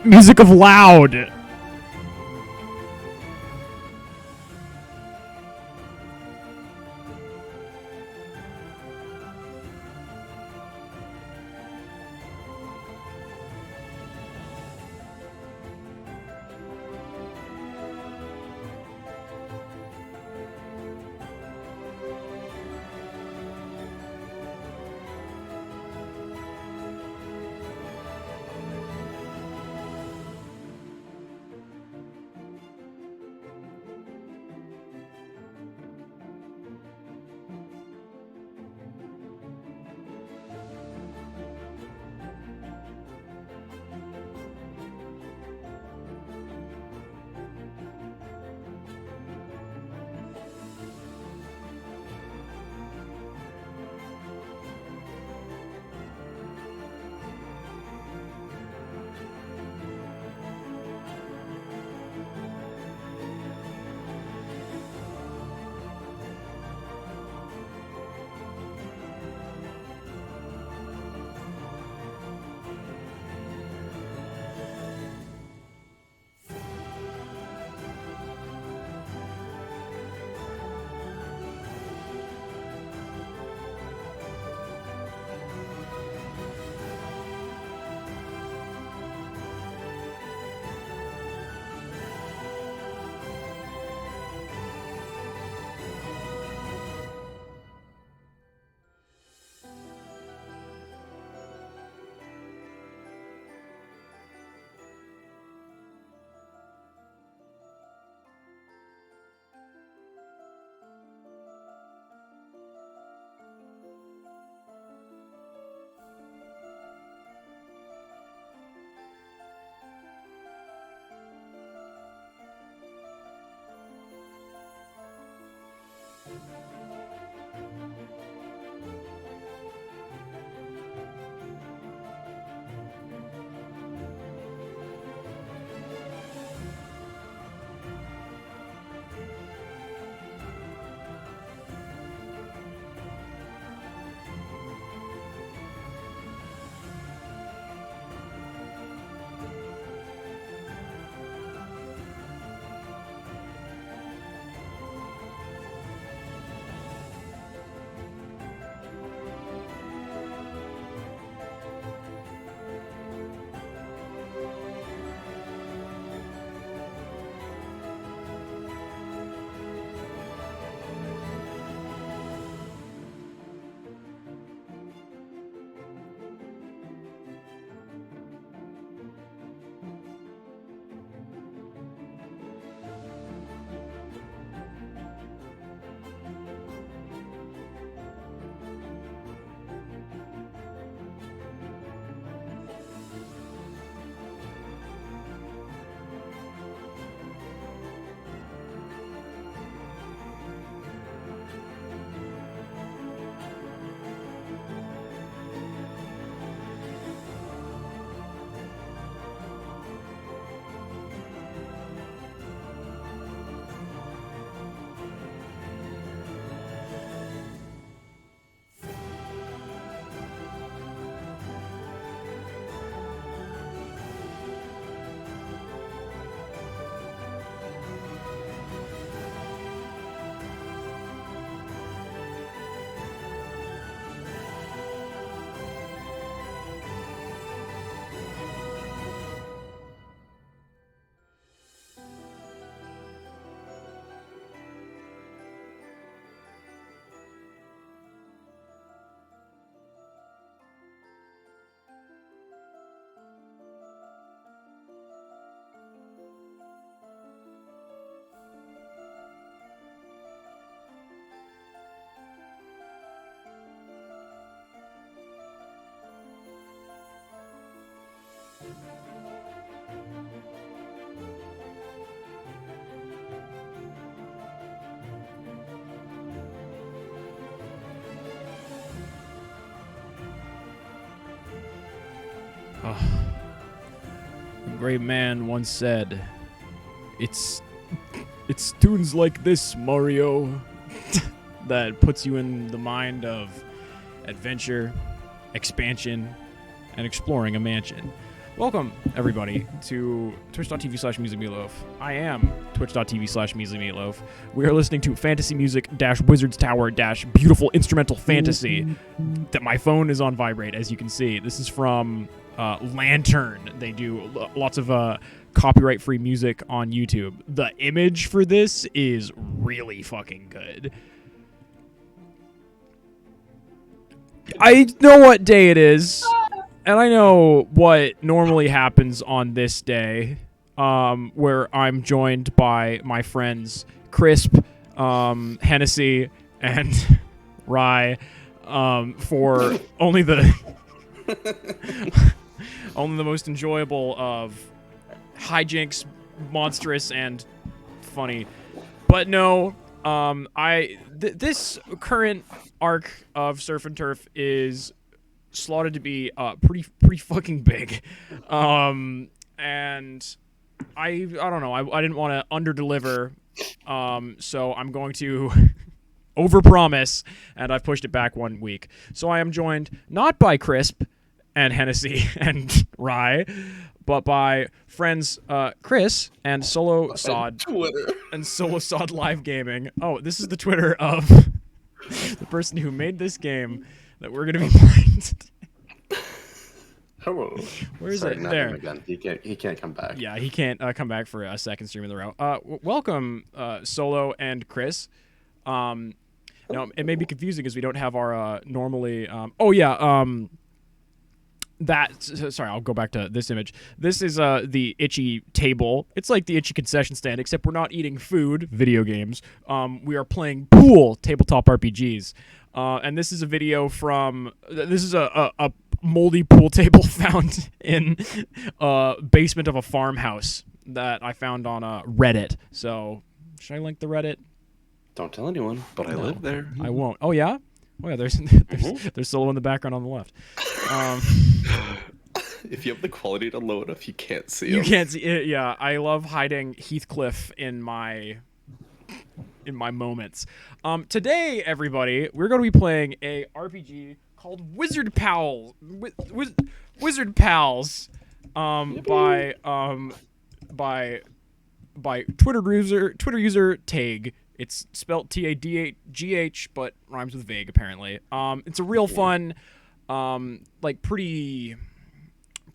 Music of Loud. A great man once said, It's tunes like this, Mario, that puts you in the mind of adventure, expansion, and exploring a mansion. Welcome, everybody, to twitch.tv/musicmeatloaf. I am twitch.tv/musicmeatloaf. We are listening to fantasy music Wizard's Tower beautiful instrumental fantasy that my phone is on vibrate, as you can see. This is from Lantern. They do lots of copyright-free music on YouTube. The image for this is really fucking good. I know what day it is. And I know what normally happens on this day, where I'm joined by my friends Crisp, Hennessy, and Rye, for only the most enjoyable of hijinks, monstrous and funny. But no, this current arc of Surf and Turf is slotted to be pretty fucking big, and I don't know, I didn't want to underdeliver, so I'm going to overpromise, and I've pushed it back 1 week. So I am joined not by Crisp and Hennessy and Rye, but by friends Chris and Solo Sod Twitter and Solo Sod Live Gaming. Oh, this is the Twitter of the person who made this game that we're gonna be playing today. Hello. Where is it? There. Again. He can't come back. Yeah, he can't come back for a second stream in the row. Welcome, Solo and Chris. Now it may be confusing as we don't have our normally. Sorry, I'll go back to this image. This is the Itchy table. It's like the Itchy concession stand, except we're not eating food, video games. We are playing pool, tabletop RPGs. And this is a video from. This is a moldy pool table found in basement of a farmhouse that I found on Reddit. So should I link the Reddit? Don't tell anyone, but I live there. I won't. Oh yeah. Oh yeah. There's Solo in the background on the left. If you have the quality to low enough, you can't see him. You can't see it. Yeah, I love hiding Heathcliff in my moments. Today, everybody, we're going to be playing a RPG called Wizard Pals. Wizard Pals. By Twitter user Tag. It's spelled Tadghh, but rhymes with vague apparently. It's a real fun, like pretty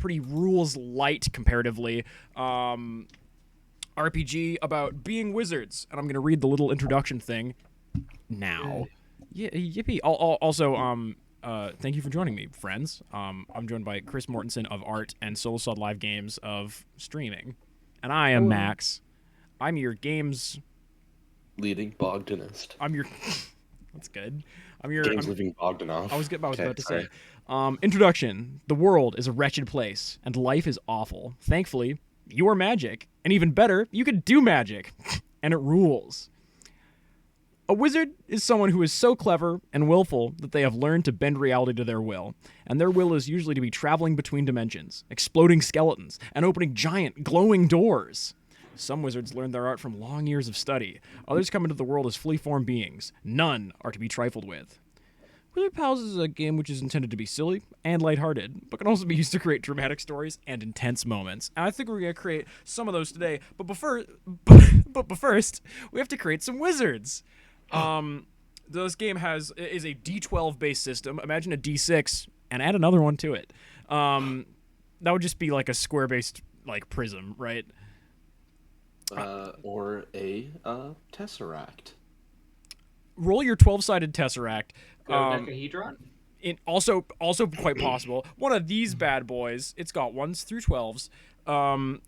rules light comparatively, RPG about being wizards, and I'm gonna read the little introduction thing now. Yeah, yippee! Also, thank you for joining me, friends. I'm joined by Chris Mortensen of Art and Solo Sod Live Games of Streaming, and I am Max. I'm your games leading Bogdanist. That's good. Living Bogdanov. I was about to say. Introduction. The world is a wretched place, and life is awful. Thankfully, you are magic, and even better, you can do magic, and it rules. A wizard is someone who is so clever and willful that they have learned to bend reality to their will, and their will is usually to be traveling between dimensions, exploding skeletons, and opening giant, glowing doors. Some wizards learn their art from long years of study. Others come into the world as fully formed beings. None are to be trifled with. Wizard Pals is a game which is intended to be silly and lighthearted, but can also be used to create dramatic stories and intense moments. And I think we're going to create some of those today. But first, we have to create some wizards. This game is a D12 based system. Imagine a D6 and add another one to it. That would just be like a square based like prism, right? Or a tesseract. Roll your 12-sided tesseract. Dodecahedron? It also quite possible. One of these bad boys. It's got 1s through 12s.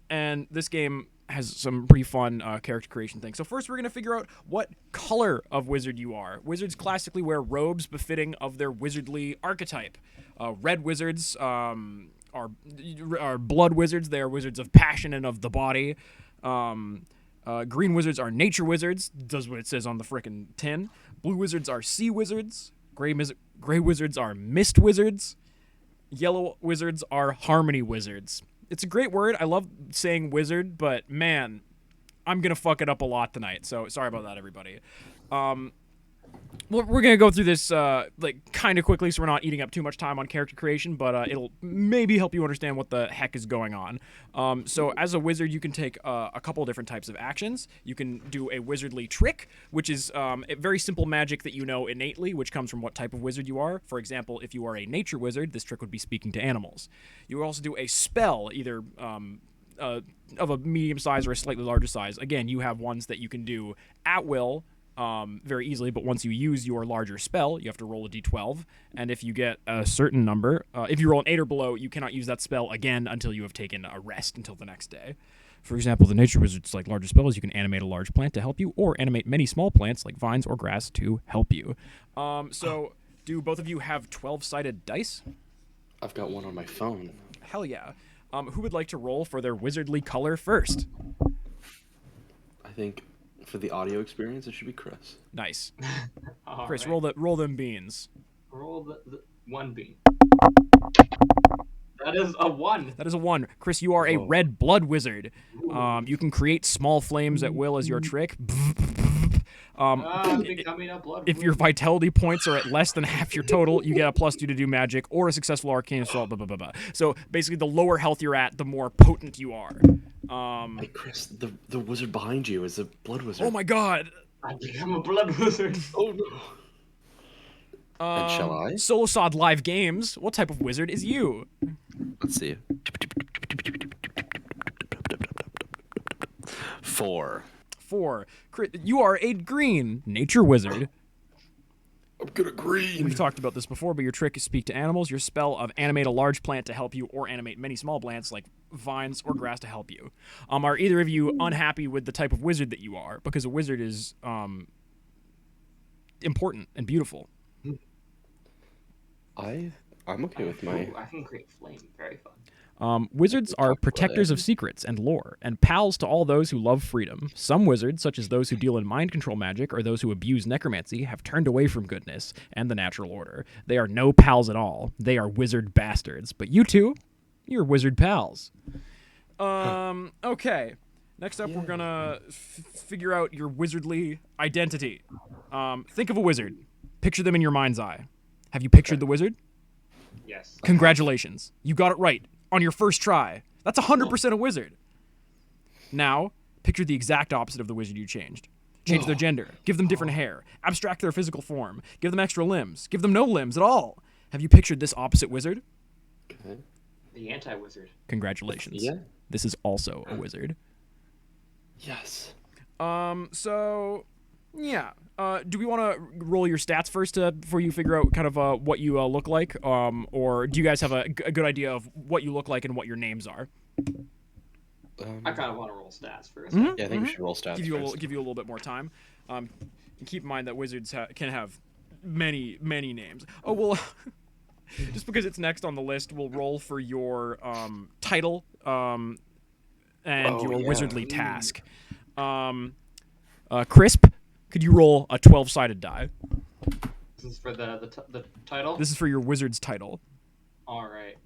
And this game has some pretty fun character creation things. So first, we're gonna figure out what color of wizard you are. Wizards classically wear robes befitting of their wizardly archetype. Red wizards are blood wizards. They are wizards of passion and of the body. Green wizards are nature wizards. Does what it says on the frickin' tin. Blue wizards are sea wizards. Gray wizards are mist wizards. Yellow wizards are harmony wizards. It's a great word. I love saying wizard, but man, I'm gonna fuck it up a lot tonight. So sorry about that, everybody. We're gonna go through this like kind of quickly, so we're not eating up too much time on character creation, but it'll maybe help you understand what the heck is going on. So as a wizard, you can take a couple different types of actions. You can do a wizardly trick, which is a very simple magic that you know innately, which comes from what type of wizard you are. For example, if you are a nature wizard, this trick would be speaking to animals. You will also do a spell, either of a medium size or a slightly larger size. Again, you have ones that you can do at will. Very easily, but once you use your larger spell, you have to roll a d12, and if you get a certain number, if you roll an 8 or below, you cannot use that spell again until you have taken a rest until the next day. For example, the nature wizard's like larger spells, you can animate a large plant to help you, or animate many small plants like vines or grass to help you. So, do both of you have 12-sided dice? I've got one on my phone. Hell yeah. Who would like to roll for their wizardly color first? I think for the audio experience, it should be Chris. Nice. Chris, right. roll them beans. Roll the 1 bean. That is a 1. That is a 1. Chris, you are a red blood wizard. You can create small flames at will as your trick. Becoming a blood If your vitality points are at less than half your total, you get a +2 to do magic or a successful arcane assault. Blah, blah, blah, blah. So basically, the lower health you're at, the more potent you are. Hey Chris, the wizard behind you is a blood wizard. Oh my god. I become a blood wizard. Oh no. And shall I? Solosod Live Games. What type of wizard is you? Let's see. 4. 4. You are a green nature wizard. I'm good at green. We've talked about this before, but your trick is speak to animals. Your spell of animate a large plant to help you, or animate many small plants like vines or grass to help you. Are either of you unhappy with the type of wizard that you are? Because a wizard is important and beautiful. I'm okay with my. I can create flame. Very fun. Wizards are protectors of secrets and lore, and pals to all those who love freedom. Some wizards, such as those who deal in mind control magic or those who abuse necromancy, have turned away from goodness and the natural order. They are no pals at all. They are wizard bastards. But you two, you're wizard pals. Okay. Next up, we're gonna figure out your wizardly identity. Think of a wizard. Picture them in your mind's eye. Have you pictured the wizard? Yes. Congratulations. You got it right. On your first try. That's 100% a wizard. Now, picture the exact opposite of the wizard you changed. Change their gender. Give them different hair. Abstract their physical form. Give them extra limbs. Give them no limbs at all. Have you pictured this opposite wizard? Okay. The anti-wizard. Congratulations. Yeah. This is also a wizard. Yes. So, yeah. Do we want to roll your stats first before you figure out kind of what you look like? Or do you guys have a good idea of what you look like and what your names are? I kind of want to roll stats first. Yeah, I think we should roll stats. Give you a little bit more time. And keep in mind that wizards can have many names. Oh well, just because it's next on the list, we'll roll for your title and your wizardly task. Crisp, could you roll a 12-sided die? This is for the title. This is for your wizard's title. All right.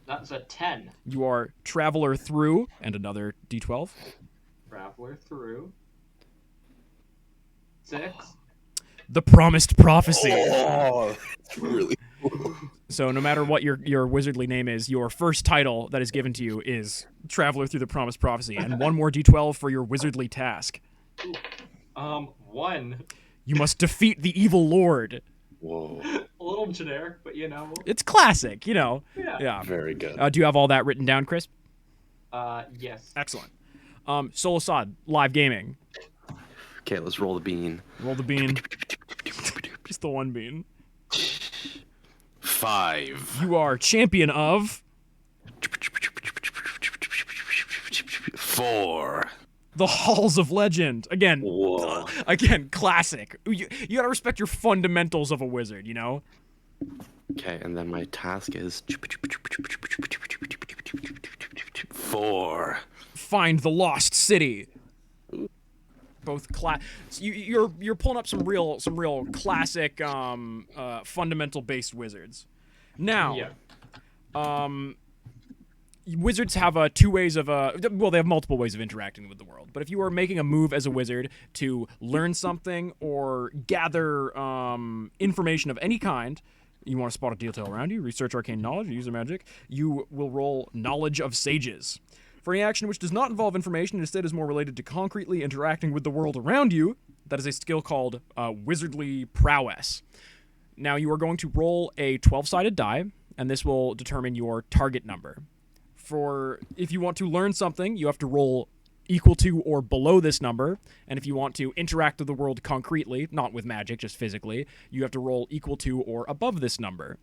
That's a 10. You are Traveler Through, and another d12. Traveler Through. 6. The Promised Prophecy. Oh, that's really cool. So no matter what your wizardly name is, your first title that is given to you is Traveler Through the Promised Prophecy, and one more d12 for your wizardly task. 1. You must defeat the evil lord. Whoa. A little generic, but you know. It's classic, you know. Yeah. Very good. Do you have all that written down, Chris? Yes. Excellent. Solosod, live gaming. Okay, let's roll the bean. Roll the bean. Just the one bean. 5. You are champion of 4. the Halls of Legend. Again, Whoa. Classic. You gotta respect your fundamentals of a wizard, you know? Okay, and then my task is 4. Find the lost city. Both you're pulling up some real classic fundamental based wizards. Now, Yeah. wizards have two ways of well, they have multiple ways of interacting with the world. But if you are making a move as a wizard to learn something or gather information of any kind, you want to spot a detail around you, research arcane knowledge, use a magic, you will roll Knowledge of Sages. For any action which does not involve information and instead is more related to concretely interacting with the world around you, that is a skill called Wizardly Prowess. Now you are going to roll a 12-sided die, and this will determine your target number. If you want to learn something, you have to roll equal to or below this number, and if you want to interact with the world concretely, not with magic, just physically, you have to roll equal to or above this number.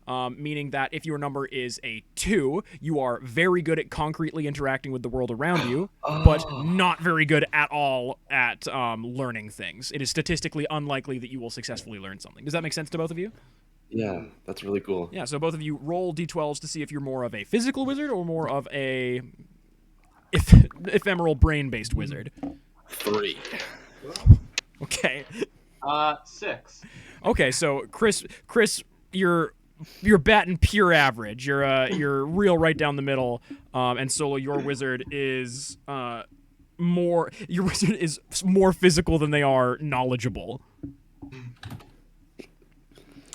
Meaning that if your number is a 2, you are very good at concretely interacting with the world around you, but not very good at all at learning things. It is statistically unlikely that you will successfully learn something. Does that make sense to both of you? Yeah, that's really cool. Yeah, so both of you roll d12s to see if you're more of a physical wizard or more of a ephemeral brain-based wizard. 3. Okay. 6. Okay, so Chris, you're batting pure average. You're real right down the middle. And Solo, your wizard is more physical than they are knowledgeable.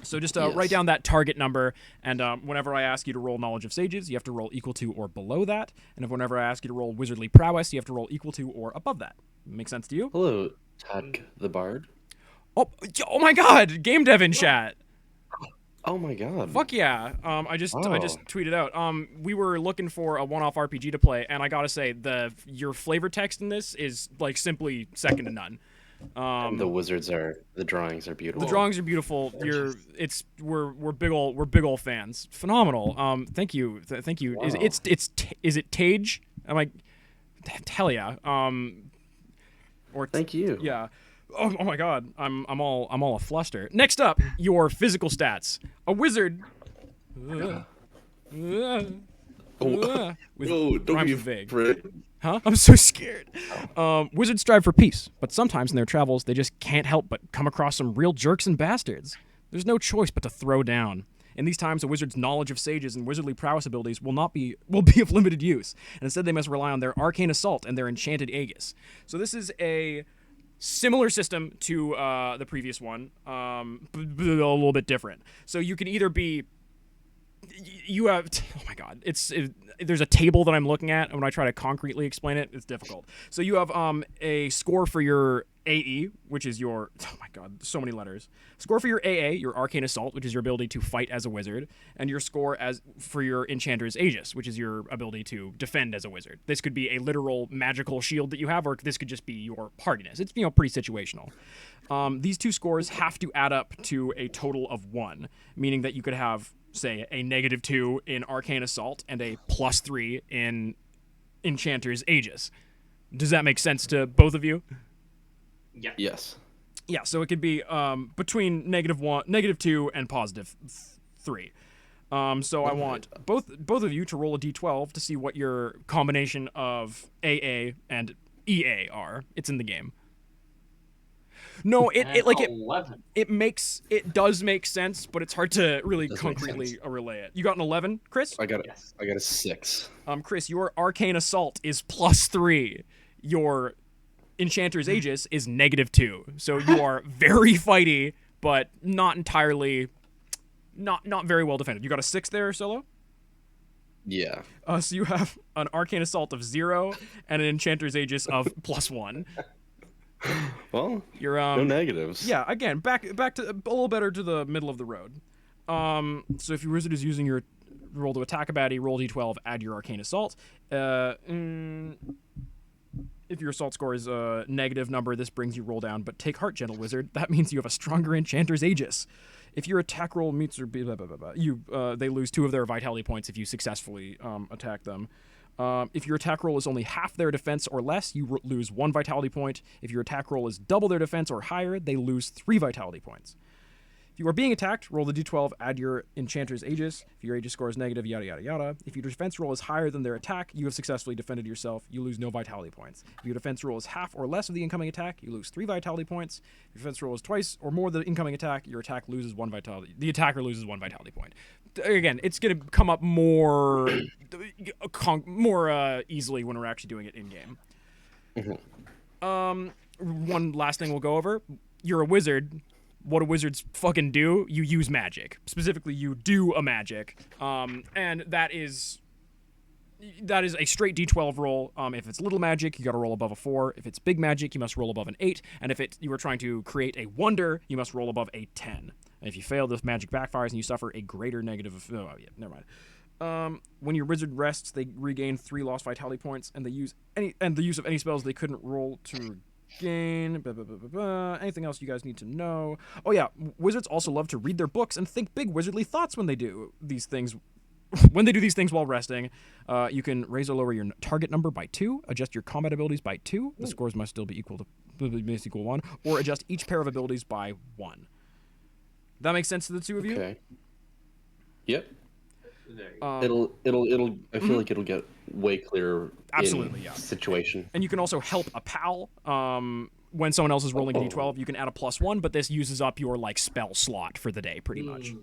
So just Yes. write down that target number, and whenever I ask you to roll Knowledge of Sages, you have to roll equal to or below that. And whenever I ask you to roll Wizardly Prowess, you have to roll equal to or above that. Make sense to you? Hello, Tadk the Bard. Oh my God! Game dev in chat. Oh my god. Fuck yeah! I just tweeted out. We were looking for a one-off RPG to play, and I gotta say, your flavor text in this is like simply second to none. And the drawings are beautiful. The drawings are beautiful. We're big ol' fans. Phenomenal. Thank you. Thank you. Wow. Is it Tage? I'm like, hell yeah. Thank you. Yeah. Oh my God. I'm all a fluster. Next up, your physical stats. A wizard. With don't rhymes be with vague. afraid. Huh? I'm so scared. Wizards strive for peace, but sometimes in their travels they just can't help but come across some real jerks and bastards. There's no choice but to throw down. In these times, a wizard's knowledge of sages and wizardly prowess abilities will be of limited use, and instead they must rely on their arcane assault and their enchanted aegis. So this is a similar system to the previous one, but a little bit different. So you can either be oh my God, there's a table that I'm looking at, and when I try to concretely explain it, it's difficult. So you have a score for your AE, which is your, oh my God, so many letters. Score for your AA, your Arcane Assault, which is your ability to fight as a wizard, and your score for your Enchanter's Aegis, which is your ability to defend as a wizard. This could be a literal magical shield that you have, or this could just be your hardiness. It's pretty situational. These two scores have to add up to a total of 1, meaning that you could have, say, a -2 in Arcane Assault and a +3 in Enchanter's Aegis. Does that make sense to both of you? Yeah. Yes. Yeah, so it could be between -2 and +3. So I want both of you to roll a d12 to see what your combination of AA and EA are. It's in the game. No, it 11. it does make sense, but it's hard to really Does make concretely relay it. You got an 11, Chris? I got Yes. a 6. Chris, your Arcane Assault is +3. Your Enchanter's Aegis is -2. So you are very fighty, but not entirely, not very well defended. You got a 6 there, Solo? Yeah. So you have an Arcane Assault of 0 and an Enchanter's Aegis of +1. Well, You're no negatives. Yeah, again, back to a little better to the middle of the road. So if your wizard is using your roll to attack a baddie, roll d12, add your Arcane Assault. If your assault score is a negative number, this brings you roll down, but take heart, gentle wizard. That means you have a stronger Enchanter's Aegis. If your attack roll meets or blah, blah, blah, blah, they lose 2 of their vitality points if you successfully attack them. If your attack roll is only half their defense or less, you lose 1 vitality point. If your attack roll is double their defense or higher, they lose 3 vitality points. If you are being attacked, roll the d12, add your enchanter's Aegis. If your Aegis score is negative, yada yada yada. If your defense roll is higher than their attack, you have successfully defended yourself. You lose no vitality points. If your defense roll is half or less of the incoming attack, you lose 3 vitality points. If your defense roll is twice or more the incoming attack, your attack loses 1 vitality. The attacker loses 1 vitality point. Again, it's gonna come up more easily when we're actually doing it in game. One last thing we'll go over. You're a wizard. What do wizards fucking do? You use magic. Specifically, you do a magic. And that is a straight d12 roll. If it's little magic, you gotta roll above a 4. If it's big magic, you must roll above an 8. And if you are trying to create a wonder, you must roll above a 10. And if you fail, this magic backfires and you suffer a greater negative. Oh yeah, never mind. When your wizard rests, they regain 3 lost vitality points, and the use of any spells they couldn't roll to gain. Blah, blah, blah, blah, blah. Anything else you guys need to know? Oh yeah, wizards also love to read their books and think big wizardly thoughts when they do these things. When they do these things while resting, you can raise or lower your target number by 2, adjust your combat abilities by 2. The scores must still be equal 1, or adjust each pair of abilities by 1. That makes sense to the two of you? Okay. Yep. There you go. It'll. I feel like it'll get way clearer. Absolutely, in yeah. Situation. And you can also help a pal. When someone else is rolling a d12, you can add a +1, but this uses up your like spell slot for the day, pretty much.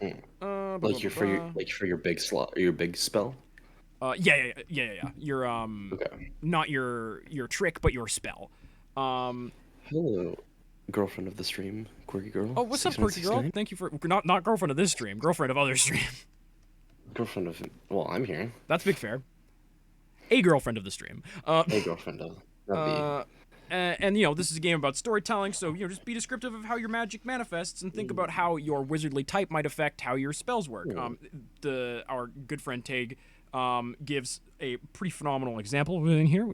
Like for your big slot or your big spell. Yeah. Your Okay. not your trick, but your spell. Hello, girlfriend of the stream, quirky girl. Oh, what's up, quirky girl? 6169? Thank you for not girlfriend of this stream, girlfriend of other stream. Girlfriend of. Well, I'm here. That's big fair. A girlfriend of the stream. Hey, girlfriend of. That'd And you know, this is a game about storytelling, so you know, just be descriptive of how your magic manifests and think about how your wizardly type might affect how your spells work. Our good friend Tig gives a pretty phenomenal example in here.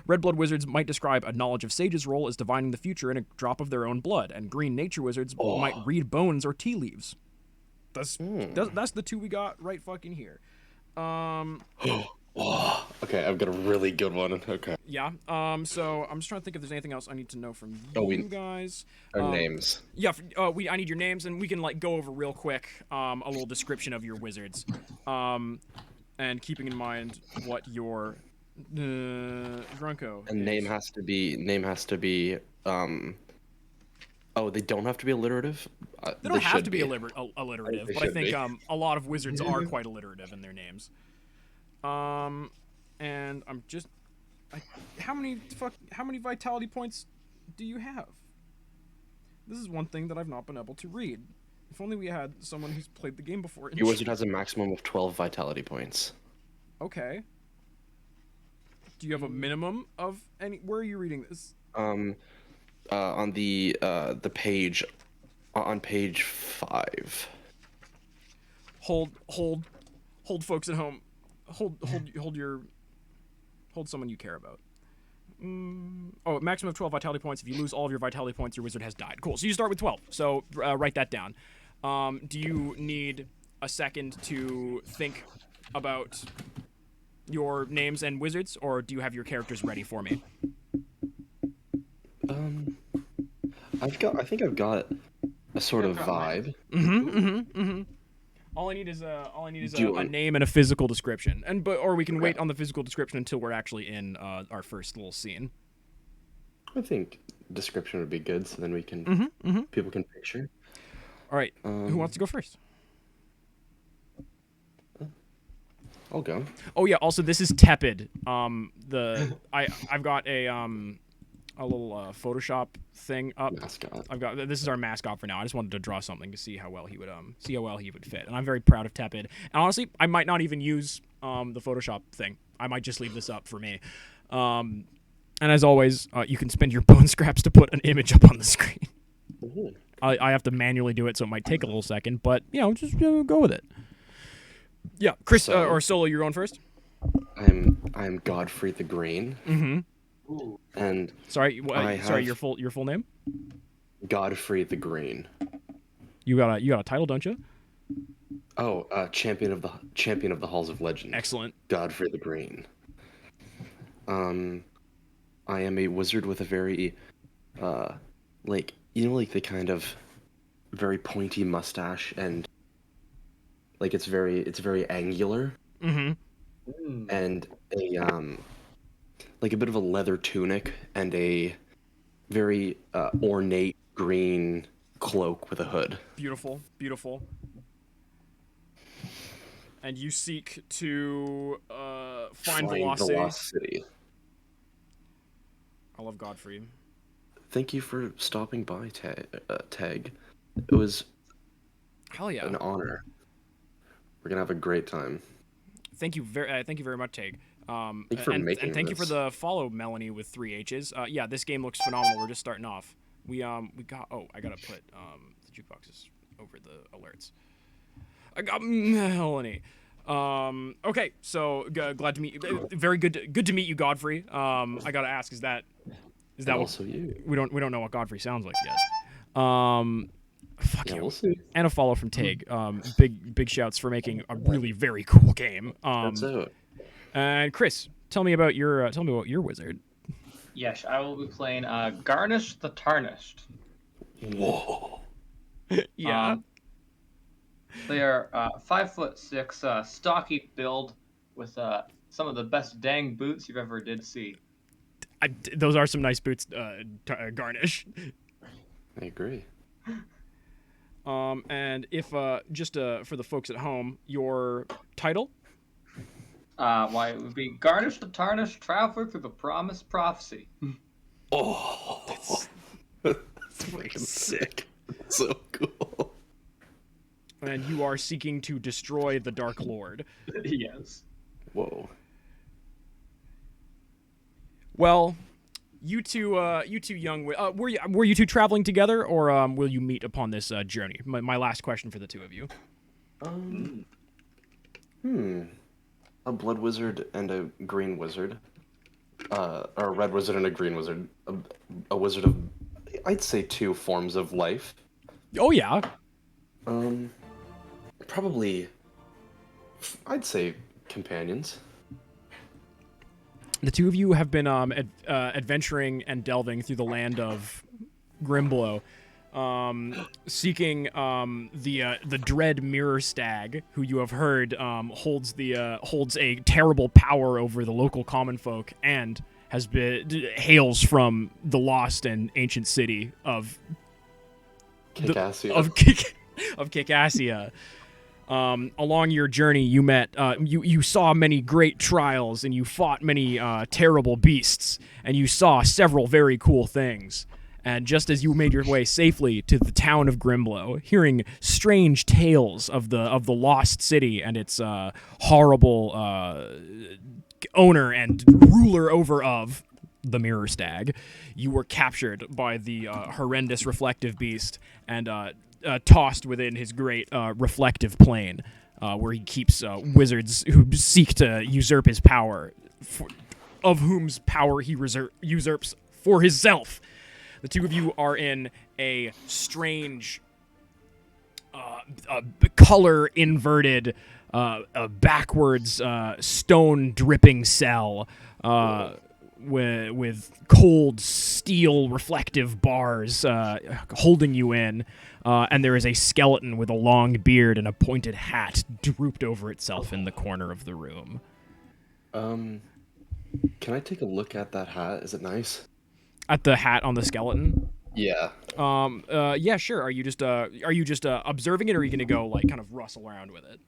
Red blood wizards might describe a knowledge of sage's role as divining the future in a drop of their own blood, and green nature wizards might read bones or tea leaves. That's the two we got right fucking here. Okay, I've got a really good one. Okay. Yeah. So I'm just trying to think if there's anything else I need to know from you guys. Our names. Yeah. I need your names, and we can like go over real quick a little description of your wizards, and keeping in mind what your Drunko. And name has to be. Oh, they don't have to be alliterative. They don't have should to be alliterative, They but I should think be. a lot of wizards are quite alliterative in their names. And I'm just, how many vitality points do you have? This is one thing that I've not been able to read. If only we had someone who's played the game before. Your wizard has a maximum of 12 vitality points. Okay. Do you have a minimum of any? Where are you reading this? On the page, on page 5. Hold, folks at home. Hold someone you care about. Maximum of 12 vitality points. If you lose all of your vitality points, your wizard has died. Cool. So you start with 12. So write that down. Do you need a second to think about your names and wizards, or do you have your characters ready for me? I think I've got a sort of vibe. All I need is Do a it. name and a physical description, or we can wait on the physical description until we're actually in our first little scene. I think description would be good, so then we can people can picture. All right, who wants to go first? I'll go. Oh yeah. Also, this is Tepid. I've got a little Photoshop thing up. Mascot. This is our mascot for now. I just wanted to draw something to see how well he would fit, and I'm very proud of Tepid. And honestly, I might not even use the Photoshop thing. I might just leave this up for me. And as always, you can spend your bone scraps to put an image up on the screen. Ooh. I have to manually do it, so it might take a little second, but just go with it. Yeah, Chris or Solo, you're going first. I'm Godfrey the Green. Ooh. And Sorry, I sorry, have- your full name. Godfrey the Green. You got a title, don't you? Oh, champion of the Halls of Legend. Excellent. Godfrey the Green. I am a wizard with a very, like the kind of very pointy mustache, and like it's very angular, Mm-hmm. and a like a bit of a leather tunic and a very ornate green cloak with a hood. Beautiful, beautiful. And you seek to find Velocity. Velocity. I love Godfrey. Thank you for stopping by, Tag. It was Hell yeah. an honor. We're gonna have a great time. Thank you very much, Tag. Thank you for and making thank you for this. the follow, Melanie, with 3 H's. Yeah, this game looks phenomenal. We're just starting off. We got. Oh, I gotta put the jukeboxes over the alerts. I got Melanie. Okay, so glad to meet you. Very good to meet you, Godfrey. I gotta ask, is that And what also you. we don't know what Godfrey sounds like yet. Fuck Yeah, you. we'll see. And a follow from Tag. Big shouts for making a really very cool game. That's it. And Chris, tell me about your wizard. Yes, I will be playing Garnish the Tarnished. Whoa. Yeah. They are 5'6", stocky build with some of the best dang boots you've ever did see. Those are some nice boots, Garnish. I agree. And if just for the folks at home, your title? Why it would be Garnish the Tarnished, Traveler through the Promised Prophecy. Oh, that's fucking sick. So cool. And you are seeking to destroy the Dark Lord. Yes. Whoa. Well, you two young. Were you two traveling together, or will you meet upon this journey? My last question for the two of you. A blood wizard and a green wizard. Or a red wizard and a green wizard. A wizard of, I'd say, 2 forms of life. Oh yeah. Probably, I'd say companions. The two of you have been adventuring and delving through the land of Grimblow, seeking the dread Mirror Stag, who you have heard holds a terrible power over the local common folk and hails from the lost and ancient city of Kikassia. of Kikassia. Along your journey, you met, you saw many great trials, and you fought many terrible beasts, and you saw several very cool things. And just as you made your way safely to the town of Grimblow, hearing strange tales of the lost city and its horrible owner and ruler of the Mirror Stag, you were captured by the horrendous reflective beast and tossed within his great reflective plane, where he keeps wizards who seek to usurp his power, of whom's power he usurps for himself. The two of you are in a strange, color-inverted, backwards, stone-dripping cell, with cold steel reflective bars holding you in, and there is a skeleton with a long beard and a pointed hat drooped over itself in the corner of the room. Can I take a look at that hat? Is it nice? At the hat on the skeleton? Yeah. Yeah, sure. Are you just observing it, or are you gonna go like kind of rustle around with it?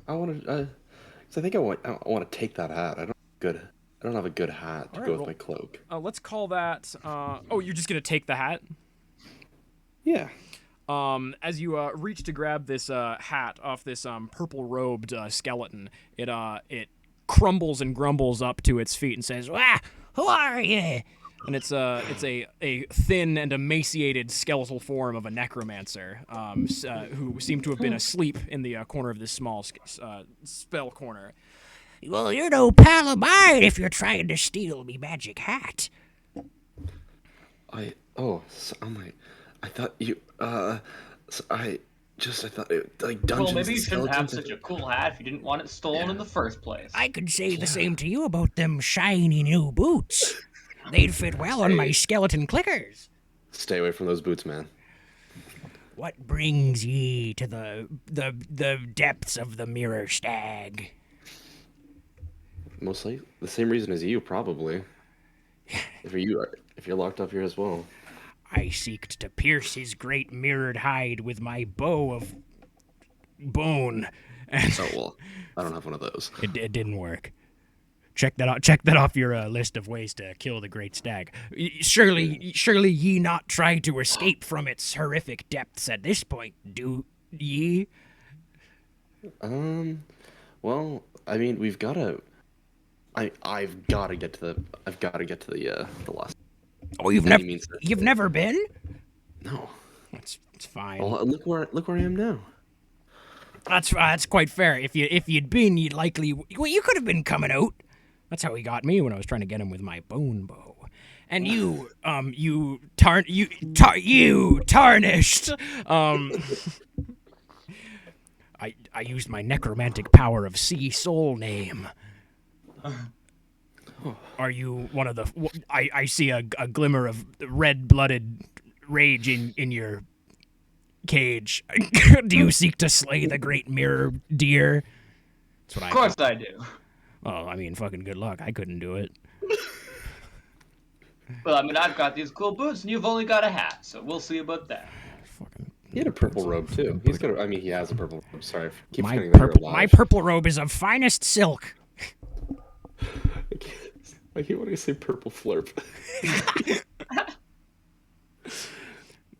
I want to. 'Cause I think I want to take that hat. I don't have a good hat to go with my cloak. Let's call that. Oh, you're just gonna take the hat. Yeah. As you reach to grab this hat off this purple-robed skeleton, it crumbles and grumbles up to its feet and says, "Ah, who are you?" And it's a thin and emaciated skeletal form of a necromancer, who seemed to have been asleep in the corner of this small spell corner. Well, you're no pal of mine if you're trying to steal me magic hat. I thought you. I thought it, like Dungeons Well, maybe you and shouldn't have Skeletons. such a cool hat if you didn't want it stolen in the first place. I could say the same to you about them shiny new boots. They'd fit well on my skeleton clickers. Stay away from those boots, man. What brings ye to the depths of the mirror stag? Mostly the same reason as you, probably. If you're locked up here as well. I seeked to pierce his great mirrored hide with my bow of bone, and Oh well, I don't have one of those. it didn't work. Check that out. Check that off your list of ways to kill the great stag. Surely ye not try to escape from its horrific depths at this point, do ye? Well, I mean, we've gotta. I've gotta get to the last. Oh, you've Any means never been? No. It's fine. Well, look where I am now. That's quite fair. If you'd been, you'd likely you could have been coming out. That's how he got me when I was trying to get him with my bone bow. And you tarnished. I used my necromantic power of sea soul name. Are you one of the? I see a glimmer of red-blooded rage in your cage. Do you seek to slay the great mirror deer? That's what Of course I do. Well, I mean, fucking good luck. I couldn't do it. Well, I mean, I've got these cool boots, and you've only got a hat, so we'll see about that. Fucking. He had a purple robe too. He's got. I mean, he has a purple robe. Sorry, I keep My forgetting that you're purple, alive. my purple robe is of finest silk. I hate when I say purple flurp.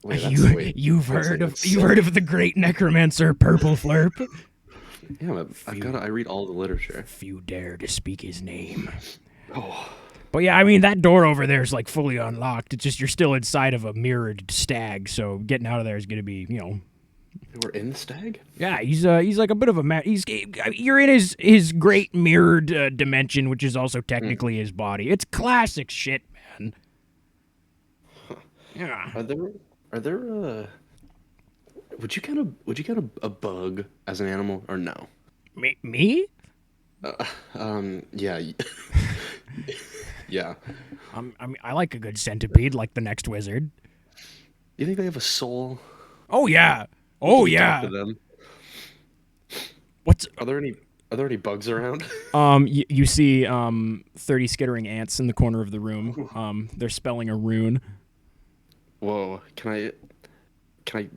Wait, You've heard of the great necromancer Purple Flurp? Yeah, I read all the literature. Few dare to speak his name. Oh, But yeah, I mean that door over there is like fully unlocked. It's just you're still inside of a mirrored stag, so getting out of there is gonna be, we're in the stag. Yeah, he's like a bit of a you're in his great mirrored dimension, which is also technically his body. It's classic shit, man. Yeah. Are there would you count a bug as an animal or no? Me? Yeah. Yeah. I mean, I like a good centipede, like the next wizard. You think they have a soul? Oh yeah. Oh yeah. To them? What's Are there any bugs around? You see 30 skittering ants in the corner of the room. They're spelling a rune. Whoa, can I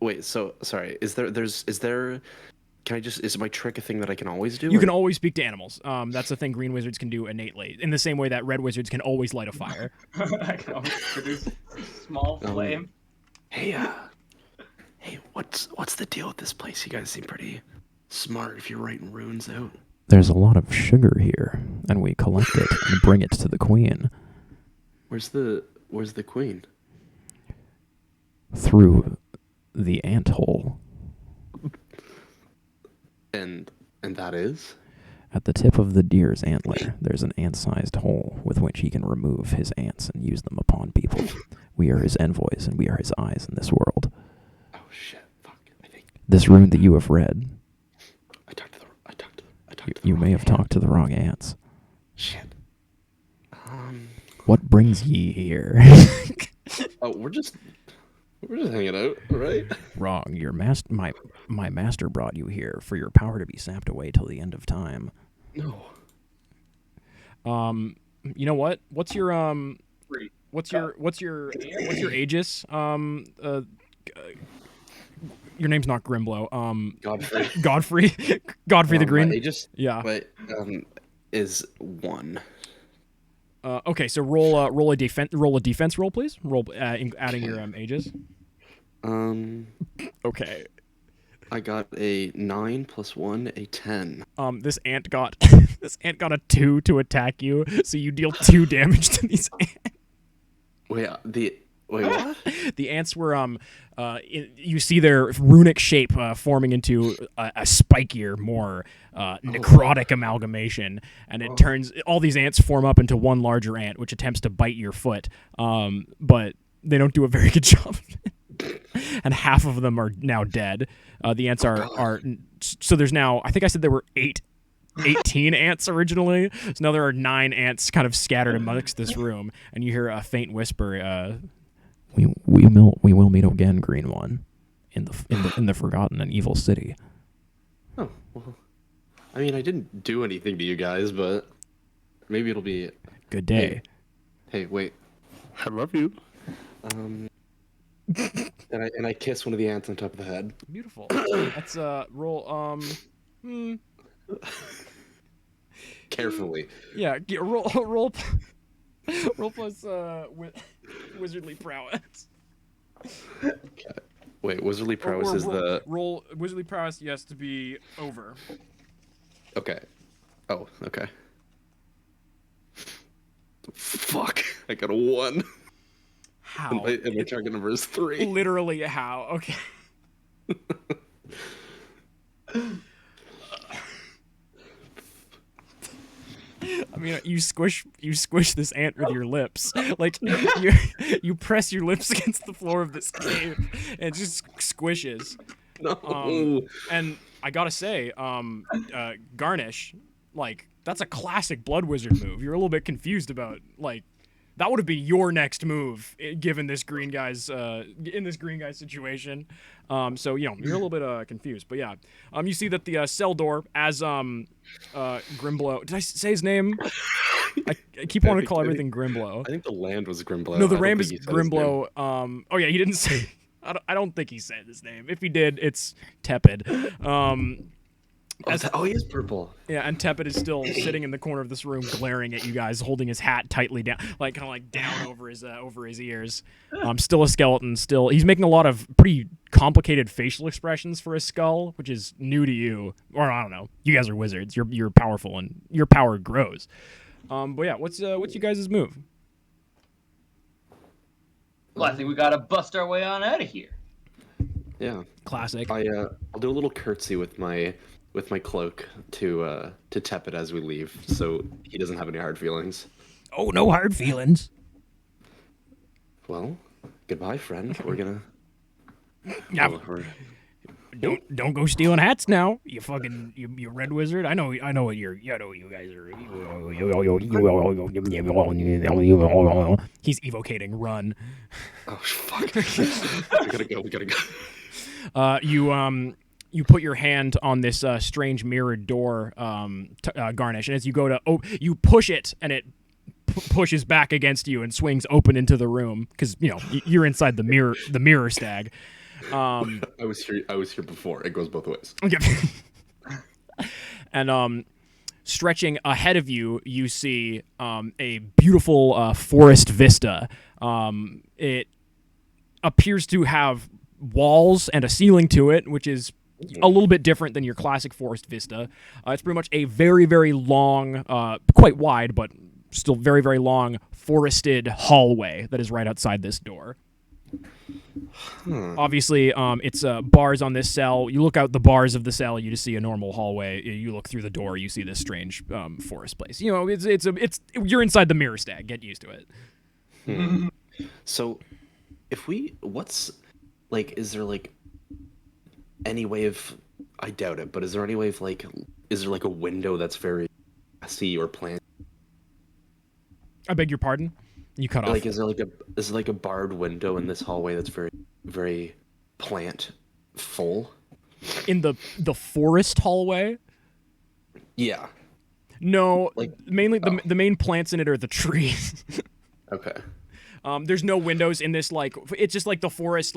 wait, so sorry, is my trick a thing that I can always do? You can always speak to animals. That's a thing green wizards can do innately, in the same way that red wizards can always light a fire. I can always produce a small flame. Hey, what's the deal with this place? You guys seem pretty smart if you're writing runes out. There's a lot of sugar here, and we collect it and bring it to the queen. Where's the queen? Through the ant hole. And that is? At the tip of the deer's antler, there's an ant-sized hole with which he can remove his ants and use them upon people. We are his envoys, and we are his eyes in this world. Oh shit! Fuck! I think This rune that you have read, I talked to you may have talked to the wrong ants. Shit. What brings ye here? Oh, we're just hanging out, right? Wrong. My master brought you here for your power to be sapped away till the end of time. No. You know what? What's your Three. What's your aegis? Your name's not Grimblow. Godfrey. Godfrey the Green. Aegis? Yeah. Wait, is 1. Okay, so roll a defense roll, please. Roll adding your aegis. Okay. I got a 9 plus 1, a 10. This ant got a 2 to attack you, so you deal 2 damage to these ants. Wait, what? The ants were you see their runic shape forming into a spikier, more necrotic amalgamation, and it turns all these ants form up into one larger ant, which attempts to bite your foot, but they don't do a very good job. And half of them are now dead. The ants are so there's now, I think I said there were 18 ants originally, so now there are 9 ants kind of scattered amongst this room, and you hear a faint whisper, we will meet again, Green One. in the forgotten and evil city. Oh, well, I mean, I didn't do anything to you guys, but maybe it'll be. Good day. Hey, wait. I love you. And I kiss one of the ants on top of the head. Beautiful. That's roll. Carefully. Yeah, roll roll plus wizardly prowess. Wait, wizardly prowess is the. roll wizardly prowess. Yes, to be over. Okay. Oh, okay. Fuck. I got a 1. How? And my target number is 3. Literally how? Okay. I mean, you squish this ant with your lips. Like you press your lips against the floor of this cave, and it just squishes. No. And I gotta say, Garnish, like that's a classic Blood Wizard move. You're a little bit confused about like. That would have been your next move, given this green guy's in this green guy's situation. So you know you're a little bit confused, but yeah. You see that the cell door, as Grimblow. Did I say his name? I keep wanting to call everything Grimblow. I think the land was Grimblow. No, the I don't ram think is he said his name. Grimblow. Oh yeah, he didn't say. I don't think he said his name. If he did, it's Tepid. He is purple. Yeah, and Tepid is still sitting in the corner of this room, glaring at you guys, holding his hat tightly down, like kind of like down over his ears. Still a skeleton. Still, he's making a lot of pretty complicated facial expressions for his skull, which is new to you. Or I don't know. You guys are wizards. You're powerful, and your power grows. But yeah, what's you guys' move? Well, I think we gotta bust our way on out of here. Yeah. Classic. I'll do a little curtsy with my cloak to Tepid as we leave, so he doesn't have any hard feelings. Oh, no hard feelings. Well, goodbye, friend. We're gonna. Yeah. we're- Don't go stealing hats now. You fucking you red wizard. I know what you guys are. He's evocating run. Oh fuck! We gotta go. You put your hand on this strange mirrored door, Garnish, and as you go to you push it, and it pushes back against you and swings open into the room because you know you're inside the mirror stag. I was here before. It goes both ways. And stretching ahead of you, you see a beautiful forest vista. It appears to have walls and a ceiling to it, which is a little bit different than your classic forest vista. It's pretty much a very, very long, quite wide, but still very, very long forested hallway that is right outside this door. Obviously, it's bars on this cell. You look out the bars of the cell, you just see a normal hallway. You look through the door, you see this strange forest place. You know, it's you're inside the mirror stag. Get used to it. So, is there like any way of? I doubt it, but is there any way of is there like a window that's very grassy or plant? I beg your pardon. You cut off. Like, is there like a barred window in this hallway that's very, very plant full? In the forest hallway? Yeah. No, Like- mainly the main plants in it are the trees. Okay. There's no windows in this. Like, it's just like the forest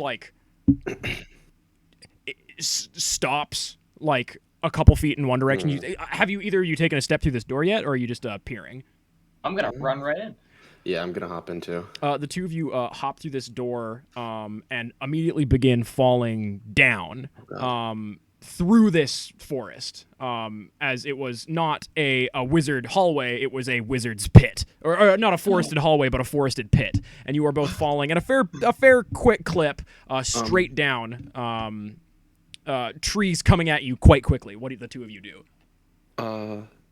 it stops like a couple feet in one direction. Have you taken a step through this door yet, or are you just peering? I'm gonna run right in. Yeah, I'm gonna hop into. The two of you hop through this door and immediately begin falling down through this forest. As it was not a wizard hallway, it was a wizard's pit, or not a forested hallway, but a forested pit. And you are both falling at a fair quick clip, straight down. Trees coming at you quite quickly. What do the two of you do?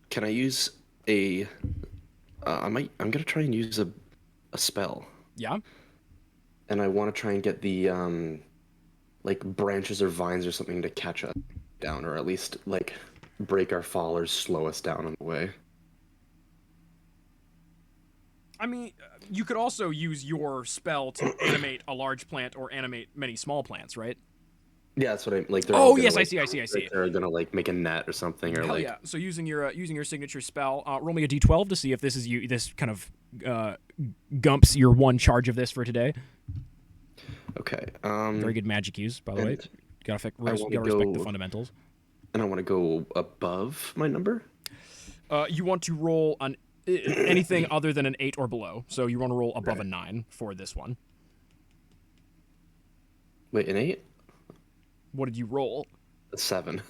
Can I use a? I'm gonna try and use a spell, Yeah. and I want to try and get the like branches or vines or something to catch us down, or at least like break our fall or slow us down on the way. I mean, you could also use your spell to animate a large plant or animate many small plants, right? Yeah, that's what I like. They're Oh, all gonna, yes, I like, see, I see, I see. like, they're gonna like make a net or something, or Hell like. yeah! So using your signature spell, roll me a d12 to see if this is you. This kind of gumps your one charge of this for today. Okay. Very good magic use, by the way. and Gotta I wanna respect the go- fundamentals. And I want to go above my number. You want to roll on anything other than an 8 or below. So you want to roll above a 9 for this one. Wait, an 8? What did you roll? A 7.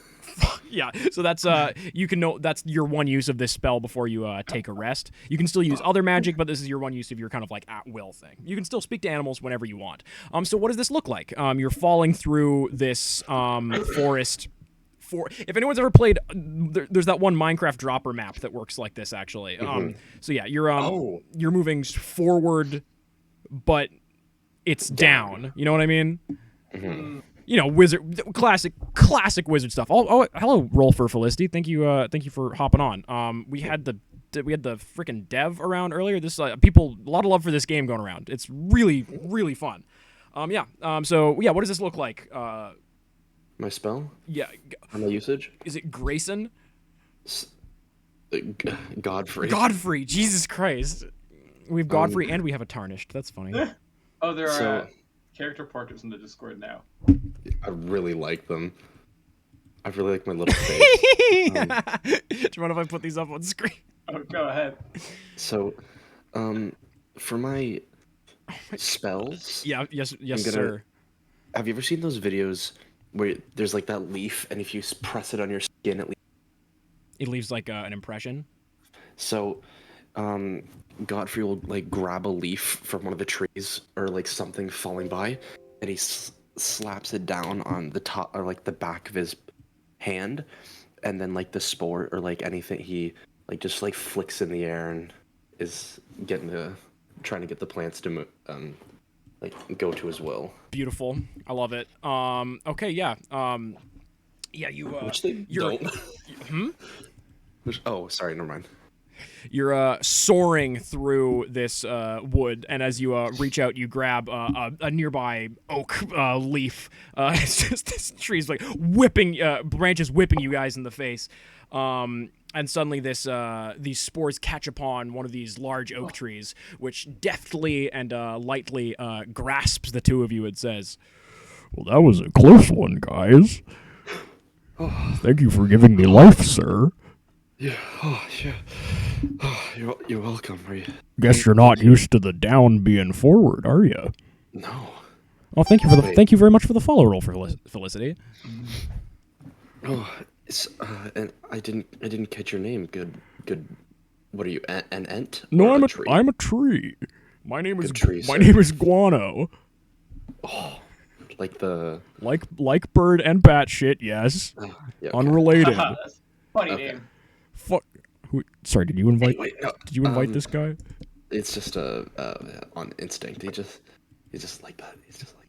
Yeah, so that's you can know that's your one use of this spell before you take a rest. You can still use other magic, but this is your one use of your kind of like at will thing. You can still speak to animals whenever you want. So what does this look like? You're falling through this forest. If anyone's ever played, there's that one Minecraft dropper map that works like this actually. So yeah, you're moving forward, but it's down. You know what I mean? You know, classic wizard stuff. Oh, hello, Roll for Felicity. Thank you for hopping on. We had the freaking dev around earlier. This a lot of love for this game going around. It's really fun. So yeah, what does this look like? My spell? Yeah, And my usage? is it Grayson? Godfrey. Godfrey, Jesus Christ. We have Godfrey and we have a tarnished. That's funny. Oh, there are So- character portraits in the Discord now. I really like them. I really like my little face. Do you mind if I put these up on screen? Oh, go ahead. So, for my spells, Yeah, yes, gonna- sir. have you ever seen those videos where there's like that leaf, and if you press it on your skin, it leaves? It leaves like an impression. So, Godfrey will like grab a leaf from one of the trees or like something falling by, and he slaps it down on the top or like the back of his hand, and then like the spore or like anything he like just like flicks in the air and is trying to get the plants to like go to his will. Beautiful. I love it. Okay, yeah. Yeah, you Which they you're don't. Oh, sorry, never mind. you're soaring through this wood, and as you reach out, you grab a nearby oak leaf. It's just this tree's like whipping branches whipping you guys in the face. And suddenly these spores catch upon one of these large oak trees, which deftly and lightly grasps the two of you and says, "Well, that was a close one, guys. Thank you for giving me life, sir. Yeah. Oh, yeah. Oh, you're welcome. Are you? Guess you're not used to the down being forward, are you? No. Oh, thank you very much for the follow roll, Felicity. Oh, it's and I didn't catch your name. Good. What are you? An ent? No, Or I'm a tree? I'm a tree. My name is Good tree, my sir. name is Guano. Like the. Like bird and batshit, yes. Yeah, okay. Unrelated. That's a funny Okay. name. Fuck. Sorry, did you invite? Wait, no. Did you invite this guy? It's just on instinct. He's just like that. He's just like.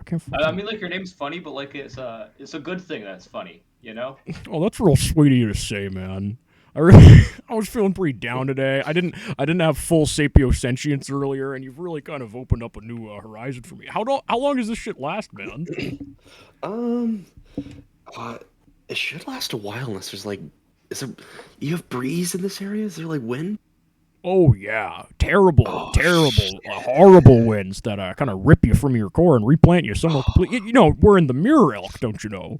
I can't. I mean, like your name's funny, but like it's a good thing that's funny, you know? Oh, that's real sweet of you to say, man. I was feeling pretty down today. I didn't have full sapiosentience earlier, and you've really kind of opened up a new horizon for me. How long does this shit last, man? It should last a while unless there's like, you have breeze in this area? Is there like wind? Oh yeah, terrible, Oh, horrible winds that kind of rip you from your core and replant you somewhere complete. You know, we're in the Mirror Elk, don't you know?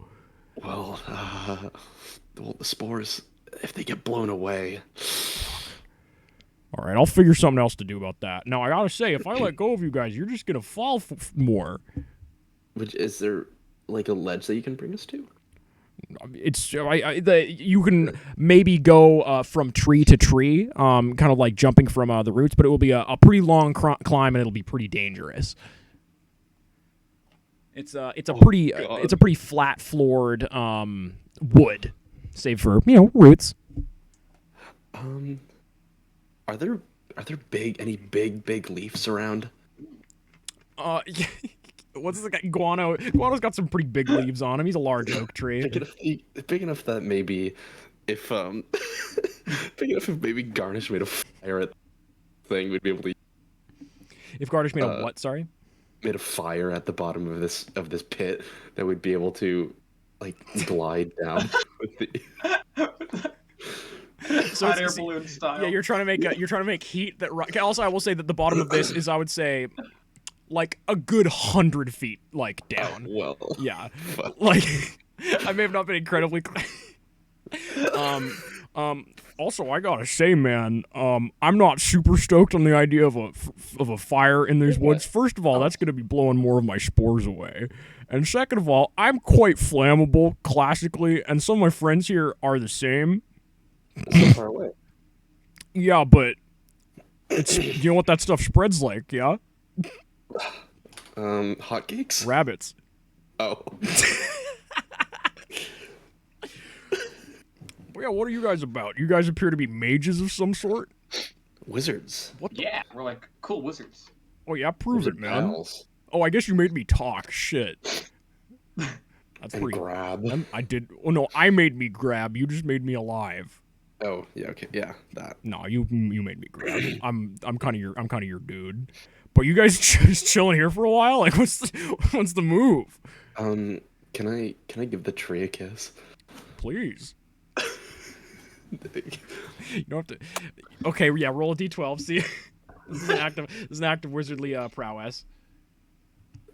Well, the spores, if they get blown away. All right, I'll figure something else to do about that. Now I gotta say, if I let go of you guys, you're just gonna fall more. Which is there like a ledge that you can bring us to? It's you can maybe go from tree to tree, kind of like jumping from the roots, but it will be a pretty long climb and it'll be pretty dangerous. It's a pretty flat floored wood, save for roots. Are there any big leaves around? What's this guy? Guano? Guano's got some pretty big leaves on him. He's a large oak tree. Big enough that maybe if big enough if maybe Garnish made a fire at thing, we'd be able to. If Gardish made a what? Sorry. made of fire at the bottom of this pit that would be able to like glide down with the So Hot air it's- balloon style. Yeah, you're trying to make heat that. Also, I will say that the bottom of this is, I would say, like a good 100 feet like down. well. Yeah, Fuck. like I may have not been incredibly. Also, I gotta say, man, I'm not super stoked on the idea of a fire in these woods. First of all, that's gonna be blowing more of my spores away, and second of all, I'm quite flammable classically, and some of my friends here are the same. So far away. Yeah, but it's you know what that stuff spreads like, yeah? Hotcakes? Rabbits. Oh. Well, yeah, what are you guys about? You guys appear to be mages of some sort? Wizards. What the? Yeah, we're like cool wizards. Oh yeah, prove it, Wizard man. pals. Oh, I guess you made me talk. Shit. That's And pretty. grab. I did. Oh no, I made me grab. You just made me alive. Oh, yeah, okay. Yeah, that. No, you made me grab. I'm kind of your dude. But you guys just chilling here for a while? Like what's the move? Can I give the tree a kiss? Please. You don't have to. Okay, yeah, roll a d12. See, this is an act of wizardly prowess.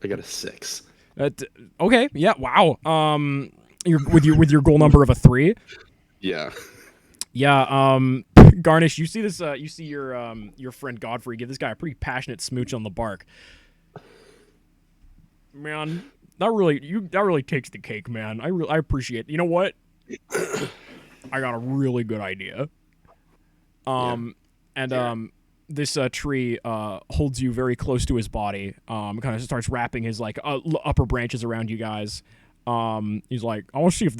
I got a 6. Okay, yeah, wow. You're with your goal number of a 3. Yeah. Yeah, Garnish, you see this? You see your friend Godfrey give this guy a pretty passionate smooch on the bark. Man, that really takes the cake, man. I appreciate. You know what? I got a really good idea. This tree holds you very close to his body. Kind of starts wrapping his like upper branches around you guys. He's like, I want to see if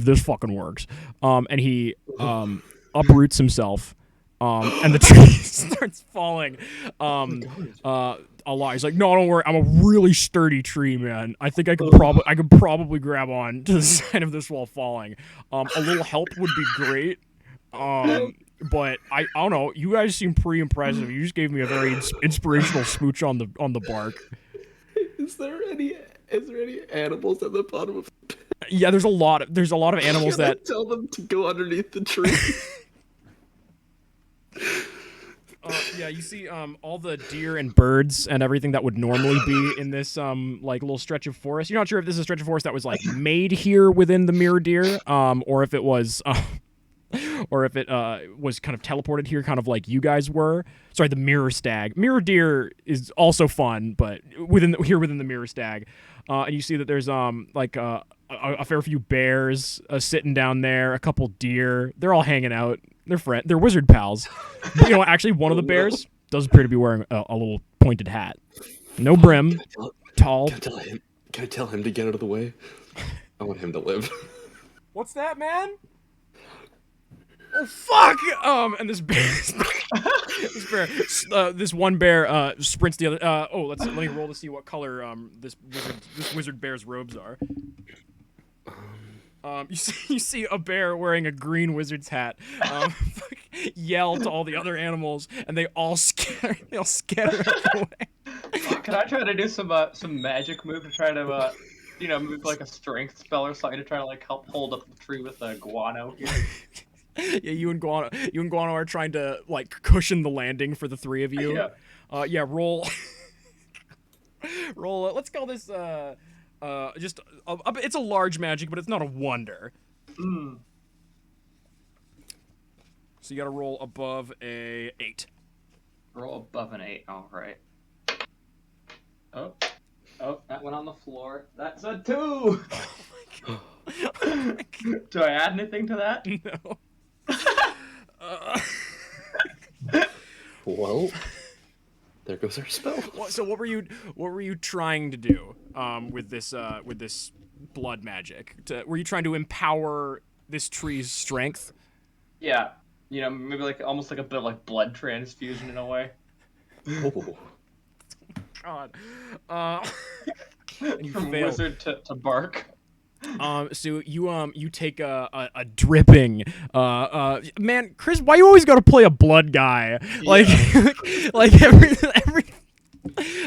this fucking works. And he uproots himself. And the tree starts falling. A lot. He's like, no, don't worry. I'm a really sturdy tree, man. I think I could probably grab on to the side of this while falling. A little help would be great. But I don't know. You guys seem pretty impressive. You just gave me a very inspirational smooch on the bark. Is there any animals at the bottom of the pit? Yeah, there's a lot of animals Can I that. tell them to go underneath the tree? Yeah, you see all the deer and birds and everything that would normally be in this like little stretch of forest. You're not sure if this is a stretch of forest that was like made here within the mirror deer, or if it was was kind of teleported here, kind of like you guys were. Sorry, the mirror stag. Mirror deer is also fun, but within the mirror stag, and you see that there's like a fair few bears sitting down there, a couple deer. They're all hanging out. They're wizard pals. But, you know, actually, one of the bears does appear to be wearing a little pointed hat, no brim, tall. Can I tell him to get out of the way? I want him to live. What's that, man? Oh fuck! And this bear, this one bear sprints the other. Let me roll to see what color this wizard bear's robes are. You see a bear wearing a green wizard's hat. Yell to all the other animals, and they all scatter. They all scatter out the way. Can I try to do some magic move to try to move like a strength spell or something to try to like help hold up the tree with a guano here? Yeah, you and Guano are trying to like cushion the landing for the three of you. Yeah. Roll. Let's call this it's a large magic, but it's not a wonder. Mm. So you got to roll above a 8. Roll above an 8. All right. Oh, that went on the floor. That's a 2. Do I add anything to that? No. Well, there goes our spell. So what were you trying to do with this blood magic? Were you trying to empower this tree's strength? Yeah. Maybe like almost like a bit of like blood transfusion in a way. Oh. God. And you From failed. wizard to bark. So you take a dripping man, Chris, why you always gotta play a blood guy? Like like every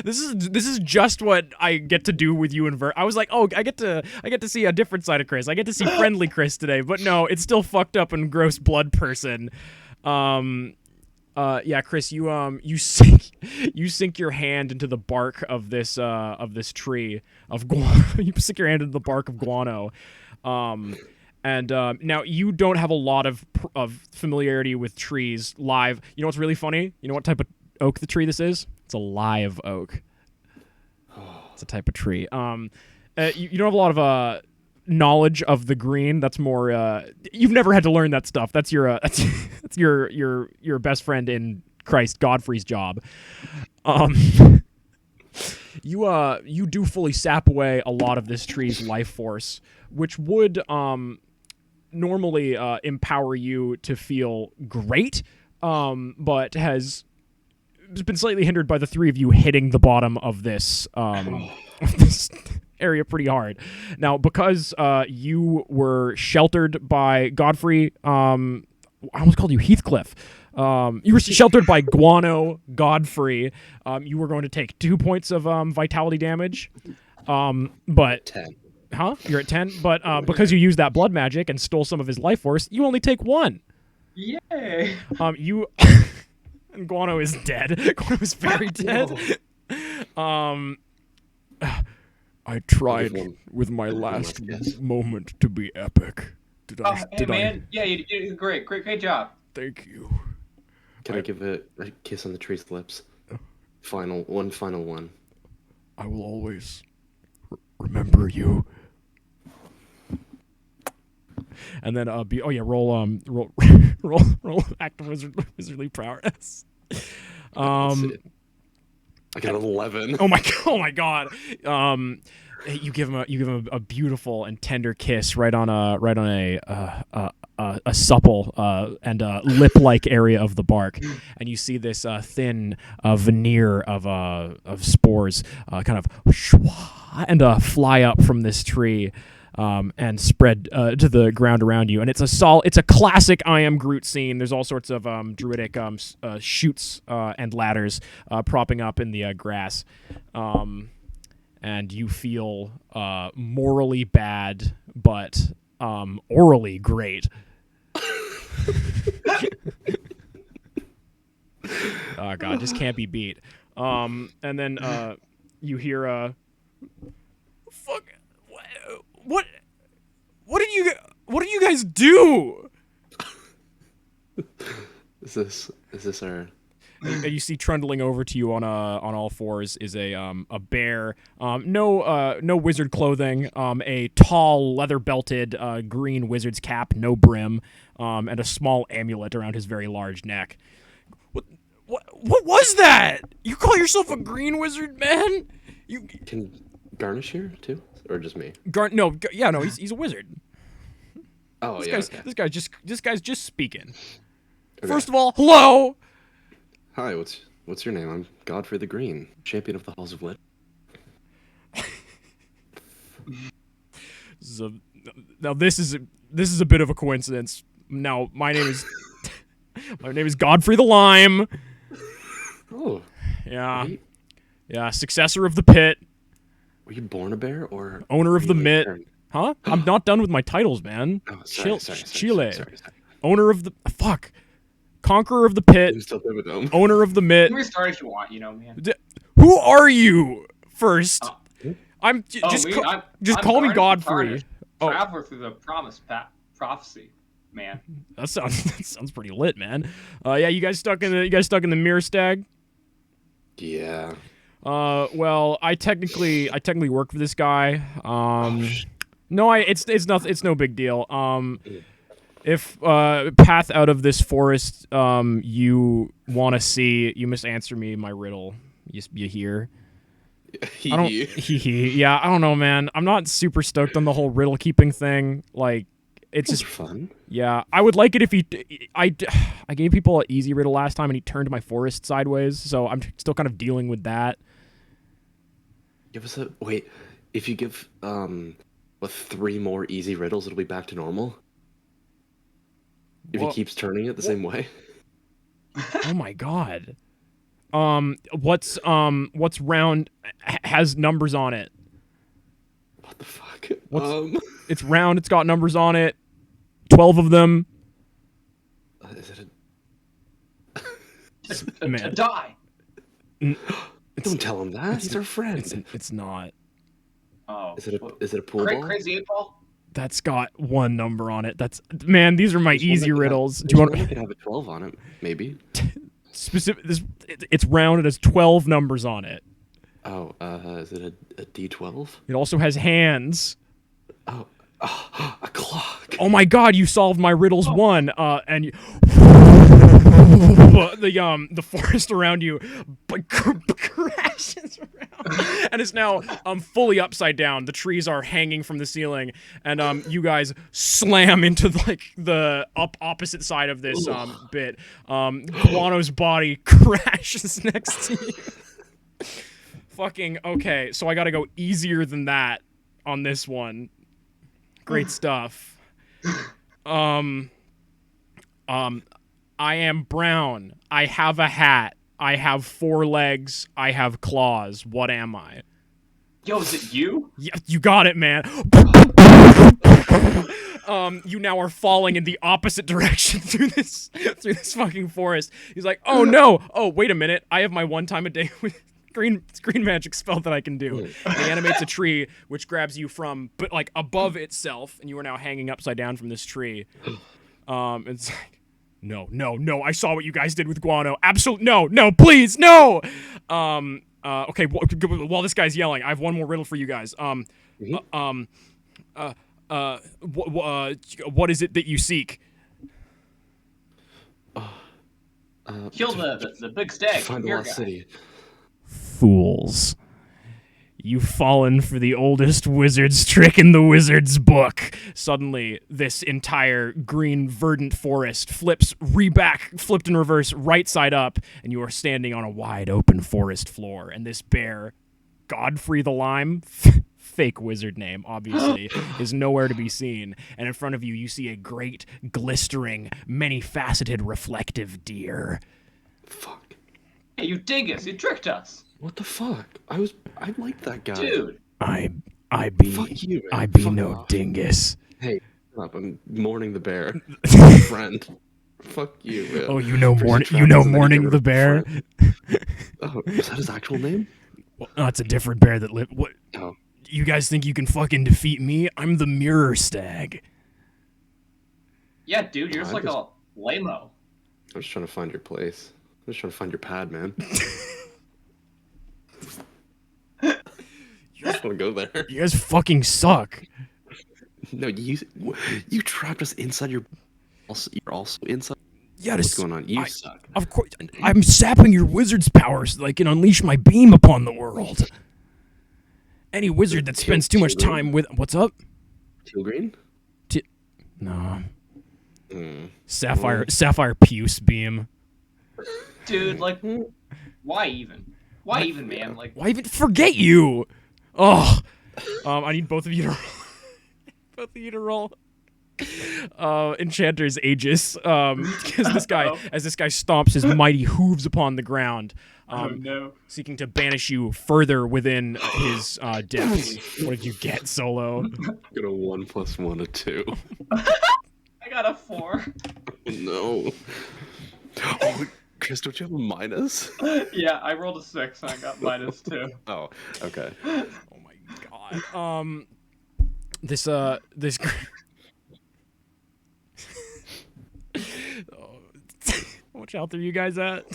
This is just what I get to do with you and Vert. I was like, oh, I get to see a different side of Chris. I get to see friendly Chris today, but no, it's still fucked up and gross blood person. Yeah, Chris, you sink your hand into the bark of this tree of guano. You sink your hand into the bark of guano. And now you don't have a lot of familiarity with trees live. You know what's really funny? You know what type of oak the tree this is? It's a live oak. It's a type of tree. You don't have a lot of knowledge of the green. That's more. You've never had to learn that stuff. That's your that's your best friend in Christ, Godfrey's job. You do fully sap away a lot of this tree's life force, which would normally empower you to feel great, but has been slightly hindered by the three of you hitting the bottom of this this area pretty hard. Now, because you were sheltered by Godfrey, I almost called you Heathcliff. You were sheltered by Guano Godfrey. You were going to take 2 points of vitality damage. But 10. Huh? You're at 10, but because you used that blood magic and stole some of his life force, you only take 1. Yay! You and Guano is dead. Guano is very dead. I tried with my last moment to be epic. Did I? Hey man, yeah, you did great job. Thank you. Can I give it a kiss on the tree's lips? Final one. I will always remember you. And then roll active wizardly prowess. I got an 11. Oh my god. You give him a beautiful and tender kiss right on a supple and lip-like area of the bark, and you see this thin veneer of spores kind of and fly up from this tree. And spread to the ground around you, and it's a classic I Am Groot scene. There's all sorts of druidic shoots and ladders propping up in the grass, and you feel morally bad, but orally great. Oh god, just can't be beat. And then you hear fuck. What did you guys do? Is this our? And you see trundling over to you on all fours is a bear. No wizard clothing. A tall leather belted green wizard's cap, no brim, and a small amulet around his very large neck. What was that? You call yourself a green wizard, man? You Can Garnish here too, or just me? He's a wizard. Oh This guy's just speaking. Okay. First of all, hello. Hi, what's your name? I'm Godfrey the Green, champion of the Halls of Lit. This is a bit of a coincidence. Now my name is Godfrey the Lime. Oh. Yeah. Wait, Yeah, successor of the pit, were you born a bear or owner of the mitt. turned- Huh? I'm not done with my titles, man. Oh, sorry. Chile. Sorry. Owner of the conqueror of the pit, I'm still there with them. owner of the You mitt. can restart if you want, man. Who are you? First, I'm I'm call me Garnish Godfrey. Tarnish, Oh. Traveler through the prophecy, man. That sounds pretty lit, man. Yeah, you guys stuck in the mirror stag. Yeah. Well, I technically work for this guy. No, it's no big deal. If path out of this forest you want to see, you must answer me my riddle. You hear? I don't. Yeah, I don't know, man. I'm not super stoked on the whole riddle keeping thing. Like, it's just fun. Yeah, I would like it if I gave people an easy riddle last time and he turned my forest sideways, so I'm still kind of dealing with that. Give us a wait. If you give 3 more easy riddles, it'll be back to normal. If Well, he keeps turning it the same way. Oh my god. What's round has numbers on it? What the fuck? It's round. It's got numbers on it. 12 of them. Is it A Man. die. Don't tell him that. He's our friend. It's not. Oh. Is it a pool ball? Crazy 8-ball? That's got one number on it. That's man. These are my There's one easy that could riddles. Have, Do you there's want one that could have a 12 on it? Maybe. specific? It's round. It has 12 numbers on it. Oh, is it a D12? It also has hands. Oh, a clock. Oh my God! You solved my riddles one. And you, the forest around you crashes around and is now fully upside down. The trees are hanging from the ceiling, and you guys slam into like the opposite side of this bit. Guano's body crashes next to you. Fucking okay. So I gotta go easier than that on this one. Great stuff. I am brown. I have a hat. I have 4 legs. I have claws. What am I? Yo, is it you? Yeah, you got it, man. You now are falling in the opposite direction through this fucking forest. He's like, oh no. Oh, wait a minute. I have my one time a day with green magic spell that I can do. It animates a tree which grabs you from but like above itself, and you are now hanging upside down from this tree. It's like, no, I saw what you guys did with Guano. Absolutely, no, please, no. Okay, while this guy's yelling, I have one more riddle for you guys. What is it that you seek? Kill the big stag. Find the Here, lost guy. city. Fools. You've fallen for the oldest wizard's trick in the wizard's book. Suddenly, this entire green, verdant forest flipped in reverse, right side up, and you are standing on a wide open forest floor. And this bear, Godfrey the Lime, fake wizard name, obviously, is nowhere to be seen. And in front of you, you see a great, glistering, many-faceted, reflective deer. Fuck. Hey, you dingus! You tricked us, What the fuck? I liked that guy. dude. I be Fuck you, man. I be Fuck no off. dingus. Hey, shut up. I'm mourning the bear. Friend. Fuck you, man. Oh, you know First Morning Travis, the and then bear? you get rid of friend. Oh, is that his actual name? Well, no, it's a different bear that lived. What? Oh. You guys think you can fucking defeat me? I'm the Mirror Stag. Yeah, dude, you're just I like just- a lame-o. I'm just trying to find your place. I'm just trying to find your pad, man. You just want to go there. You guys fucking suck. No, you trapped us inside your. You're also inside. Yeah, What's going on? You I- suck. Of course, I'm sapping your wizard's powers so that I can unleash my beam upon the world. Any wizard that spends too much time with what's up? Teal green? No, Mm. sapphire puce beam. Dude, like, why even? Why even, man? Like, Why even forget you? Oh, I need both of you to roll. Enchanter's Aegis, because this guy, as this guy stomps his mighty hooves upon the ground, no. seeking to banish you further within his depths. What did you get, Solo? Got a 1 + 1 = 2. I got a 4. No. Oh, Chris, don't you have a minus? Yeah, I rolled a 6 and I got -2. Oh, okay. Oh my god. This. What shelter are you guys at?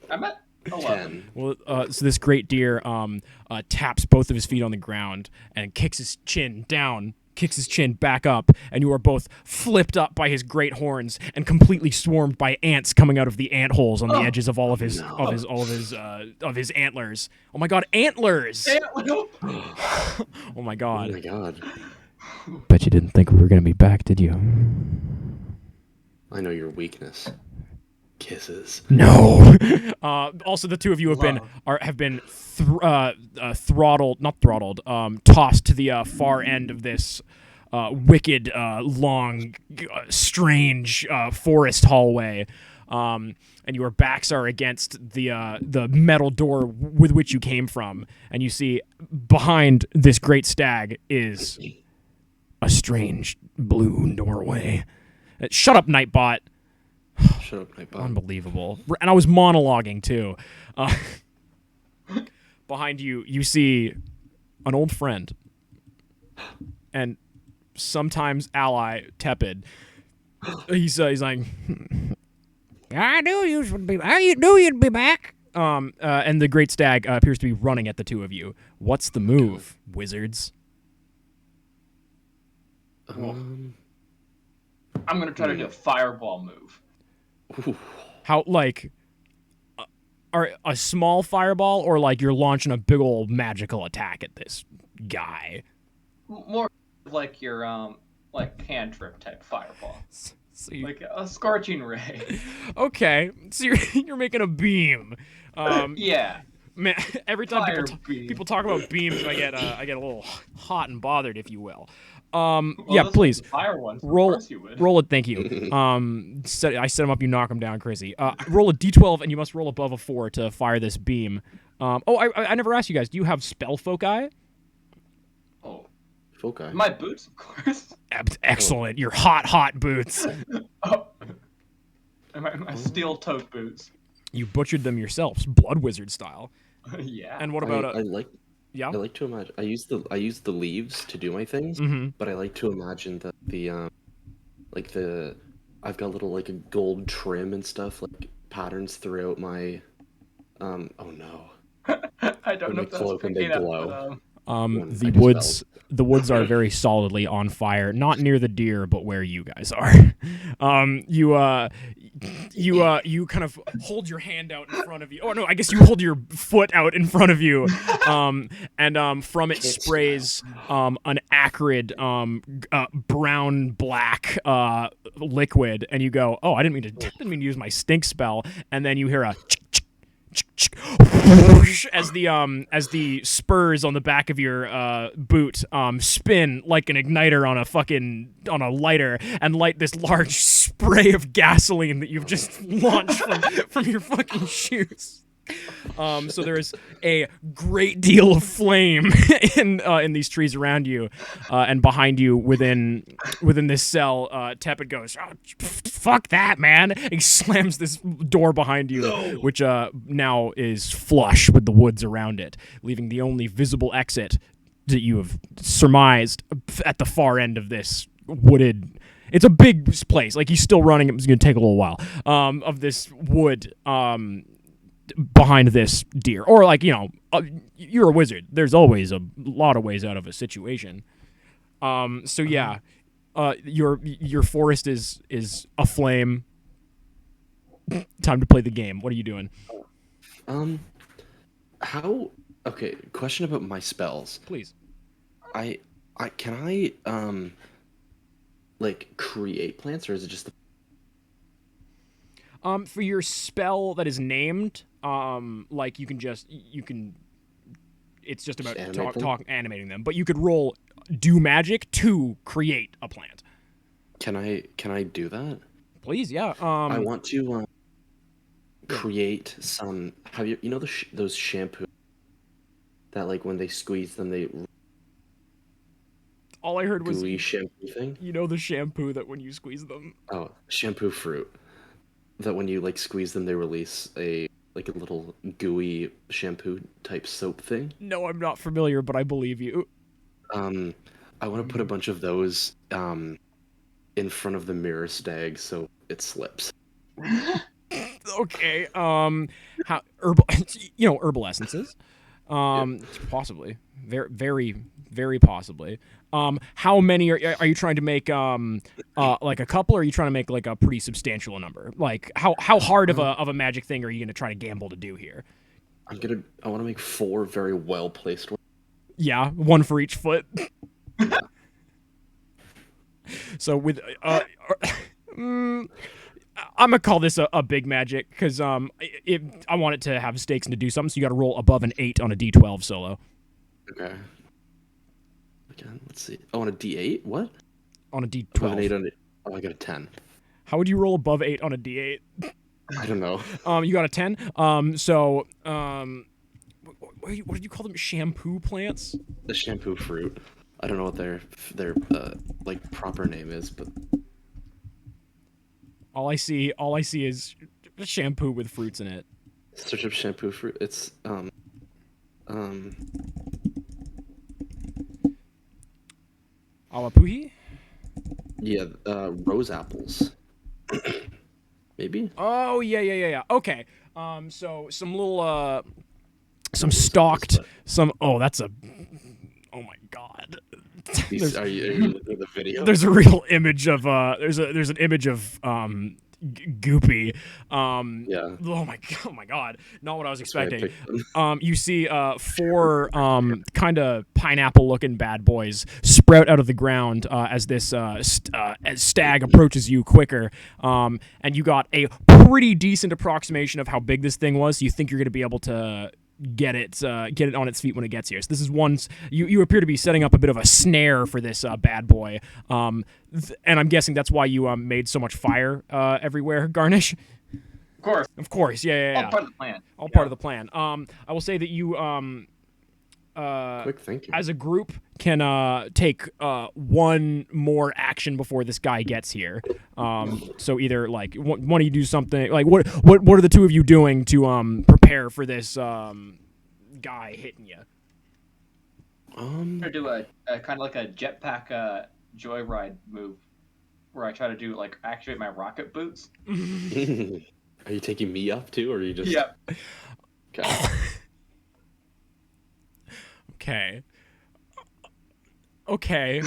I'm at 11. 10. Well, so this great deer taps both of his feet on the ground and kicks his chin back up, and you are both flipped up by his great horns and completely swarmed by ants coming out of the ant holes on the edges of all of his his antlers. Oh my god, antlers! Oh my Oh god. my god. Bet you didn't think we were gonna be back, did you? I know your weakness. Kisses. No. Also, the two of you have been tossed to the far end of this wicked, long, strange forest hallway. and your backs are against the metal door with which you came from, and you see behind this great stag is a strange blue doorway. Shut up, Nightbot. Shut up, Nightbot. Unbelievable. And I was monologuing too. Behind you, you see an old friend and sometimes ally, Tepid. He's like, I knew you'd be back. And the great stag appears to be running at the two of you. What's the move, wizards? I'm gonna try to do a fireball move. Ooh. How, like, are a small fireball, or like you're launching a big old magical attack at this guy? More like your like cantrip type fireball, So you, like a scorching ray. okay, so you're making a beam. Yeah. Man, every time Fire beam. people talk about beams, I get a little hot and bothered, if you will. Well, Yeah, this please. one's a fire one. So Roll- Of course you would. Roll it, thank you. I set him up, you knock him down, crazy. Roll a d12, and you must roll above a 4 to fire this beam. I never asked you guys, do you have spell foci? Oh, Foci. my boots, of course. Excellent, your hot boots. Oh. And my steel-toed boots. You butchered them yourselves, blood wizard style. Yeah. And what about I like yeah? I like to imagine. I use the leaves to do my things, Mm-hmm. but I like to imagine that I've got little like a gold trim and stuff like patterns throughout my oh no. I don't know my if that's cloak and they picking up, glow. but When The I do woods are very solidly on fire, not near the deer, but where you guys are. You kind of hold your hand out in front of you. Oh no, I guess you hold your foot out in front of you. And from it sprays an acrid brown black liquid, and you go, "Oh, I didn't mean to use my stink spell." And then you hear a whoosh as the spurs on the back of your boot spin like an igniter on a lighter and light this large spray of gasoline that you've just launched from your fucking shoes. So there is a great deal of flame in these trees around you, and behind you within this cell. Tepid goes, "Oh, fuck that, man!" He slams this door behind you, which now is flush with the woods around it, leaving the only visible exit that you have surmised at the far end of this wooded. It's a big place. Like, he's still running. It's going to take a little while. Of this wood. Behind this deer, or like, you're a wizard, there's always a lot of ways out of a situation. So yeah, your forest is aflame. Time to play the game. What are you doing? Okay, question about my spells. Please. I can I like create plants, or is it just For your spell that is named, like you can it's just about animating them, but you could roll do magic to create a plant. Can I do that? Please, yeah. I want to create some. Have you know those shampoo that, like, when they squeeze them, they all I heard was gooey shampoo thing? the shampoo that when you squeeze them. Oh, shampoo fruit. That when you like squeeze them, they release a little gooey shampoo type soap thing. No, I'm not familiar, but I believe you. I want to put a bunch of those in front of the mirror stag so it slips. Okay. How herbal essences. Possibly. Very, very, very possibly. How many are you trying to make? Like a couple, or are you trying to make like a pretty substantial number? Like how hard of a magic thing are you going to try to gamble to do here? I want to make 4 very well placed ones. Yeah, 1 for each foot. So with I'm gonna call this a big magic because I want it to have stakes and to do something. So you got to roll above an 8 on a D12 solo. Okay. Again, let's see. Oh, on a D8? What? On a D12. Above an 8 on it. Oh, I got a 10. How would you roll above 8 on a D8? I don't know. You got a 10. What did you call them? Shampoo plants? The shampoo fruit. I don't know what their like proper name is, but All I see is shampoo with fruits in it. search up shampoo fruit. It's Alapuhi? yeah, rose apples. Maybe. Oh yeah. Okay. So some little some stalked oh that's a oh my god. Are you looking at the video? There's a real image of there's an image of Goopy. Yeah. Oh my god. Not what I was That's why I expecting. picked them. You see 4 kind of pineapple looking bad boys sprout out of the ground as this as stag approaches you quicker. And you got a pretty decent approximation of how big this thing was. So you think you're going to be able to get it on its feet when it gets here. So this is you appear to be setting up a bit of a snare for this bad boy. And I'm guessing that's why you made so much fire everywhere, Garnish. Of course. Of course, yeah. All part of the plan. All part of the plan. I will say that you Quick thinking. as a group can take one more action before this guy gets here. So either like one of you do something like what are the two of you doing to prepare for this guy hitting you? I'm gonna do a kind of like a jetpack joyride move, where I try to do like activate my rocket boots. Are you taking me up too, or are you just? Yep. Okay. Okay.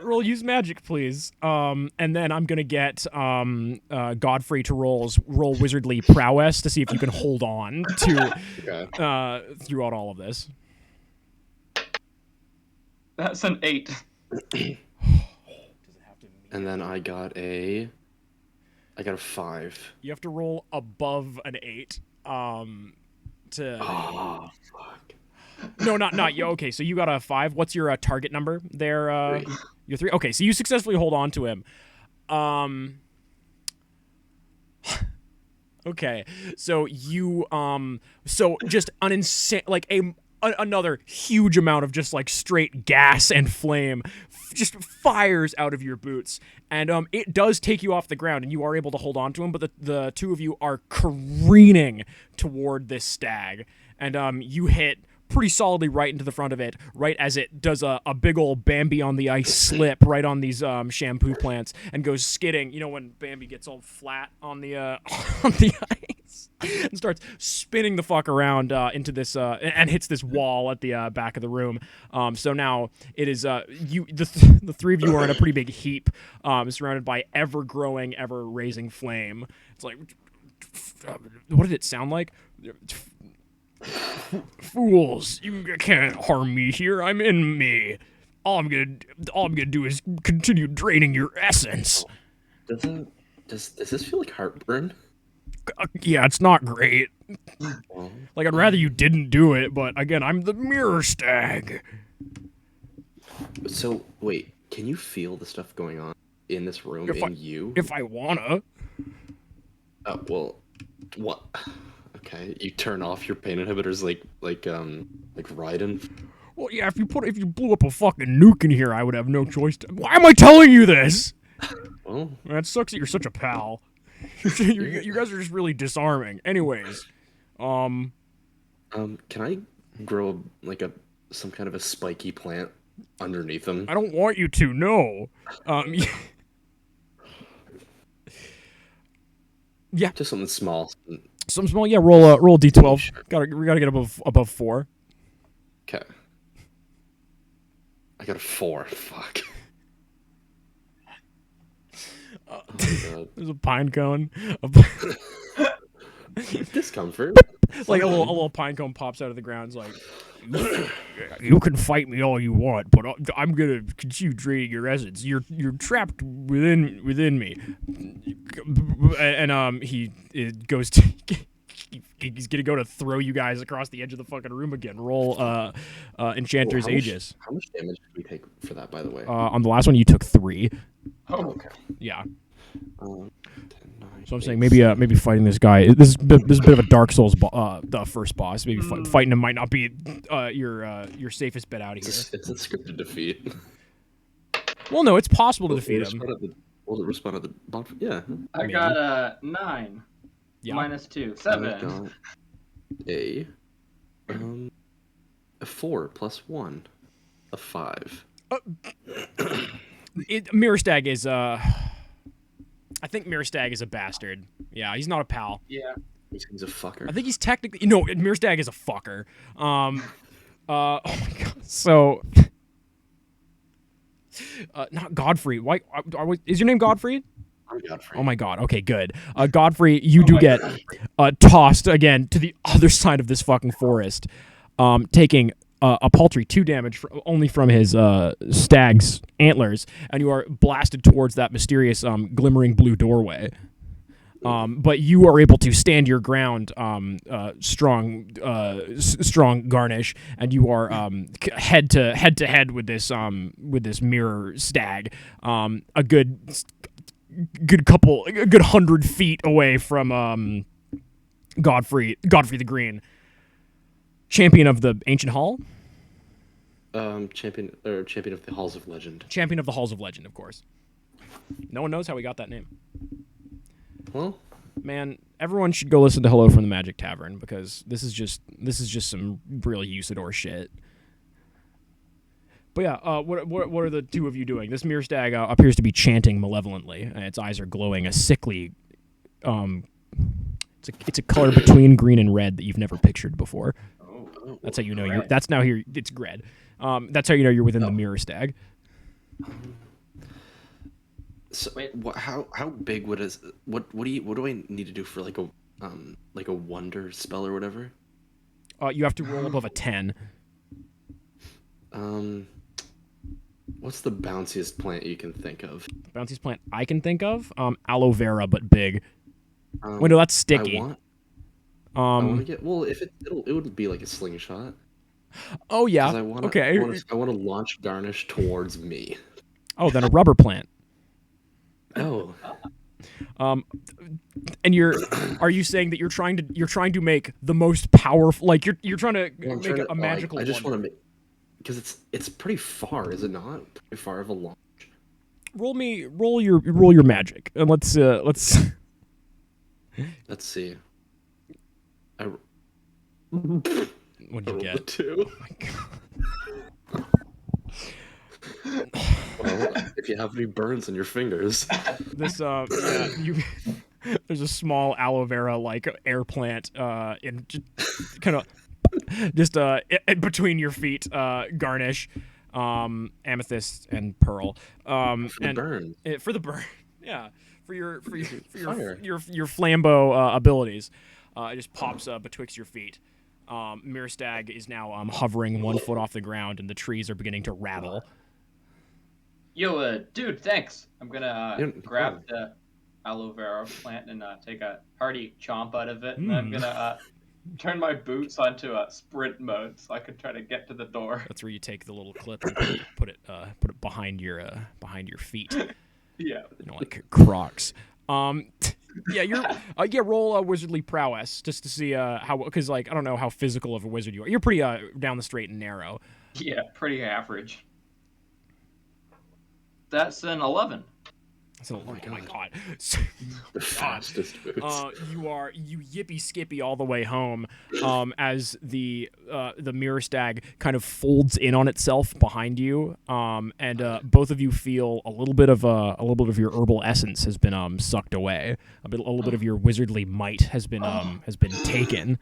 Roll use magic, please. And then I'm gonna get Godfrey to roll wizardly prowess to see if you can hold on to Okay. throughout all of this. That's an 8. And then I got a 5. You have to roll above an 8. To Oh fuck. no, not you. Okay, so you got a 5. What's your target number there? 3. You're 3. Okay, so you successfully hold on to him. Okay, so you so just an insane like another huge amount of just like straight gas and flame just fires out of your boots, and it does take you off the ground and you are able to hold on to him, but the two of you are careening toward this stag, and you hit pretty solidly right into the front of it, right as it does a big old Bambi on the ice slip right on these shampoo plants and goes skidding. You know when Bambi gets all flat on the on the ice and starts spinning the fuck around into this and hits this wall at the back of the room. So now it is the three of you are in a pretty big heap, surrounded by ever growing, ever raising flame. It's like, what did it sound like? Fools, you can't harm me here. I'm in me. All I'm gonna do is continue draining your essence. Does this feel like heartburn? Yeah, it's not great. Well, Like, I'd rather you didn't do it, but again, I'm the mirror stag. so wait, can you feel the stuff going on in this room If I- in you? If I wanna. Well, what? Okay, you turn off your pain inhibitors like Raiden. Well, yeah, if you blew up a fucking nuke in here, I would have no choice to. Why am I telling you this? Well, That sucks that you're such a pal. You guys are just really disarming. Anyways, can I grow some kind of a spiky plant underneath them? I don't want you to. No. Yeah. Just something small. Some small. Yeah. Roll d12. Sure. We gotta get above 4. Okay. I got a 4. Fuck. Oh my god. There's a pine cone. Discomfort. Like a little pine cone pops out of the ground. It's like, you can fight me all you want, but I'm gonna continue draining your essence. You're trapped within me. And he goes to. He's gonna go to throw you guys across the edge of the fucking room again. Roll Enchanter's How much- Aegis. How much damage did we take for that, by the way? On the last one, you took 3. Oh, Okay. Yeah. 10, 9, So I'm saying maybe fighting this guy. This is a bit of a Dark Souls the first boss. Maybe fighting him might not be your safest bet out of here. It's a scripted defeat. Well, no, it's possible to defeat him. Will it respond at the bottom? Yeah. I Maybe. got a 9. Yeah. Minus 2. I 7. got a 4 plus 1, a 5. Mirror Stag is I think Mirror Stag is a bastard. Yeah, he's not a pal. Yeah. He's a fucker. I think he's technically Mirror Stag is a fucker. Oh my god. So not Godfrey. Why is your name Godfrey? I'm Godfrey. Oh my god. Okay, good. Godfrey, you do get tossed again to the other side of this fucking forest, taking a paltry 2 damage only from his stag's antlers, and you are blasted towards that mysterious glimmering blue doorway. But you are able to stand your ground, strong Garnish, and you are head to head with this mirror stag, a good 100 feet away from Godfrey the Green, champion of the Ancient Hall. Champion of the Halls of Legend. Champion of the Halls of Legend, of course. No one knows how he got that name. Well, Man, everyone should go listen to Hello from the Magic Tavern, because this is just some real Usador shit. But yeah, what are the two of you doing? This mirror stag appears to be chanting malevolently, and its eyes are glowing a sickly. It's a color between green and red that you've never pictured before. That's how you know you're. That's now here. It's red. That's how you know you're within the mirror stag. So how big would it? What do I need to do for like a wonder spell or whatever? You have to roll above a 10. What's the bounciest plant you can think of? Bounciest plant I can think of? Aloe vera, but big. Wait, no, that's sticky. I want to get if it would be like a slingshot. Oh yeah. Okay. I want to launch Garnish towards me. Oh, then a rubber plant. Oh. And are you saying that you're trying to make the most powerful, like you're trying to make a magical? I just want to make, because it's pretty far, is it not? Pretty far of a launch. Roll your magic, and let's see. What did you get? A 2. Oh my God. Well, if you have any burns on your fingers. This there's a small aloe vera like air plant in kind of just between your feet, Garnish, amethyst and pearl. For the burn. Yeah, for your flambeau abilities. It just pops betwixt your feet. Mirror Stag is now hovering 1 foot off the ground, and the trees are beginning to rattle. Yo, dude, thanks. I'm gonna grab the aloe vera plant and take a hearty chomp out of it, and I'm gonna turn my boots onto sprint mode so I can try to get to the door. That's where you take the little clip and put it behind your feet. Yeah. Like Crocs. Yeah, roll a wizardly prowess just to see how, because like I don't know how physical of a wizard you are. You're pretty down the straight and narrow. Yeah, pretty average. That's an 11. Oh my god. The fastest boots. You yippee skippy all the way home, as the mirror stag kind of folds in on itself behind you, and both of you feel a little bit of your herbal essence has been sucked away. A little bit of your wizardly might has been taken.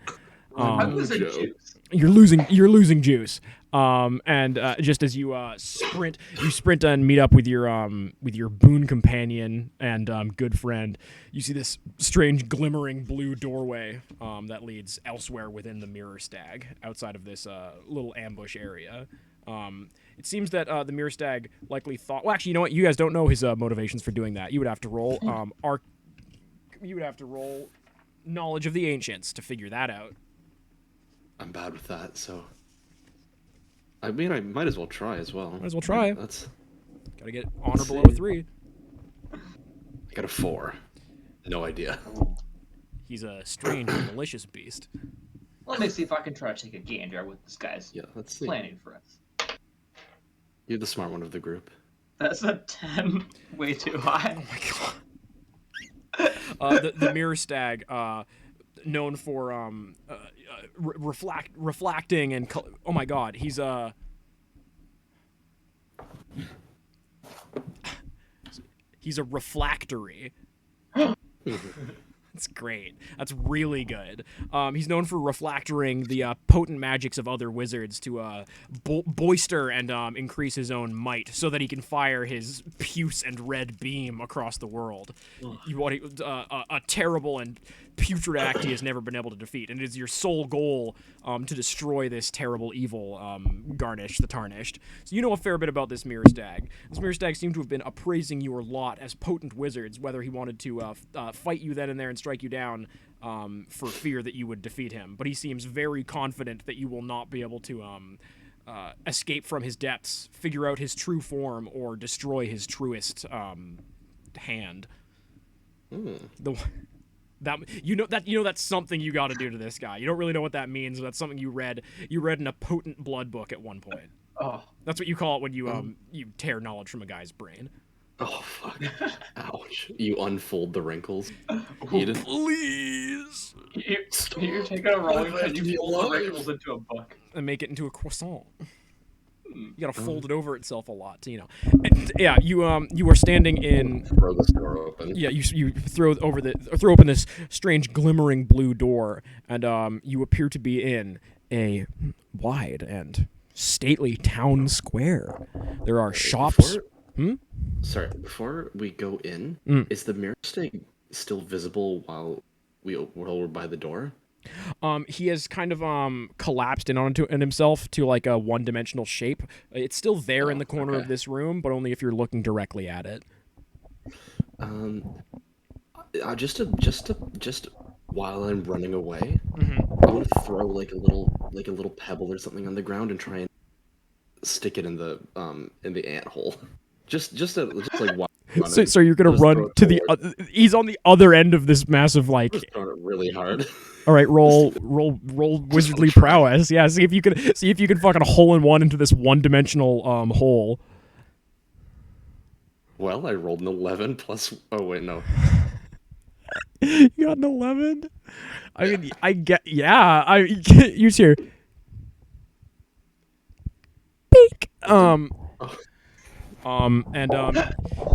I'm losing juice. You're losing juice. And just as you sprint and meet up with your boon companion and good friend, you see this strange glimmering blue doorway that leads elsewhere within the mirror stag, outside of this little ambush area. It seems that the mirror stag likely thought. Well, actually, you know what? You guys don't know his motivations for doing that. You would have to roll You would have to roll knowledge of the ancients to figure that out. I'm bad with that, so. I mean, I might as well try as well. Might as well try. That's gotta get honor below a 3. I got a 4. No idea. He's a strange and malicious beast. Let me see if I can try to take a gander at what this guy's Yeah, let's see. planning for us. You're the smart one of the group. That's a 10. Way too high. Oh my god. The mirror stag, known for reflecting and oh my god, he's a refractory. That's great. That's really good. He's known for refractoring the potent magics of other wizards to boister and increase his own might, so that he can fire his puce and red beam across the world. You want a terrible and putrid act he has never been able to defeat, and it is your sole goal to destroy this terrible evil, Garnish the Tarnished. So you know a fair bit about this Mirror Stag. This Mirror Stag seemed to have been appraising your lot as potent wizards, whether he wanted to fight you then and there and strike you down for fear that you would defeat him. But he seems very confident that you will not be able to escape from his depths, figure out his true form, or destroy his truest hand. That's something you got to do to this guy. You don't really know what that means. But that's something you read in a potent blood book at one point. Oh, That's what you call it when you tear knowledge from a guy's brain. Oh, fuck. Ouch. You unfold the wrinkles. Edith. Please. you're taking a rolling Why do I have pin, to be you fold the alive? wrinkles into a book. And make it into a croissant. You gotta fold it over itself a lot, to, And, yeah, you are standing in. Throw this door open. Yeah, you throw open this strange glimmering blue door, and you appear to be in a wide and stately town square. There are shops. Sorry, before we go in, is the mirror stag still visible while we're by the door? He has kind of collapsed in himself to like a one-dimensional shape. It's still there in the corner of this room, but only if you're looking directly at it. Just while I'm running away, I want to throw like a little pebble or something on the ground and try and stick it in the ant hole. Just like while So you're gonna run to the. He's on the other end of this massive like. just throwing it really hard. All right, roll wizardly prowess. Yeah, see if you can fucking hole in one into this one-dimensional hole. Well, I rolled an 11 plus. Oh wait, no. You got an 11. I mean, I get. Yeah, use here. Peek.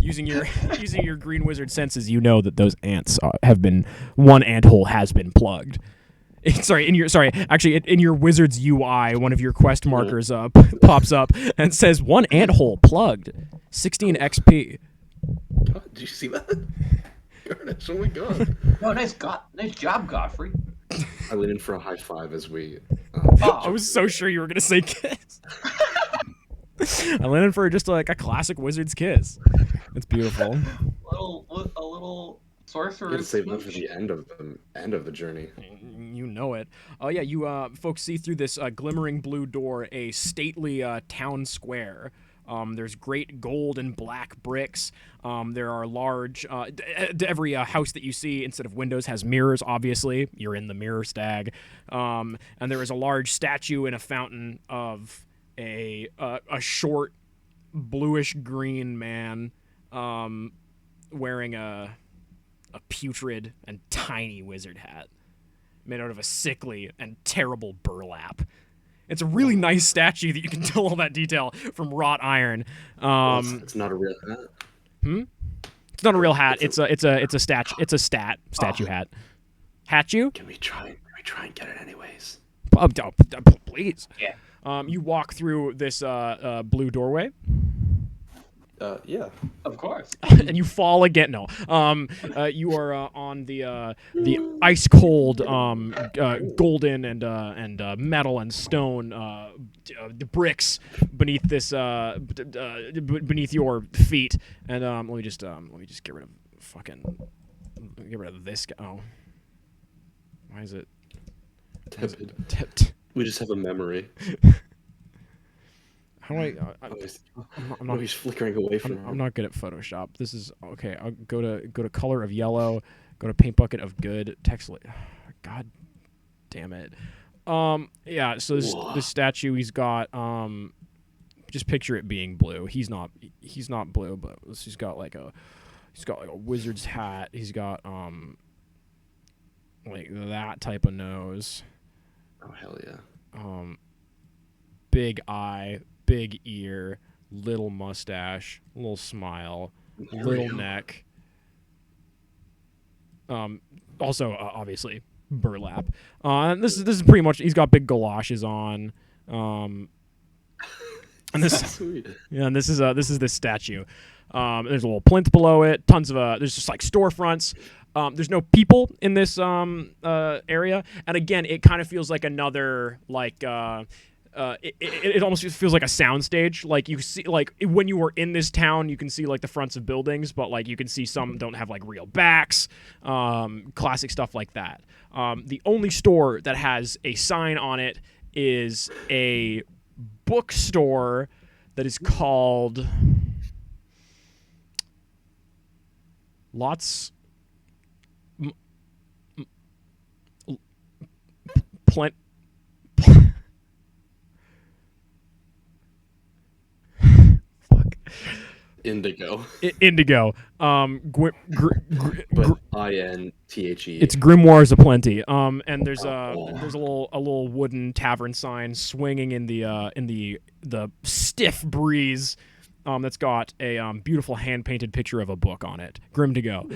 Using your green wizard senses, you know that those ants one ant hole has been plugged. In your wizard's UI, one of your quest markers pops up and says 1 ant hole plugged, 16 XP. God, did you see that? Garnish, oh my god. No, nice job, Godfrey. I lean in for a high five as we. I was so sure you were gonna say kiss. I landed for just like a classic wizard's kiss. It's beautiful. A little sorcerer's. Gotta save that for the end of the journey. You know it. Oh yeah, you folks see through this glimmering blue door a stately town square. There's great gold and black bricks. There are large. Every house that you see, instead of windows, has mirrors. Obviously, you're in the Mirror Stag. And there is a large statue in a fountain of a short, bluish green man, wearing a putrid and tiny wizard hat, made out of a sickly and terrible burlap. It's a really nice statue that you can tell all that detail from wrought iron. It's not a real hat. It's not a real hat. It's a statue hat. Hat you? Can we try and get it anyways? Please. Yeah. You walk through this blue doorway. Yeah. Of course. And you fall again. No. You are on the ice cold golden and metal and stone the bricks beneath this beneath your feet. And let me just get rid of this guy. Oh. Why is it Tepid. We just have a memory. How do I'm not he's flickering away from I'm not good at Photoshop. This is okay. I'll go to color of yellow, Go to paint bucket of good text. God damn it. Yeah. So this statue, he's got just picture it being blue. He's not blue, but he's got like a wizard's hat. He's got like that type of nose. Oh hell yeah. Big eye, big ear, little mustache, little smile, little neck. Also obviously burlap. This is pretty much. He's got big galoshes on. And this Sweet. yeah, and this is this statue. There's a little plinth below it. Tons of there's just like storefronts. There's no people in this area, and again, it kind of feels like another like. It almost feels like a soundstage. Like you see, like when you were in this town, you can see like the fronts of buildings, but like you can see some don't have like real backs. Classic stuff like that. The only store that has a sign on it is a bookstore that is called Indigo. Indigo. But INTHE. It's Grimoires Aplenty. And there's a little wooden tavern sign swinging in the stiff breeze. That's got a beautiful hand painted picture of a book on it. Grim to go.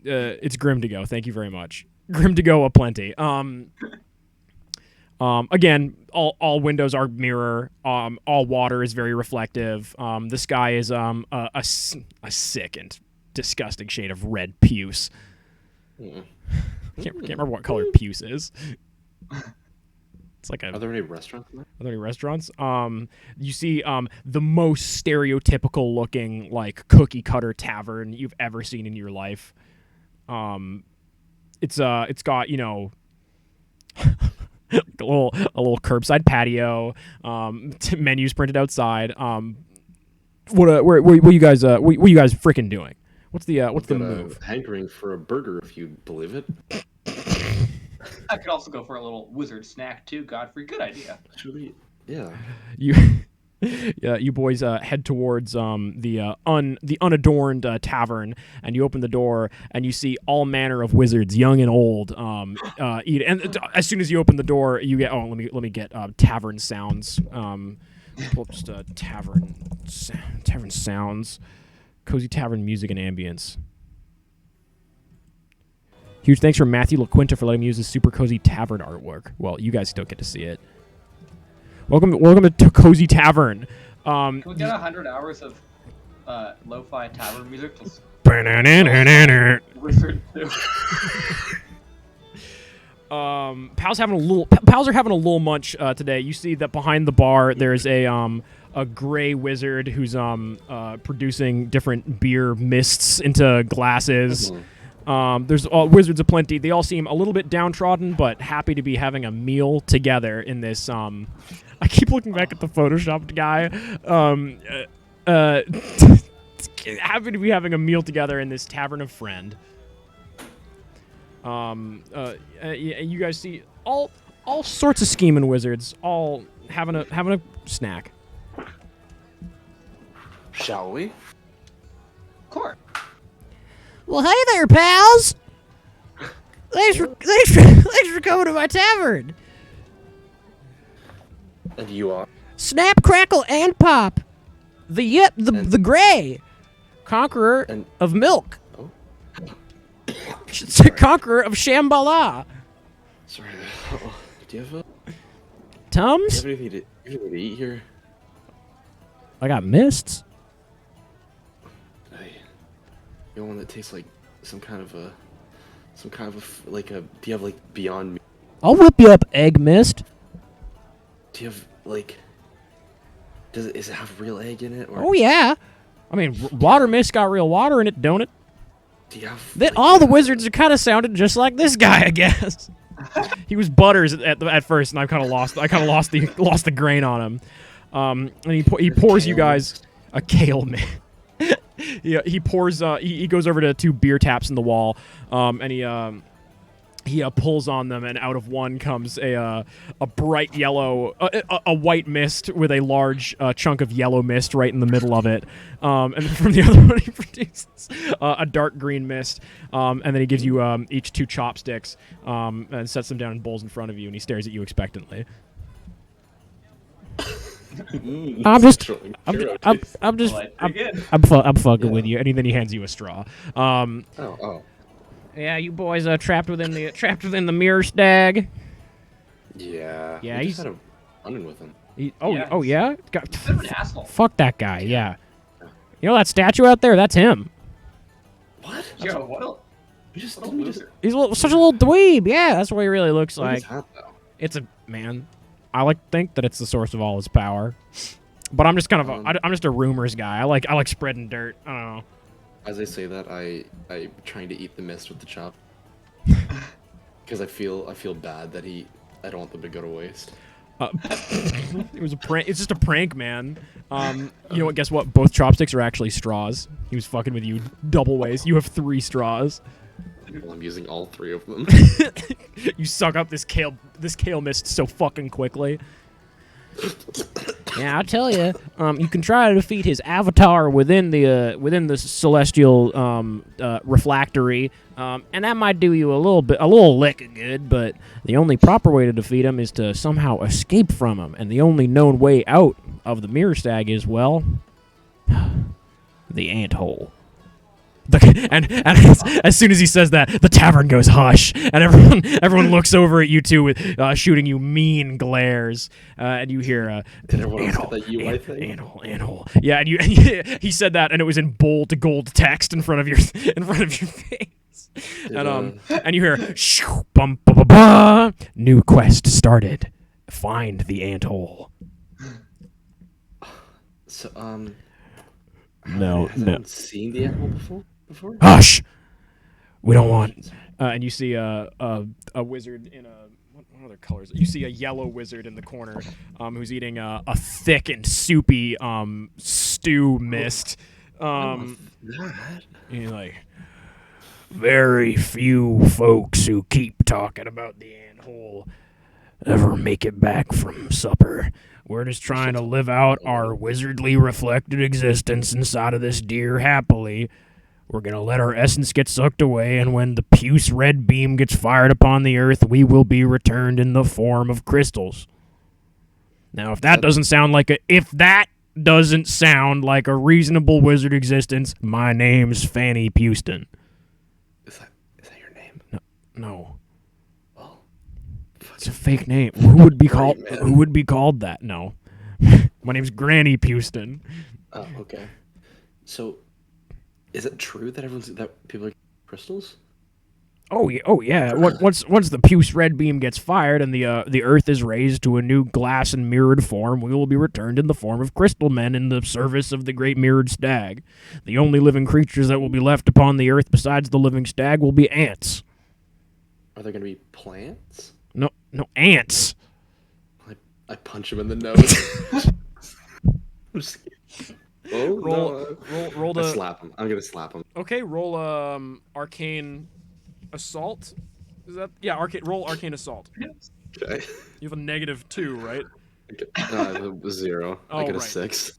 It's Grim to go. Thank you very much. Grim to go aplenty. Again, all windows are mirror. All water is very reflective. The sky is a sick and disgusting shade of red puce. Can't remember what color puce is. It's like Are there any restaurants in there? Are there any restaurants? You see the most stereotypical looking like cookie cutter tavern you've ever seen in your life. It's got, you know, a little curbside patio, menus printed outside. What you guys freaking doing? What's the move? Hankering for a burger, if you believe it. I could also go for a little wizard snack too, Godfrey. Good idea. Actually, yeah. You boys head towards the unadorned tavern, and you open the door, and you see all manner of wizards, young and old, eat. And as soon as you open the door, you get let me get tavern sounds. Pull up just tavern sounds, cozy tavern music and ambience. Huge thanks for Matthew LaQuinta for letting me use this super cozy tavern artwork. Well, you guys don't get to see it. Welcome to Cozy Tavern. Can we get 100 hours of lo-fi tavern music? Wizard too. Pals are having a little munch today. You see that behind the bar there's a gray wizard who's producing different beer mists into glasses. There's wizards aplenty. They all seem a little bit downtrodden, but happy to be having a meal together in this. I keep looking back at the photoshopped guy. Happy to be having a meal together in this tavern of friend. You guys see all sorts of scheming wizards, all having a snack. Shall we? Of course. Well, hey there, pals. Thanks for coming to my tavern. And you are? Snap, crackle, and pop. The gray conqueror of milk. Oh. Conqueror of Shambhala. Sorry. Do you have Tums? anything to eat here? I got mists. Hey, you want one that tastes like some kind of like a? Do you have like Beyond Meat? I'll whip you up egg mist. Do you have like? Does it have real egg in it? Or Oh yeah. I mean, water mist got real water in it, don't it? do you have? That like, all the wizards are kind of sounded just like this guy, I guess. He was Butters at first, and I kind of lost the grain on him. And he pours you guys a kale mist. he pours. He goes over to 2 beer taps in the wall, and he pulls on them, and out of one comes a bright yellow, a white mist with a large chunk of yellow mist right in the middle of it. And from the other one, he produces a dark green mist. And then he gives you each 2 chopsticks and sets them down in bowls in front of you, and he stares at you expectantly. I'm fucking with you, and then he hands you a straw. Yeah, you boys trapped within the mirror stag. Yeah. Yeah, we he's just had a run-in with him. Yeah. He's an asshole. Fuck that guy. Yeah. You know that statue out there? That's him. What? Yo, what a He's such a little dweeb. Yeah, that's what he really looks What like. is that, though? It's a man. I like to think that it's the source of all his power, but I'm just kind of I'm just a rumors guy. I like spreading dirt. I don't know. As I say that, I'm trying to eat the mist with the chop. Because I feel bad that I don't want them to go to waste. It was a prank. It's just a prank, man. You know what? Guess what? Both chopsticks are actually straws. He was fucking with you double ways. You have 3 straws. Well, I'm using all 3 of them. You suck up this kale mist so fucking quickly. Yeah, I'll tell you. You can try to defeat his avatar within the celestial refractory, and that might do you a little lick of good. But the only proper way to defeat him is to somehow escape from him, and the only known way out of the mirror stag is, well, the anthole. And as soon as he says that, the tavern goes hush, and everyone looks over at you two with shooting you mean glares, and you hear Did everyone else get that UI thing? Anthole. Yeah, and he said that, and it was in bold to gold text in front of your face. And you hear shoo, bum ba ba ba. New quest started. Find the anthole. So No. has anyone seen the animal before? Hush! We don't want. And you see a wizard in what other colors? You see a yellow wizard in the corner, who's eating a thick and soupy stew mist. And he's like, very few folks who keep talking about the anthole ever make it back from supper. We're just trying to live out our wizardly reflected existence inside of this deer happily. We're going to let our essence get sucked away, and when the puce red beam gets fired upon the earth, we will be returned in the form of crystals. Now, if that doesn't sound like a reasonable wizard existence, my name's Fanny Puston. Is that your name? No. Well, It's a fake name. Who would be called that? No. My name's Granny Puston. oh, okay. So, is it true that people are crystals? Oh yeah. Once the puce red beam gets fired and the earth is raised to a new glass and mirrored form, we will be returned in the form of crystal men in the service of the great mirrored stag. The only living creatures that will be left upon the earth besides the living stag will be ants. Are there going to be plants? No ants. I punch him in the nose. I'm just kidding. Oh, Roll I the. slap him. I'm gonna slap him. Okay, roll arcane assault. Is that roll arcane assault. Okay. You have a -2, right? No, I have a 0. Oh, I get a right. 6.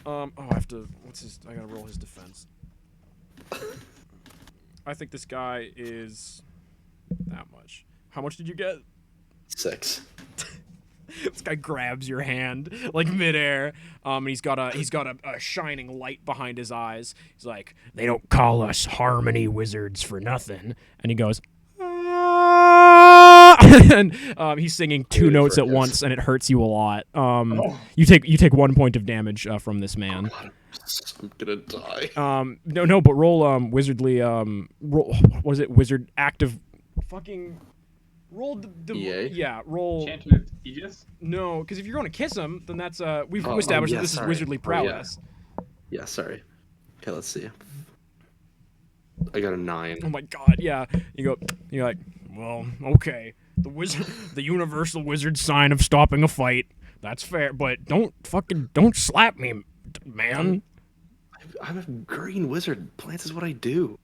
I have to. I gotta roll his defense. I think this guy is that much. How much did you get? 6. This guy grabs your hand like midair. And he's got a shining light behind his eyes. He's like, they don't call us harmony wizards for nothing. And he goes, "Ah!" And he's singing 2 notes at once, and it hurts you a lot. You take 1 point of damage from this man. I'm gonna die. No, but roll wizardly roll. What is it? Wizard active. Fucking. Roll the EA? Yeah, roll. Chant with Aegis? No, because if you're going to kiss him, then that's we've Oh, established yeah, that this sorry. is wizardly Oh, yeah. prowess. Yeah, sorry. Okay, let's see. I got a 9. Oh my god, yeah. You're like, well, okay. The universal wizard sign of stopping a fight. That's fair, but don't slap me, man. I'm a green wizard. Plants is what I do.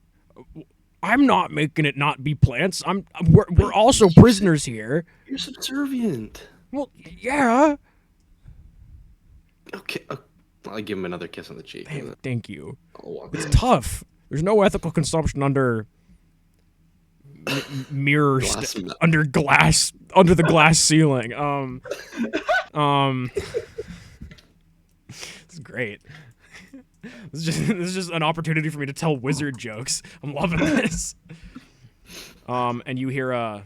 I'm not making it not be plants. We're also prisoners here. You're subservient. Well, yeah. Okay. I'll give him another kiss on the cheek. Thank you. I'll walk It's tough. There's no ethical consumption under mirror under the glass ceiling. It's great. This is just an opportunity for me to tell wizard jokes. I'm loving this. And you hear a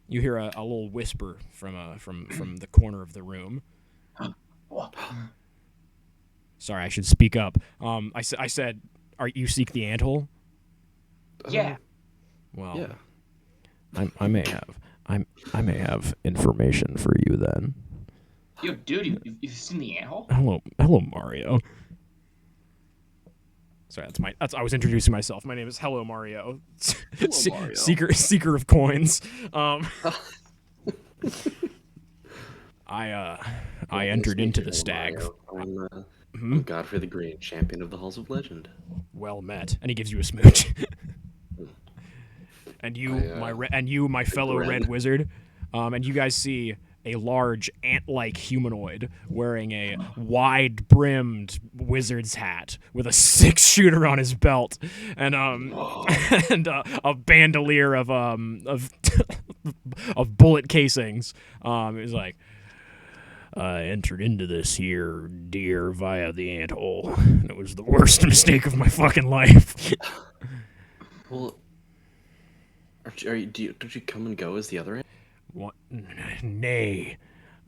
little whisper from the corner of the room. Sorry, I should speak up. I said, you seek the anthole? Yeah. Well, yeah. I may have information for you then. Yo, dude, you've seen the anthole? Hello, Mario. Sorry, I was introducing myself. My name is Hello Mario. Hello, Mario. Seeker of coins. I entered into the stag. I'm Godfrey the Green, champion of the Halls of Legend. Well met. And he gives you a smooch. And you, my fellow red wizard, and you guys see a large ant-like humanoid wearing a wide-brimmed wizard's hat with a 6-shooter on his belt and a bandolier of of bullet casings. He's like, I entered into this here deer via the anthole. It was the worst mistake of my fucking life. Well, don't you come and go as the other ant? What? Nay,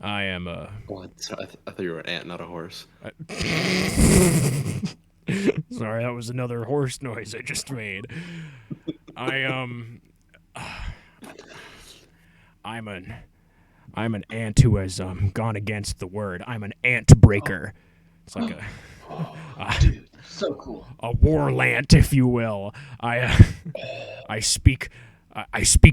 I am a... Oh, I thought you were an ant, not a horse. Sorry, that was another horse noise I just made. I'm an ant who has gone against the word. I'm an ant breaker. It's like Dude, so cool. A warlant, if you will. I speak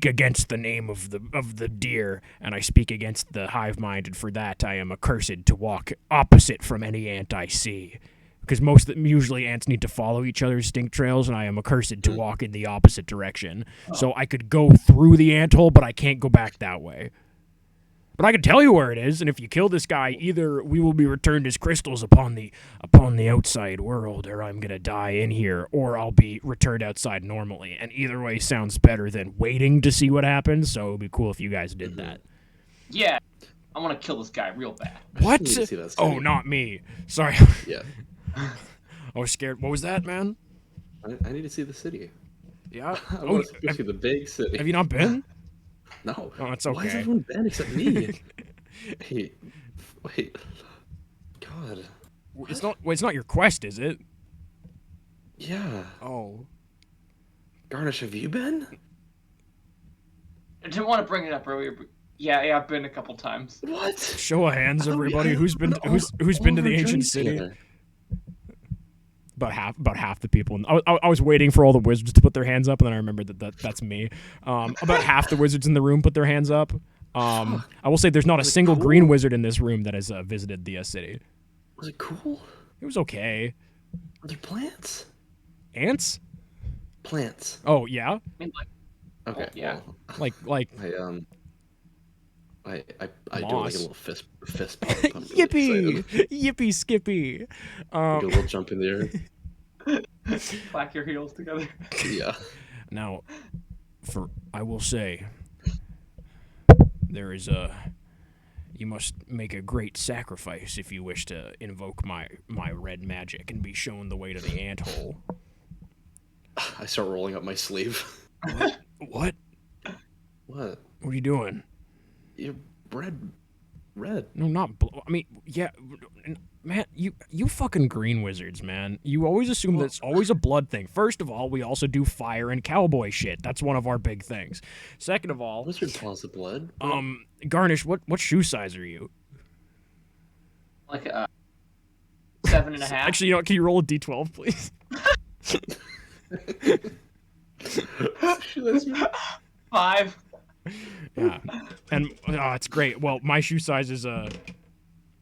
against the name of the deer, and I speak against the hive mind, and for that I am accursed to walk opposite from any ant I see. Because usually ants need to follow each other's stink trails, and I am accursed to walk in the opposite direction. So I could go through the anthole, but I can't go back that way. But I can tell you where it is, and if you kill this guy, either we will be returned as crystals upon the outside world, or I'm gonna die in here, or I'll be returned outside normally. And either way sounds better than waiting to see what happens, so it would be cool if you guys did that. Yeah, I want to kill this guy real bad. What? need to see that Oh, city. not me. Sorry. Yeah. I was scared. What was that, man? I need to see the city. Yeah? I want to see the big city. Have you not been? No. Oh, it's Why has okay. everyone been except me? Wait. God. It's not your quest, is it? Yeah. Oh. Garnish, have you been? I didn't want to bring it up earlier, but yeah, I've been a couple times. What? Show of hands, I thought we everybody. had Who's been all- who's all been to of the our ancient journeys city? together. About half the people. I was waiting for all the wizards to put their hands up, and then I remembered that's me. About half the wizards in the room put their hands up. I will say there's not a single cool? green wizard in this room that has visited the city. Was it cool? It was okay. Are there plants? Ants? Plants. Oh yeah, I mean, like, Okay. Oh, yeah. Well, like I do like a Moss. little fist pump. I'm really yippee, excited. yippee, skippy. Like a little jump in the air. clack your heels together. Yeah. Now, I will say, there is you must make a great sacrifice if you wish to invoke my red magic and be shown the way to the anthole. I start rolling up my sleeve. What? What? What are you doing? You're red. No, not blue. I mean, yeah, man, you fucking green wizards, man. You always assume that it's always a blood thing. First of all, we also do fire and cowboy shit. That's one of our big things. Second of all, Wizard calls the blood. Garnish, what shoe size are you? Like 7.5. Actually, you know what, can you roll a d12, please? That's me. 5. Yeah. And it's great. Well, my shoe size is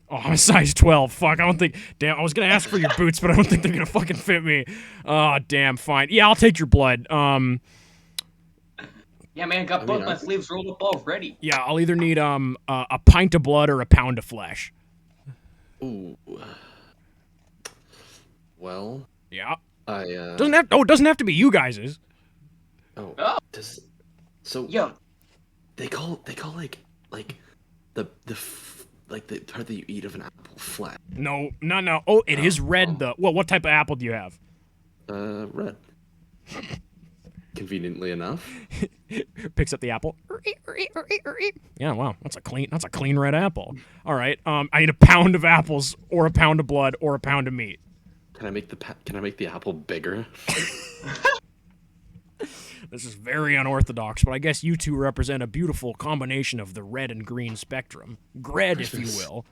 Oh, I'm a size 12. Fuck, I don't think... Damn, I was gonna ask for your boots, but I don't think they're gonna fucking fit me. Oh, damn, fine. Yeah, I'll take your blood. Yeah, man, got both my sleeves rolled up already. Yeah, I'll either need a pint of blood or a pound of flesh. Ooh. Well. Yeah. It doesn't have to be you guys's. Oh. So. Yeah. They call like the part that you eat of an apple flat. No. Oh, it is red though. Well, what type of apple do you have? Red. Conveniently enough. Picks up the apple. Yeah, wow, that's a clean red apple. All right, I need a pound of apples, or a pound of blood, or a pound of meat. Can I make the apple bigger? This is very unorthodox, but I guess you two represent a beautiful combination of the red and green spectrum. Gred, if you will.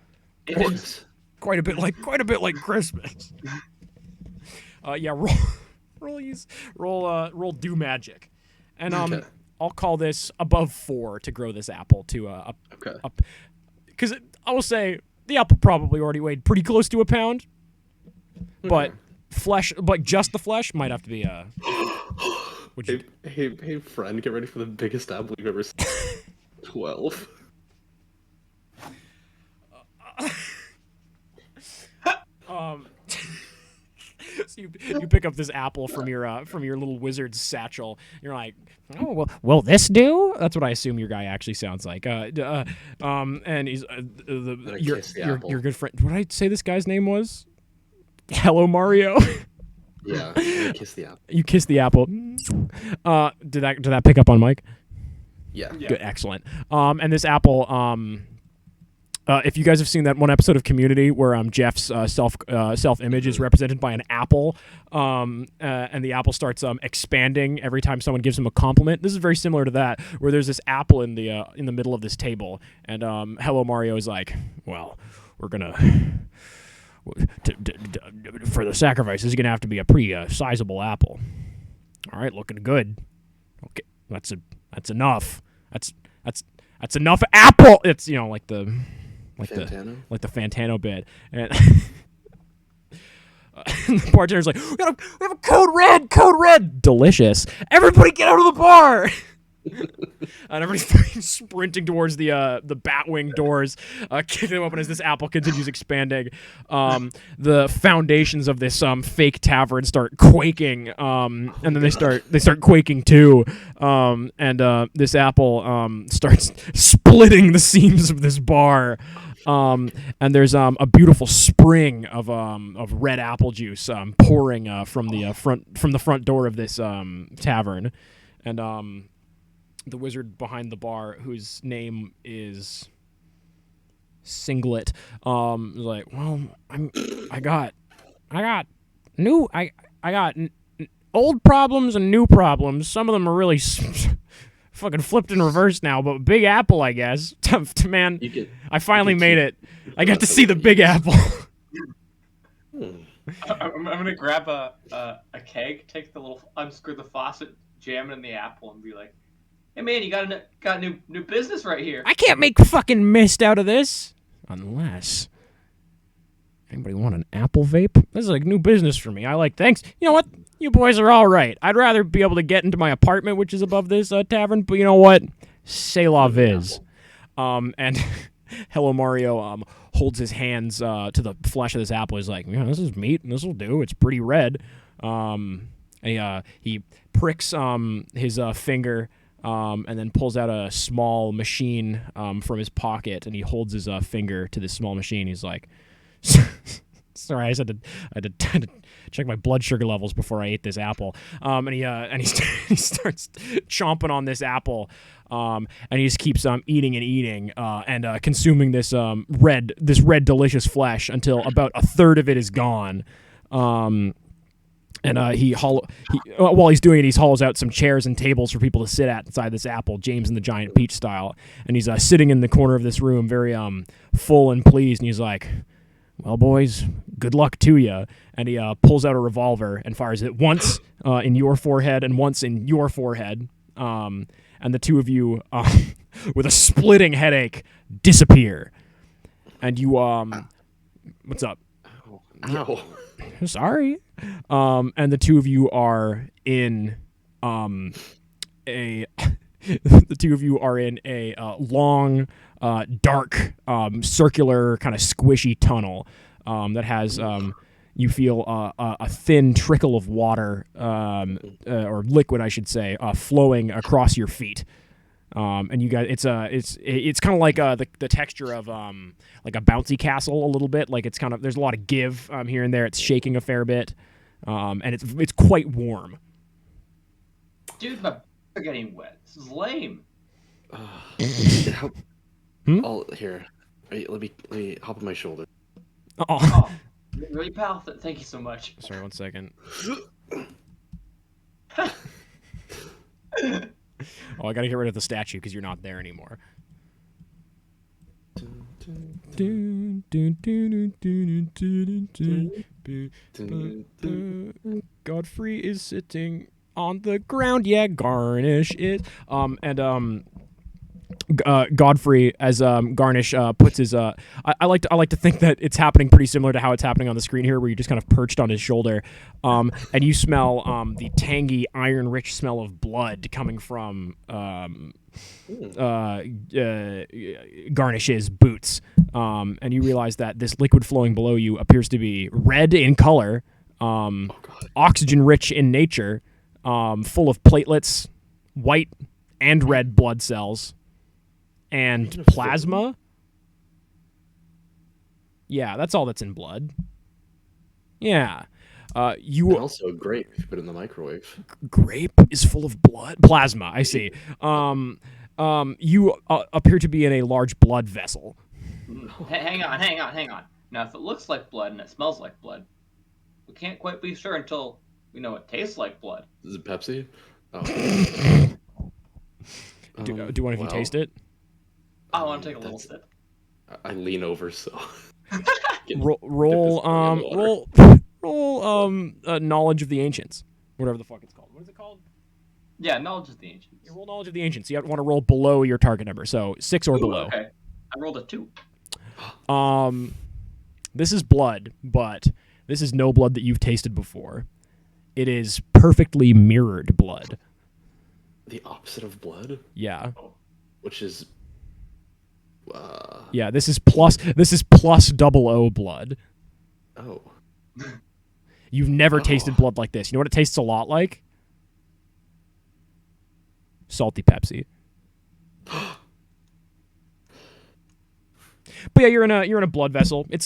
It is. Quite a bit like Christmas. Yeah, roll do magic, and Okay. I'll call this above 4 to grow this apple to Okay. because I will say the apple probably already weighed pretty close to a pound, but just the flesh might have to be Hey, friend, get ready for the biggest apple you've ever seen. 12. So you pick up this apple from your little wizard's satchel. You're like, oh well, will this do? That's what I assume your guy actually sounds like. And he's your good friend. What did I say this guy's name was? Hello, Mario. Yeah, I kiss the apple. You kiss the apple. Did that pick up on Mike? Yeah. Good, excellent. And this apple, if you guys have seen that one episode of Community where Jeff's self image is represented by an apple, and the apple starts expanding every time someone gives him a compliment. This is very similar to that, where there's this apple in the middle of this table, and Hello Mario is like, well, we're gonna. For the sacrifice, this is gonna have to be a pretty sizable apple. All right, looking good. Okay, that's enough. That's enough apple. It's like the Fantano bit, and the bartender's like, we have a code red, delicious. Everybody get out of the bar. And everybody's fucking sprinting towards the Batwing doors, kicking them open as this apple continues expanding. The foundations of this fake tavern start quaking, and then they start quaking too. And this apple starts splitting the seams of this bar. And there's a beautiful spring of red apple juice pouring from the front door of this tavern, and the wizard behind the bar, whose name is Singlet, is like, well, I got old problems and new problems. Some of them are really fucking flipped in reverse now, but Big Apple, I guess. Man, I finally made it. I got to see the Big Apple. I'm gonna grab a keg, take the little, unscrew the faucet, jam it in the apple, and be like, hey man, you got new business right here. I can't make fucking mist out of this. Unless anybody want an apple vape? This is like new business for me. Thanks. You know what? You boys are all right. I'd rather be able to get into my apartment, which is above this tavern, but you know what? C'est la viz. And Hello Mario holds his hands to the flesh of this apple. He's like, yeah, this is meat, and this will do. It's pretty red. And he pricks his finger, and then pulls out a small machine from his pocket, and he holds his finger to this small machine. He's like, sorry, I had to check my blood sugar levels before I ate this apple. And he starts chomping on this apple, and he just keeps eating and eating, and consuming this red delicious flesh until about a third of it is gone. And while he's doing it, he hollows out some chairs and tables for people to sit at inside this apple, James and the Giant Peach style. And he's sitting in the corner of this room, very full and pleased. And he's like, well, boys, good luck to you. And he pulls out a revolver and fires it once in your forehead and once in your forehead. And the two of you, with a splitting headache, disappear. and you what's up? Ow. Sorry. And the two of you are in a the two of you are in a long, dark, circular, kind of squishy tunnel that has you feel a thin trickle of water or liquid, I should say, flowing across your feet. And you guys, it's kind of like the texture of like a bouncy castle a little bit. Like it's kind of there's a lot of give here and there. It's shaking a fair bit, and it's quite warm. Dude, my are getting wet. This is lame. Oh, here. Wait, let me hop on my shoulder. Oh, really, pal? Thank you so much. Sorry, 1 second. Oh, I gotta get rid of the statue because you're not there anymore. Godfrey is sitting on the ground. Yeah, Garnish is. Godfrey, as Garnish puts his I like to think that it's happening pretty similar to how it's happening on the screen here, where you're just kind of perched on his shoulder, and you smell the tangy, iron-rich smell of blood coming from Garnish's boots, and you realize that this liquid flowing below you appears to be red in color, oxygen-rich in nature, full of platelets, white and red blood cells, and plasma. Yeah, that's all that's in blood. Yeah. And also a grape if you put it in the microwave. Grape is full of blood? Plasma, I see. You appear to be in a large blood vessel. Hang on. Now, if it looks like blood and it smells like blood, we can't quite be sure until we know it tastes like blood. Is it Pepsi? Oh. Do you want to taste it? I want to take a little sip. I lean over, so roll knowledge of the ancients, whatever the fuck it's called. What is it called? Yeah, knowledge of the ancients. You roll knowledge of the ancients. You want to roll below your target number, so 6 or below. Okay, I rolled a 2. This is blood, but this is no blood that you've tasted before. It is perfectly mirrored blood. The opposite of blood? Yeah. Which is yeah, this is plus 00 blood. Oh. You've never tasted blood like this. You know what it tastes a lot like? Salty Pepsi. But yeah, you're in a blood vessel. It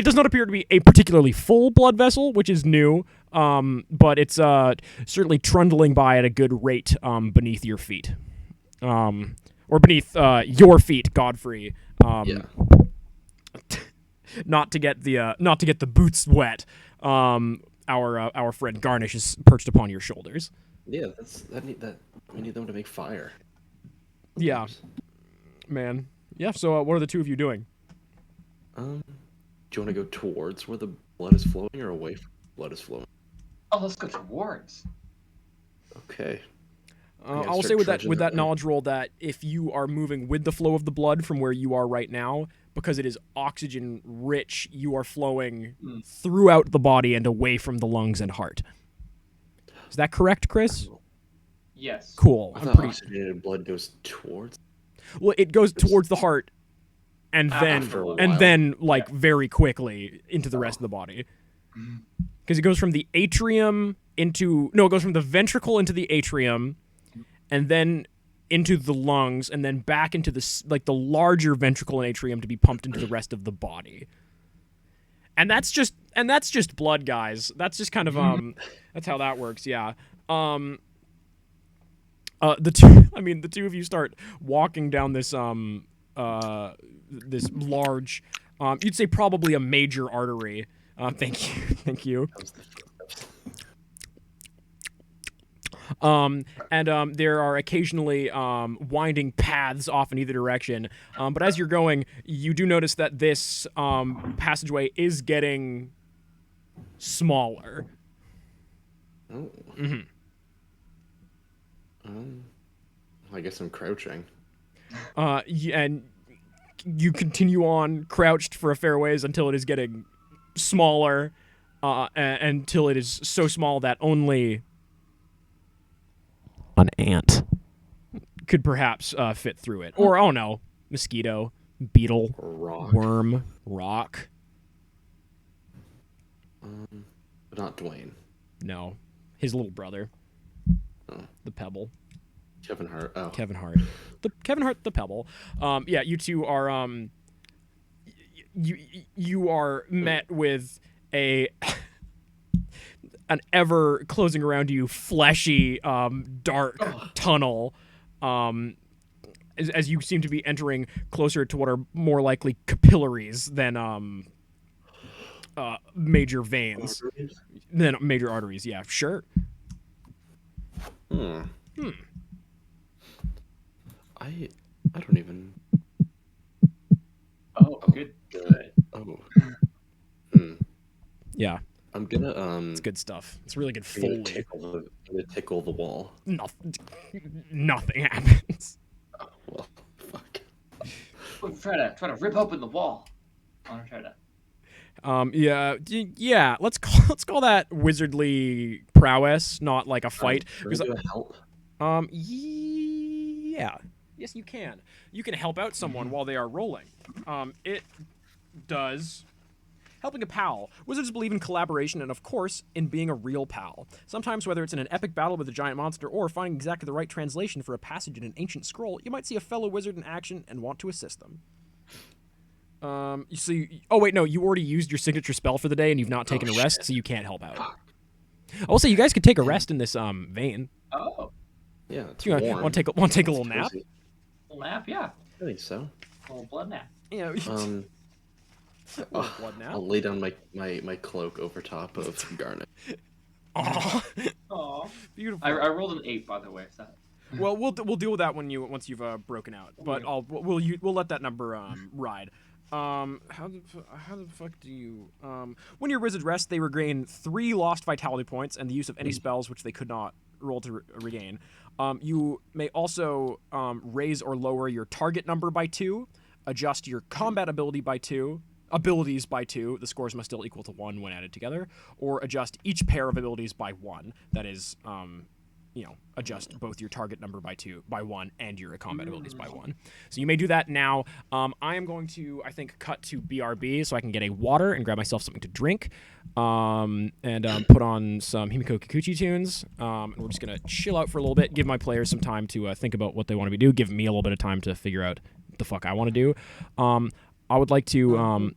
does not appear to be a particularly full blood vessel, which is new. But it's certainly trundling by at a good rate beneath your feet. Or beneath your feet, Godfrey. Yeah. Not to get the boots wet. Our friend Garnish is perched upon your shoulders. Yeah, we need them to make fire. Yeah, man. Yeah. So what are the two of you doing? Do you want to go towards where the blood is flowing or away from where the blood is flowing? Oh, let's go towards. Okay. I will say with that knowledge roll that if you are moving with the flow of the blood from where you are right now, because it is oxygen rich, you are flowing throughout the body and away from the lungs and heart. Is that correct, Chris? Yes. Cool. I thought oxygenated blood goes towards. Well, it goes towards the heart, and then like very quickly into the rest of the body, because it goes from the atrium it goes from the ventricle into the atrium, and then into the lungs, and then back into the larger ventricle and atrium to be pumped into the rest of the body. And that's just blood, guys. That's just kind of that's how that works. Yeah. The two of you start walking down this this large, you'd say probably a major artery. Thank you. And there are occasionally winding paths off in either direction. But as you're going, you do notice that this passageway is getting smaller. Oh. Mm-hmm. I guess I'm crouching. And you continue on crouched for a fair ways until it is getting smaller, until it is so small that only an ant could perhaps fit through it. Or, oh no, mosquito, beetle, Rock. worm, rock. But not Dwayne. No, his little brother, Oh. the Pebble. Kevin Hart. Oh. Kevin Hart. Kevin Hart, the Pebble. Yeah, you two are you are met with an ever closing around you fleshy dark tunnel as you seem to be entering closer to what are more likely capillaries than major veins. Arteries? Than major arteries, yeah, sure. I don't even. Oh, good. Oh. Yeah, I'm gonna it's good stuff. It's really good I'm gonna Foley. tickle the wall. Nothing happens. Oh, well, fuck. Try to rip open the wall. I want to try to. Yeah. Let's call that wizardly prowess, not like a fight. Can we do a help? Yeah. Yes, you can. You can help out someone while they are rolling. It does. Helping a pal. Wizards believe in collaboration and, of course, in being a real pal. Sometimes, whether it's in an epic battle with a giant monster or finding exactly the right translation for a passage in an ancient scroll, you might see a fellow wizard in action and want to assist them. Oh wait, no, you already used your signature spell for the day and you've not taken a rest, so you can't help out. Also, you guys could take a rest in this vein. Oh, Yeah, it's You warm. want to take a little It's nap? cozy. little nap, yeah. I think so. A little blood nap. Yeah. Blood nap. I'll lay down my cloak over top of Garnet. Aw. Aw. Beautiful. I rolled an 8, by the way. So. Well, we'll deal with that once you've broken out. But we'll let that number ride. How the fuck do you when your wizard rest, they regain 3 lost vitality points and the use of any spells which they could not roll to regain. You may also raise or lower your target number by 2, adjust your combat abilities by 2. The scores must still equal to 1 when added together, or adjust each pair of abilities by 1. That is, adjust both your target number by 1 and your combat abilities by 1. So you may do that now. I am going to, I think, cut to BRB so I can get a water and grab myself something to drink, and put on some Himiko Kikuchi tunes. And we're just gonna chill out for a little bit, give my players some time to think about what they want to do, give me a little bit of time to figure out what the fuck I want to do. I would like to.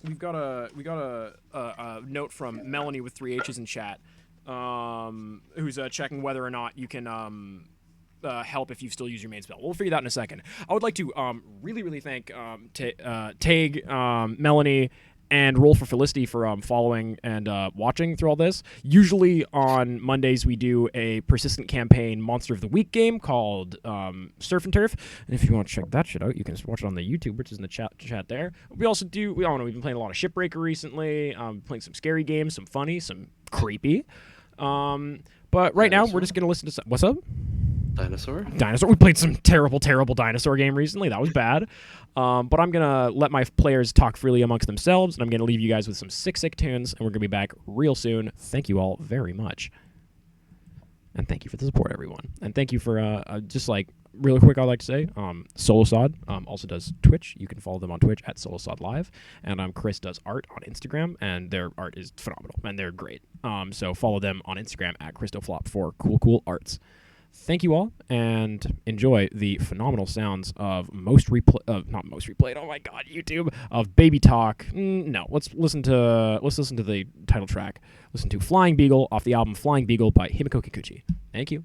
We've got a note from Melanie with 3 H's in chat, who's checking whether or not you can help if you still use your main spell. We'll figure that in a second. I would like to really thank Tag, Melanie, and Roll for Felicity for following and watching through all this. Usually on Mondays we do a persistent campaign Monster of the Week game called Surf and Turf. And if you want to check that shit out, you can watch it on the YouTube, which is in the chat there. We also do, we've been playing a lot of Shipbreaker recently, playing some scary games, some funny, some creepy. But right now we're just going to listen to some... What's up? Dinosaur? We played some terrible dinosaur game recently. That was bad. But I'm going to let my players talk freely amongst themselves, and I'm going to leave you guys with some sick tunes, and we're going to be back real soon. Thank you all very much. And thank you for the support, everyone. And thank you for, just like, really quick, I'd like to say, Solosod also does Twitch. You can follow them on Twitch at Solosod Live. And Chris does art on Instagram, and their art is phenomenal, and they're great. So follow them on Instagram at ChristoFlop for cool arts. Thank you all, and enjoy the phenomenal sounds of not most replayed. Oh my god, YouTube of Baby Talk. No, let's listen to the title track. Listen to Flying Beagle off the album Flying Beagle by Himiko Kikuchi. Thank you.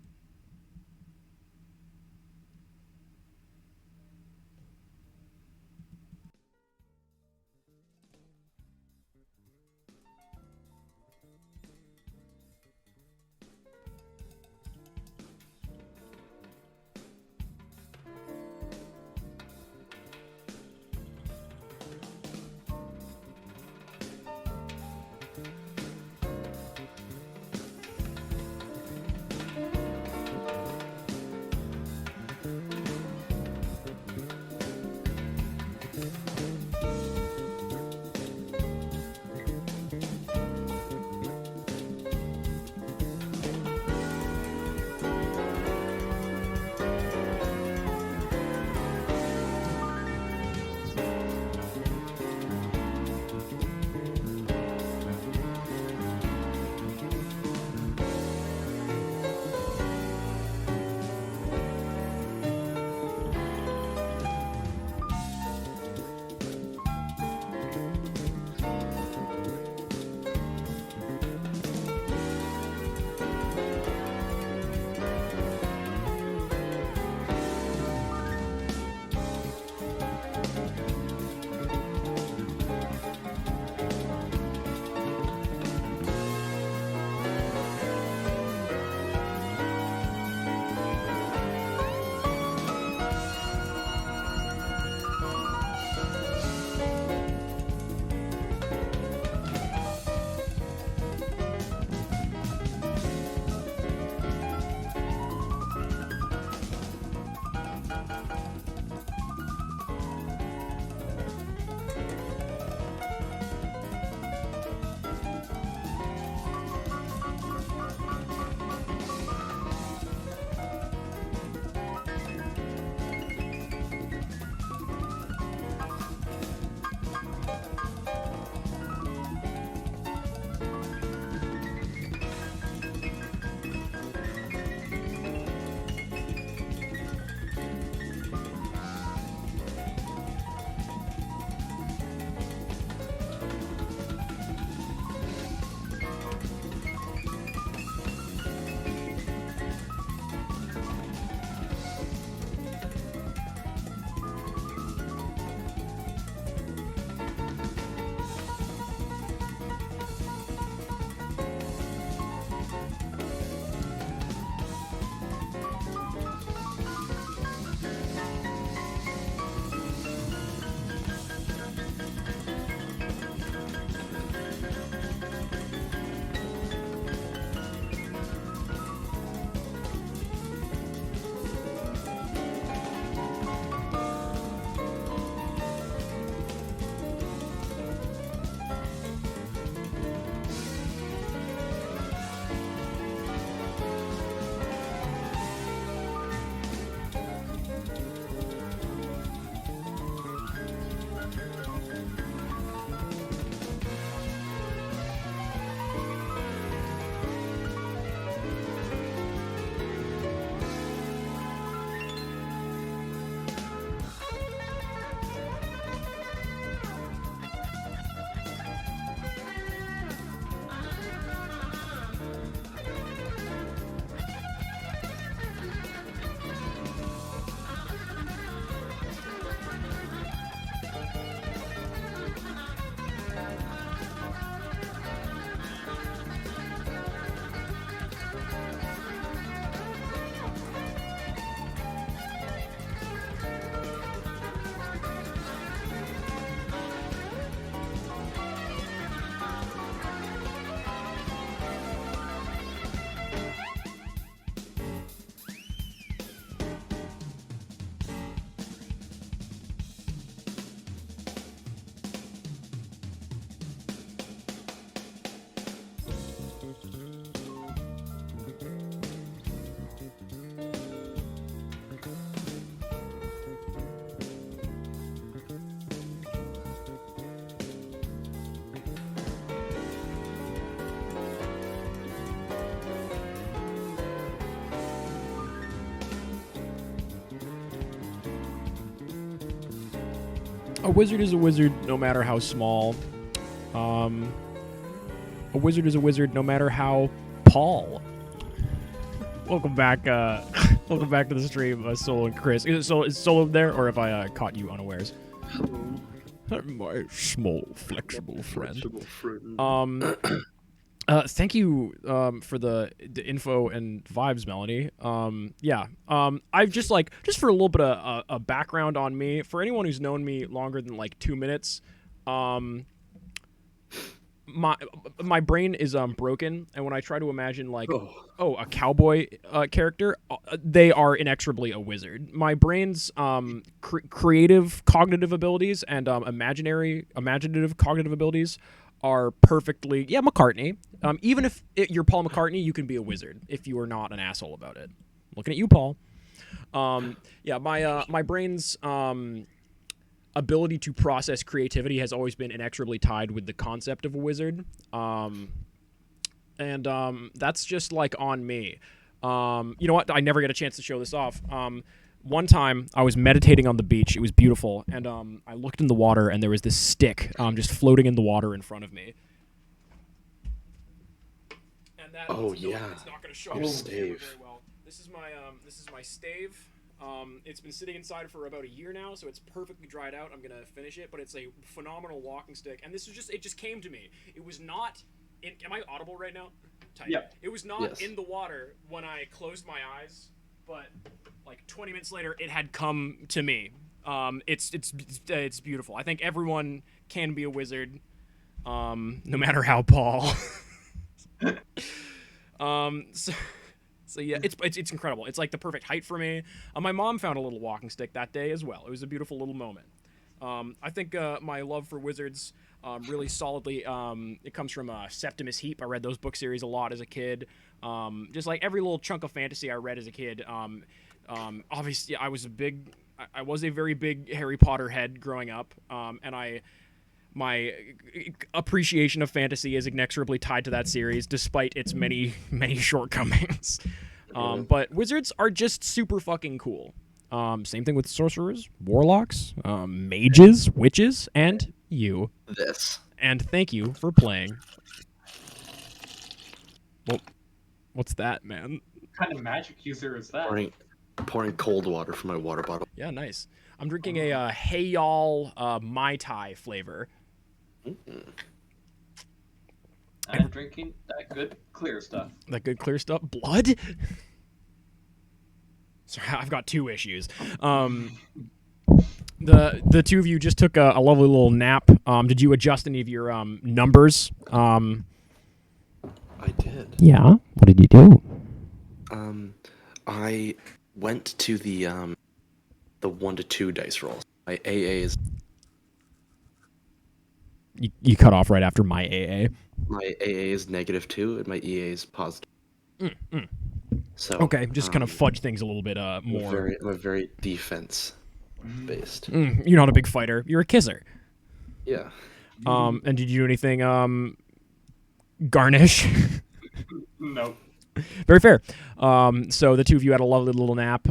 A wizard is a wizard no matter how small. A wizard is a wizard no matter how Paul. Welcome back. Welcome back to the stream, Solo and Chris. Is Solo there, or have I caught you unawares? My small, flexible friend. Thank you for the info and vibes, Melanie. I've just for a little bit of a background on me. For anyone who's known me longer than like 2 minutes, my brain is broken, and when I try to imagine a cowboy character, they are inexorably a wizard. My brain's creative cognitive abilities and imaginative cognitive abilities are perfectly McCartney. Even if you're Paul McCartney, you can be a wizard if you are not an asshole about it. Looking at you, Paul. My brain's ability to process creativity has always been inexorably tied with the concept of a wizard. That's just like on me. You know what? I never get a chance to show this off. One time I was meditating on the beach. It was beautiful. And I looked in the water and there was this stick just floating in the water in front of me. And that it's not going to show up very well. This is my stave. It's been sitting inside for about a year now, so it's perfectly dried out. I'm gonna finish it, but it's a phenomenal walking stick. And this is it just came to me. It was not in. Am I audible right now? Tight. Yep. It was not in the water when I closed my eyes, but like 20 minutes later, it had come to me. It's beautiful. I think everyone can be a wizard, no matter how Paul. So yeah, it's incredible. It's like the perfect height for me. My mom found a little walking stick that day as well. It was a beautiful little moment. I think my love for wizards really solidly it comes from Septimus Heap. I read those book series a lot as a kid. Just like every little chunk of fantasy I read as a kid. Obviously, I was a very big Harry Potter head growing up, and my appreciation of fantasy is inexorably tied to that series, despite its many, many shortcomings. But wizards are just super fucking cool. Same thing with sorcerers, warlocks, mages, witches, and you. And thank you for playing. Well, what's that, man? What kind of magic user is that? Pouring cold water from my water bottle. Yeah, nice. I'm drinking a Hey Y'all Mai Tai flavor. I'm drinking that good clear stuff. That good clear stuff? Blood? Sorry, I've got two issues. The two of you just took a lovely little nap. Did you adjust any of your numbers? I did. Yeah. What did you do? I went to the 1 to 2 dice rolls. My AA is. You cut off right after my AA. My AA is -2 and my EA is positive. So okay, just kind of fudge things a little bit more. I'm a very defense based. You're not a big fighter. You're a kisser. Yeah. And did you do anything garnish? No. Very fair. So the two of you had a lovely little nap.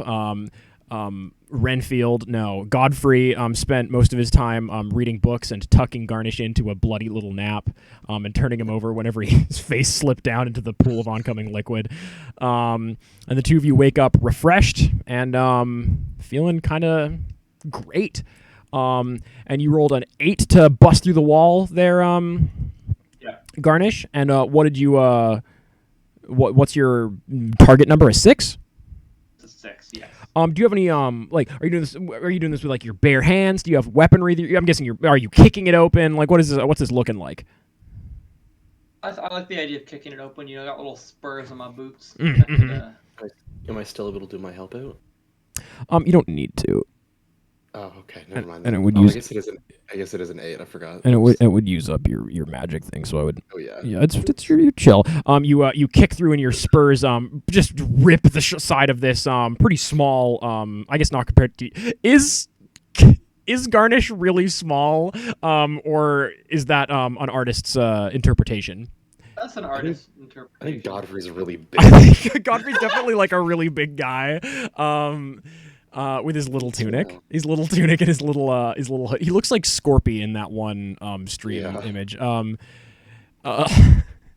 Renfield, no. Godfrey spent most of his time reading books and tucking Garnish into a bloody little nap and turning him over whenever his face slipped down into the pool of oncoming liquid. And the two of you wake up refreshed and feeling kind of great. And you rolled an 8 to bust through the wall there, Garnish. And what did you... what's your target number? A 6? It's a 6, yes. Do you have any are you doing this? Are you doing this with like your bare hands? Do you have weaponry? I'm guessing are you kicking it open? Like what is this? What's this looking like? I like the idea of kicking it open. You know, I got little spurs on my boots. Am I still able to do my help out? You don't need to. Oh, okay. Never mind. And it would use. I guess it is an 8. I forgot. And it would use up your magic thing. So I would. Oh yeah. Yeah, it's your chill. You kick through and your spurs just rip the side of this pretty small I guess not compared to is Garnish really small or is that an artist's interpretation? That's an artist's interpretation. I think Godfrey's really big. I think Godfrey's definitely like a really big guy. with his little tunic. Yeah. His little tunic and his little hood. He looks like Scorpy in that one stream Yeah. image. In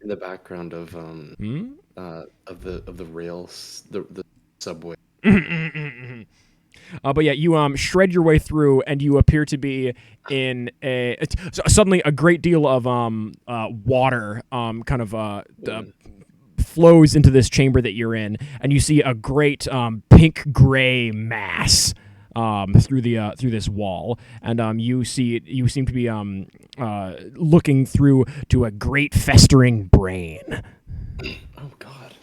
the background of the rails, the subway. But yeah, you shred your way through, and you appear to be in suddenly a great deal of water kind of flows into this chamber that you're in, and you see a great pink gray mass through this wall, and you seem to be looking through to a great festering brain. Oh God.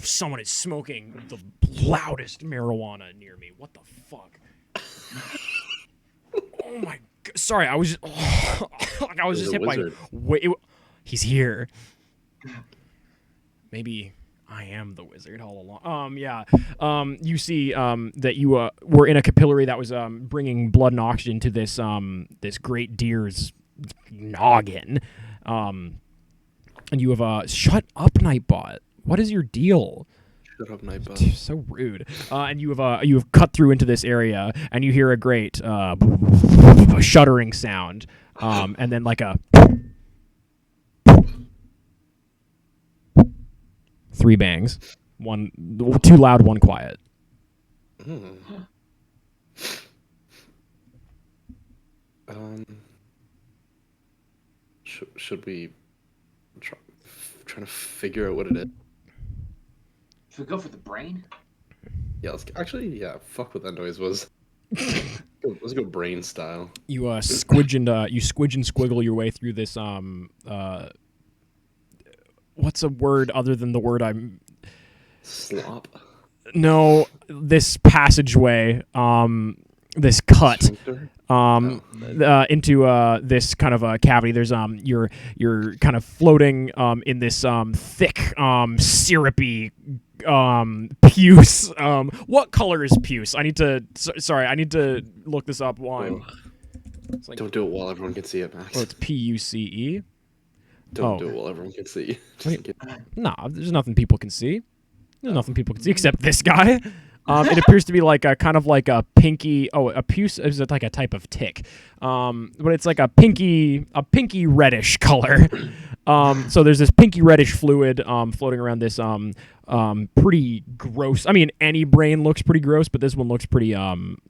Someone is smoking the loudest marijuana near me. What the fuck? Oh my god! Sorry, I was just, I was just hit by. He's here. Maybe I am the wizard all along. Yeah. You see that you were in a capillary that was bringing blood and oxygen to this this great deer's noggin. And you have shut up, Nightbot. What is your deal? Shut up, Nightbot. So rude. And you have cut through into this area, and you hear a great shuddering sound, and then like a 3 bangs, 2 loud, 1 quiet. Should we trying to figure out what it is? Should we go for the brain? Yeah, fuck what that noise was. Let's go brain style. You squidge and squiggle your way through this what's a word other than the word I'm Slop. No, this passageway, this cut Sphincter? into this kind of a cavity. There's you're kind of floating in this thick syrupy puce. What color is puce? I need to look this up. It's like, Don't do it while everyone can see it, Max. it's PUCE. Don't do it while everyone can see. Nah, there's nothing people can see. There's nothing people can see except this guy. It appears to be like a kind of like a pinky. Oh, a puce is like a type of tick, but it's like a pinky reddish color. So there's this pinky reddish fluid floating around this pretty gross. I mean, any brain looks pretty gross, but this one looks pretty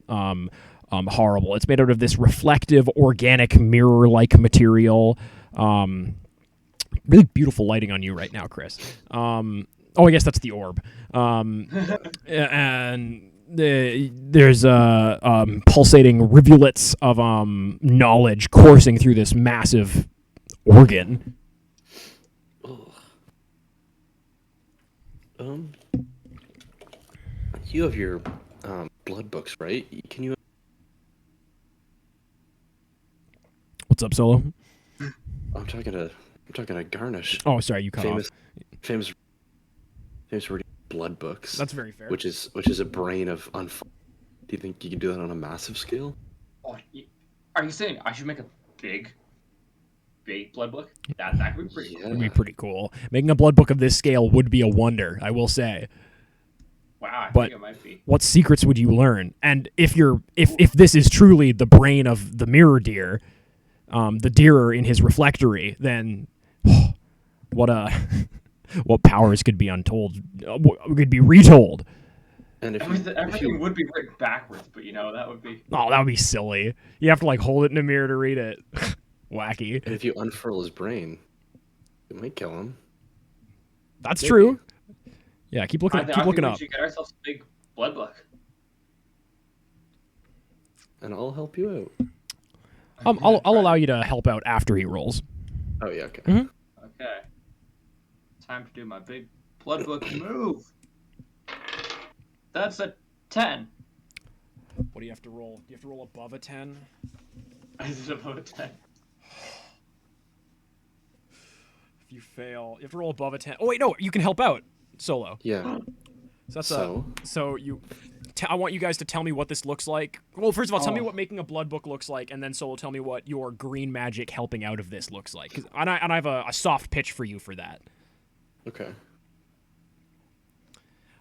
horrible. It's made out of this reflective organic mirror-like material. Really beautiful lighting on you right now, Chris. I guess that's the orb. And there's pulsating rivulets of knowledge coursing through this massive organ. You have your blood books, right? Can you? What's up, Solo? I'm talking to Garnish. Oh, sorry, you cut off. Famous reading blood books. That's very fair. Which is a brain of Do you think you can do that on a massive scale? Oh, are you saying I should make a big blood book? That would be pretty cool. That'd be pretty cool. Making a blood book of this scale would be a wonder, I will say. Wow, I But think it might be. what secrets would you learn? And if this is truly the brain of the mirror deer, the deer in his reflectory, then what powers could be untold, could be retold. And if everything would be written backwards, but that would be. Oh, that would be silly. You have to like hold it in a mirror to read it. Wacky. And if you unfurl his brain, it might kill him. That's true. Yeah, keep looking. Keep looking up. We should get ourselves a big blood book. And I'll help you out. I'll allow you to help out after he rolls. Oh yeah, okay. Mm-hmm. Okay. Time to do my big blood book move. That's a 10. What do you have to roll? Do you have to roll above a 10? I did above a 10. If you fail, you have to roll above a 10. Oh wait, no, you can help out, Solo. Yeah. So that's so you. I want you guys to tell me what this looks like. Well, first of all, tell me what making a blood book looks like, and then Solo, tell me what your green magic helping out of this looks like. And I have a soft pitch for you for that. Okay.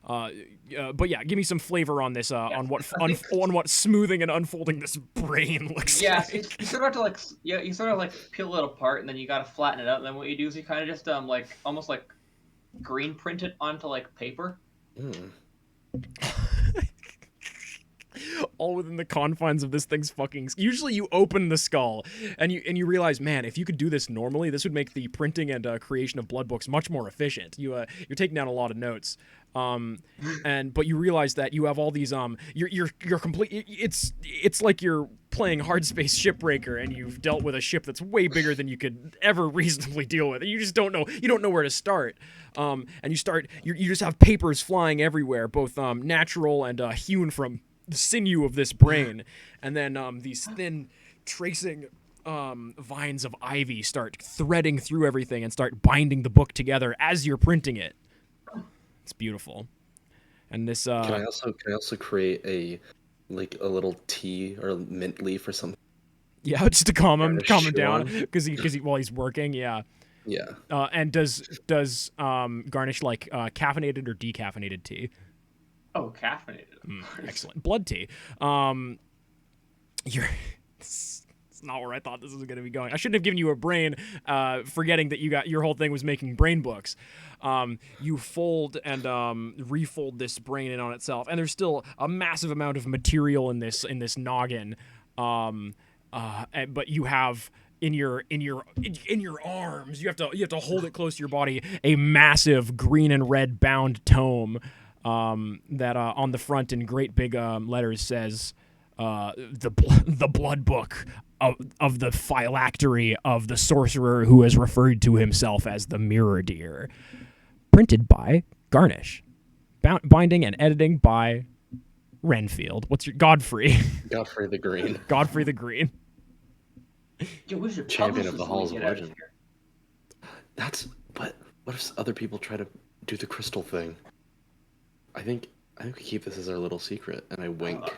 But yeah, give me some flavor on this. On what smoothing and unfolding this brain looks Yeah, like. so you sort of have to like, you sort of like peel it apart, and then you gotta flatten it out. And then what you do is you kind of just like almost like green print it onto like paper. Mm. All within the confines of this thing's fucking. Usually, you open the skull and you realize, man, if you could do this normally, this would make the printing and creation of blood books much more efficient. You're taking down a lot of notes, but you realize that you have all these you're complete. It's like you're playing Hard Space Shipbreaker and you've dealt with a ship that's way bigger than you could ever reasonably deal with. And you just don't know where to start. And you just have papers flying everywhere, both natural and hewn from the sinew of this brain, and then these thin tracing vines of ivy start threading through everything and start binding the book together as you're printing it. It's beautiful. And this Can I also create a little tea or mint leaf or something? Yeah, just to calm him Garnish down one. because while he's working, yeah. Yeah. And does Garnish like caffeinated or decaffeinated tea? Oh, caffeinated. Excellent. Blood tea. It's not where I thought this was going to be going. I shouldn't have given you a brain, forgetting that your whole thing was making brain books. You fold and refold this brain in on itself, and there's still a massive amount of material in this noggin. But you have in your arms, you have to hold it close to your body, a massive green and red bound tome. That on the front in great big letters says the blood book of the phylactery of the sorcerer who has referred to himself as the Mirror Deer. Printed by Garnish. Binding and editing by Renfield. What's your Godfrey? Godfrey the Green. Godfrey the Green. Yo, we should Champion publish of the this Halls when of we get out Legend. But what if other people try to do the crystal thing? I think we keep this as our little secret, and I wink. Okay.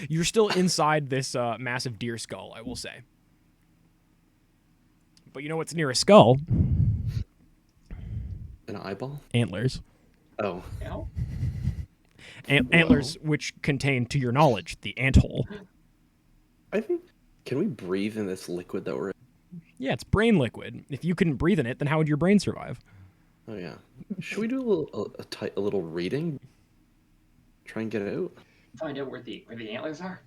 You're still inside this massive deer skull, I will say. But you know what's near a skull? An eyeball? Antlers. Oh. You know? Antlers, which contain, to your knowledge, the anthole. I think. Can we breathe in this liquid that we're in? Yeah, it's brain liquid. If you couldn't breathe in it, then how would your brain survive? Oh yeah. Should we do a little reading? Try and get it out. Find out where the antlers are.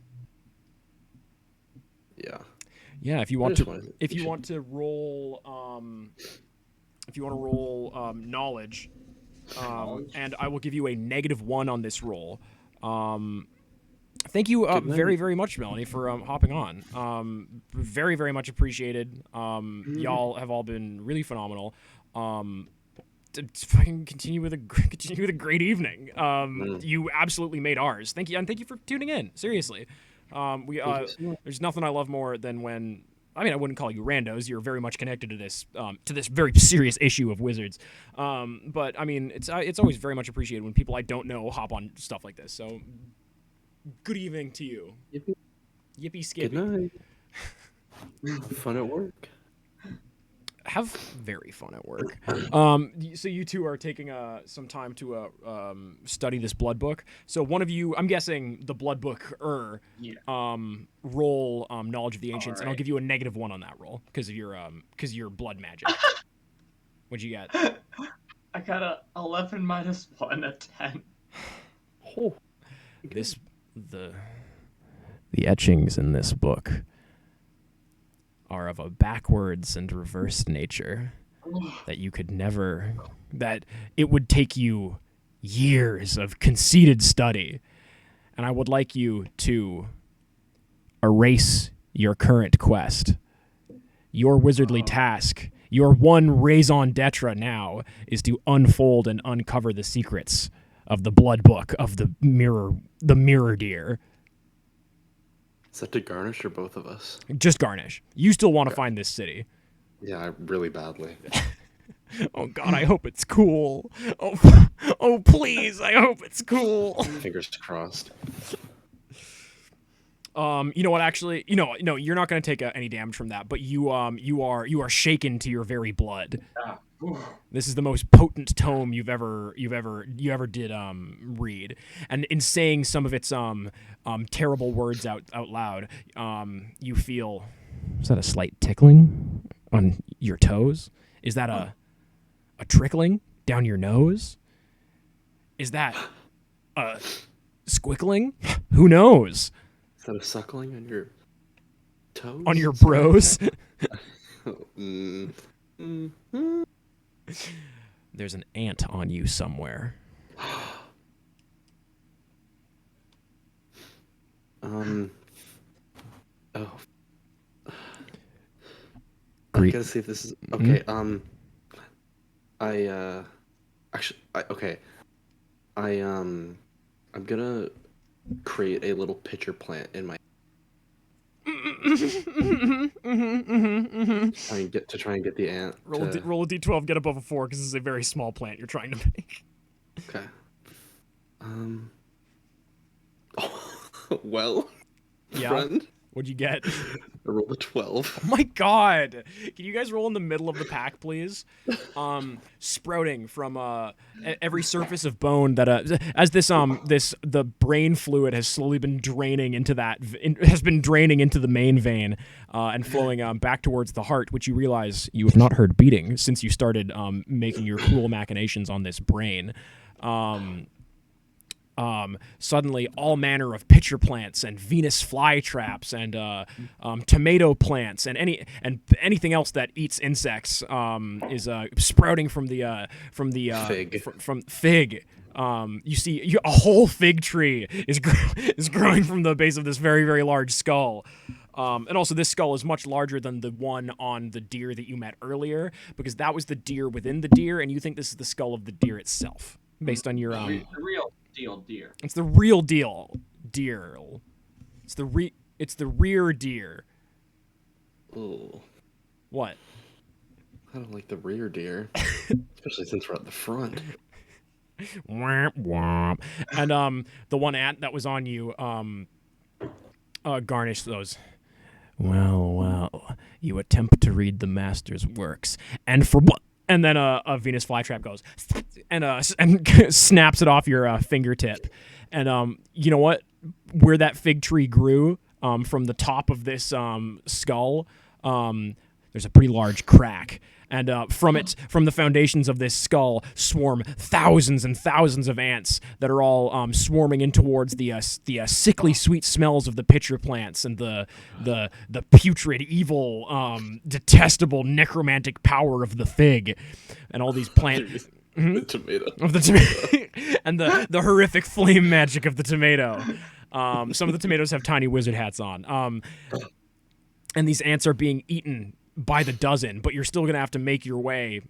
Yeah. Yeah, if you want just to, wanted- if we you should- want to roll, knowledge, Knowledge. and I will give you a -1 on this roll. Thank you Good night. very, very much, Melanie, for hopping on. Very, very much appreciated. Y'all have all been really phenomenal. To fucking continue with a great evening. You absolutely made ours. Thank you, and thank you for tuning in. Seriously, Thank you so much. there's nothing I love more than when. I mean, I wouldn't call you randos. You're very much connected to this very serious issue of Wizards. But I mean, it's always very much appreciated when people I don't know hop on stuff like this. So, good evening to you. Yippee. Yippee Good skippy. night. Fun at work. Have very fun at work. So you two are taking some time to study this blood book. So one of you, I'm guessing the blood book Yeah. roll knowledge of the ancients, and I'll Alright. give you a -1 on that roll because of your blood magic. What'd you get? I got a 11 minus 1, a 10. Oh. The etchings in this book are of a backwards and reversed nature that it would take you years of conceited study. And I would like you to erase your current quest. Your wizardly task, your one raison d'etre now, is to unfold and uncover the secrets of the blood book of the Mirror Deer. Is that to Garnish or both of us? Just Garnish. You still want to find this city. Yeah, really badly. Oh God, I hope it's cool. Oh please, I hope it's cool. Fingers crossed. You know what? Actually, no, you're not going to take any damage from that. But you are shaken to your very blood. This is the most potent tome you ever did read, and in saying some of its terrible words out loud, you feel, is that a slight tickling on your toes? Is that a trickling down your nose? Is that a squickling? Who knows? Is that a suckling on your toes? On your bros? There's an ant on you somewhere. Oh. I Great. gotta see if this is okay. I'm gonna create a little pitcher plant in my try and get the ant. Roll a d12, get above a 4, because this is a very small plant you're trying to make. Okay. Well, Yeah. friend, What'd you get? I rolled a 12. Oh my god! Can you guys roll in the middle of the pack, please? Sprouting from every surface of bone that as the brain fluid has slowly been draining into the main vein, and flowing back towards the heart, which you realize you have not heard beating since you started making your cruel machinations on this brain. Suddenly all manner of pitcher plants and Venus flytraps and tomato plants and anything else that eats insects is sprouting from the Fig. From fig. You see a whole fig tree is growing from the base of this very, very large skull. And also this skull is much larger than the one on the deer that you met earlier, because that was the deer within the deer, and you think this is the skull of the deer itself, based on your The real deal deer. It's the real deal deer. It's the rear deer. Oh, What? I don't like the rear deer, especially since we're at the front. Womp womp. And the one ant that was on you garnish those. Well, you attempt to read the master's works, and for what? And then a Venus flytrap goes and snaps it off your fingertip. And you know what? Where that fig tree grew, from the top of this skull, there's a pretty large crack. And from the foundations of this skull, swarm thousands and thousands of ants that are all swarming in towards the sickly sweet smells of the pitcher plants and the putrid, evil, detestable, necromantic power of the fig, and all these plants. The tomato. Of the tomato. And the horrific flame magic of the tomato. Some of the tomatoes have tiny wizard hats on. And these ants are being eaten by the dozen, but you're still going to have to make your way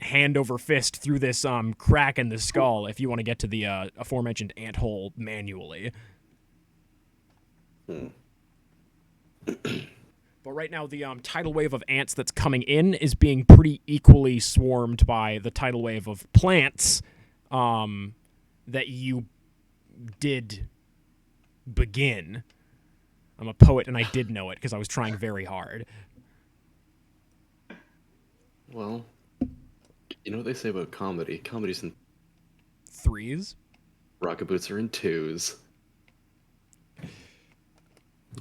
hand over fist through this crack in the skull if you want to get to the aforementioned ant hole manually. But right now, the tidal wave of ants that's coming in is being pretty equally swarmed by the tidal wave of plants that you did begin. I'm a poet, and I did know it because I was trying very hard. Well, you know what they say about comedy? Comedy's in 3s. Rocket Boots are in 2s.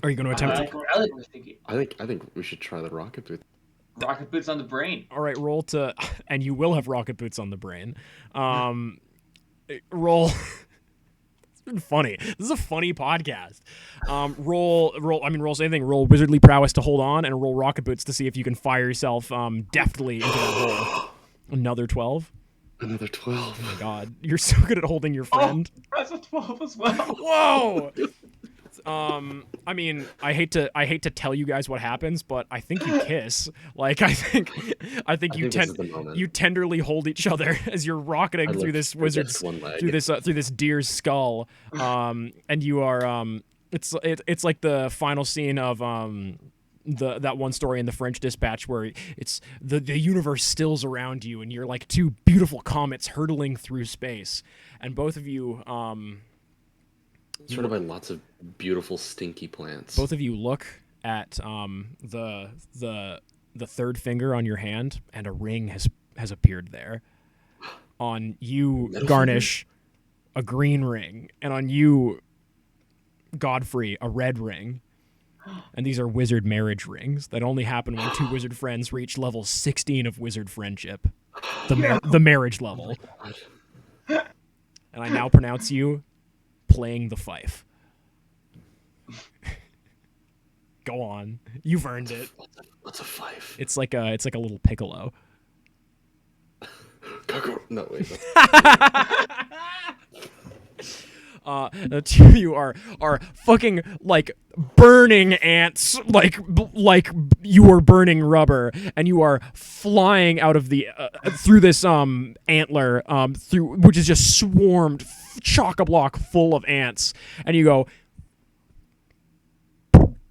Are you going to attempt? I like what you're thinking. I think we should try the Rocket Boots. Rocket boots on the brain. All right, roll to, and you will have rocket boots on the brain. Roll. It's been funny. This is a funny podcast. Roll anything. Roll wizardly prowess to hold on, and roll rocket boots to see if you can fire yourself deftly into that hole. Another 12. Another 12. Oh my god, you're so good at holding your friend. Oh, that's a 12 as well. Whoa. I mean, I hate to tell you guys what happens, but I think you kiss. Like, I think you tenderly hold each other as you're rocketing through this wizard's through this deer's skull. And you are it's like the final scene of that one story in the French Dispatch where it's the universe stills around you and you're like two beautiful comets hurtling through space, and both of you surrounded by lots of beautiful stinky plants. Both of you look at the third finger on your hand, and a ring has appeared there. On you, Garnish, a green ring, and on you, Godfrey, a red ring. And these are wizard marriage rings that only happen when two wizard friends reach level 16 of wizard friendship, the marriage level. And I now pronounce you playing the fife. Go on, you've earned it. What's a fife? It's like a little piccolo. No, wait. The two of you are fucking like burning ants, like you are burning rubber, and you are flying out of the through this antler through which is just swarmed chock-a-block full of ants, and you go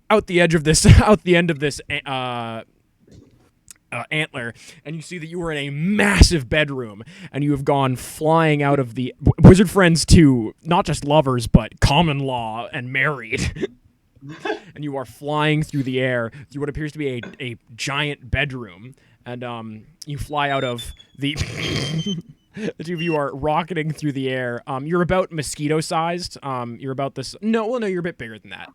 out the end of this antler, and you see that you are in a massive bedroom, and you have gone flying out of the wizard friends to not just lovers but common law and married. And you are flying through the air through what appears to be a giant bedroom, and you fly out of the the two of you are rocketing through the air. You're about mosquito sized. You're about this no, you're a bit bigger than that.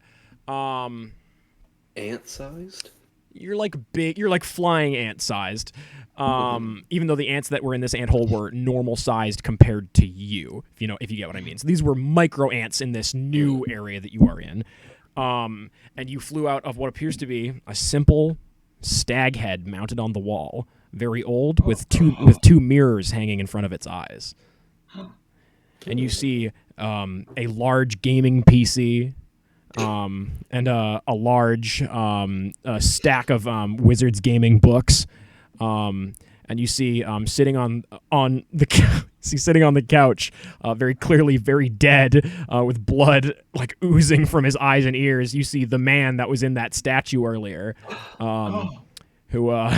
Ant sized? You're like big. You're like flying ant sized. Even though the ants that were in this ant hole were normal sized compared to you, if you get what I mean. So these were micro ants in this new area that you are in. And you flew out of what appears to be a simple stag head mounted on the wall, very old, with two mirrors hanging in front of its eyes. And you see a large gaming PC. And a large stack of Wizards gaming books, and you see sitting on the couch, very clearly very dead, with blood like oozing from his eyes and ears. You see the man that was in that statue earlier, who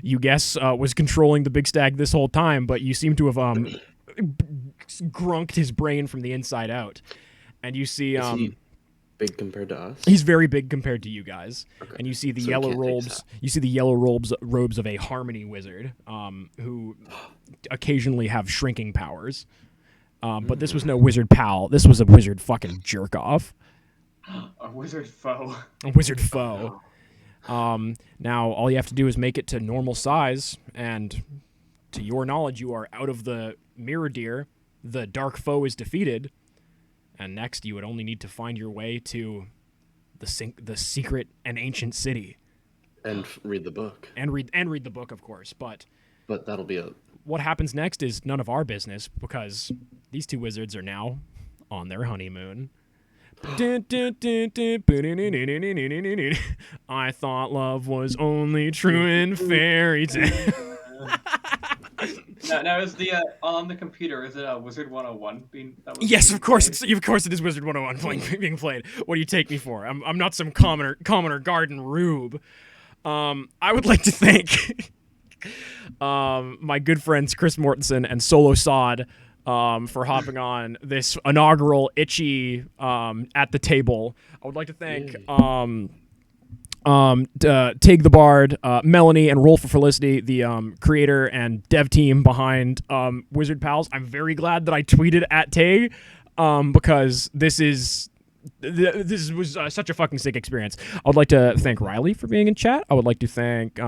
you guess was controlling the big stag this whole time, but you seem to have grunked his brain from the inside out, and you see big compared to us? He's very big compared to you guys. Okay. And you see the so yellow robes. You see the yellow robes of a Harmony wizard, who occasionally have shrinking powers. But this was no wizard pal. This was a wizard fucking jerk off. A wizard foe. A wizard foe. Now all you have to do is make it to normal size, and to your knowledge, you are out of the mirror deer. The dark foe is defeated. And next, you would only need to find your way to the secret and ancient city, and read the book, and read the book, of course. But that'll be what happens next is none of our business, because these two wizards are now on their honeymoon. I thought love was only true in fairy tales. Now is the on the computer, is it Wizard 101 being? Yes, of course. Of course, it is Wizard 101 being played. What do you take me for? I'm not some commoner garden rube. I would like to thank my good friends Chris Mortensen and Solo Sod for hopping on this inaugural Itchy at the table. I would like to thank Tig the Bard, Melanie, and Roll for Felicity, the creator and dev team behind Wizard Pals. I'm very glad that I tweeted at Tig, because this was such a fucking sick experience. I would like to thank Riley for being in chat. I would like to thank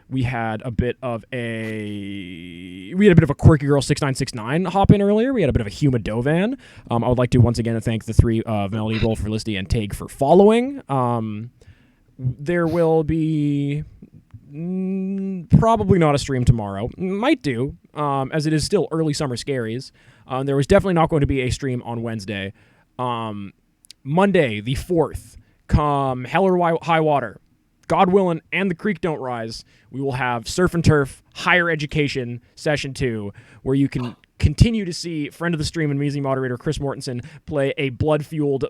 we had a bit of a Quirky Girl 6969 hop in earlier. We had a bit of a Huma Dovan. I would like to once again thank the three Melanie, Roll for Felicity, and Tig for following. There will be probably not a stream tomorrow. Might do, as it is still early summer scaries. There was definitely not going to be a stream on Wednesday. Monday, the 4th, come hell or high water, God willing, and the creek don't rise, we will have Surf and Turf Higher Education Session 2, where you can continue to see friend of the stream and amazing moderator Chris Mortensen play a blood-fueled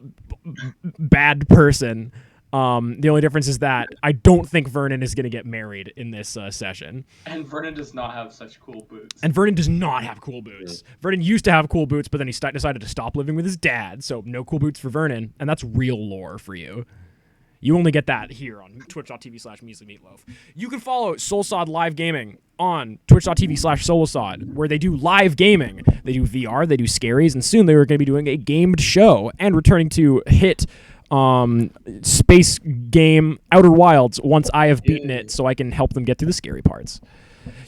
bad person. The only difference is that I don't think Vernon is going to get married in this session. And Vernon does not have such cool boots. Vernon used to have cool boots, but then he decided to stop living with his dad, so no cool boots for Vernon, and that's real lore for you. You only get that here on twitch.tv/measlymeatloaf. You can follow SoulSod Live Gaming on twitch.tv/SoulSod, where they do live gaming. They do VR, they do scaries, and soon they are going to be doing a gamed show and returning to hit space game Outer Wilds once I have beaten it, so I can help them get through the scary parts.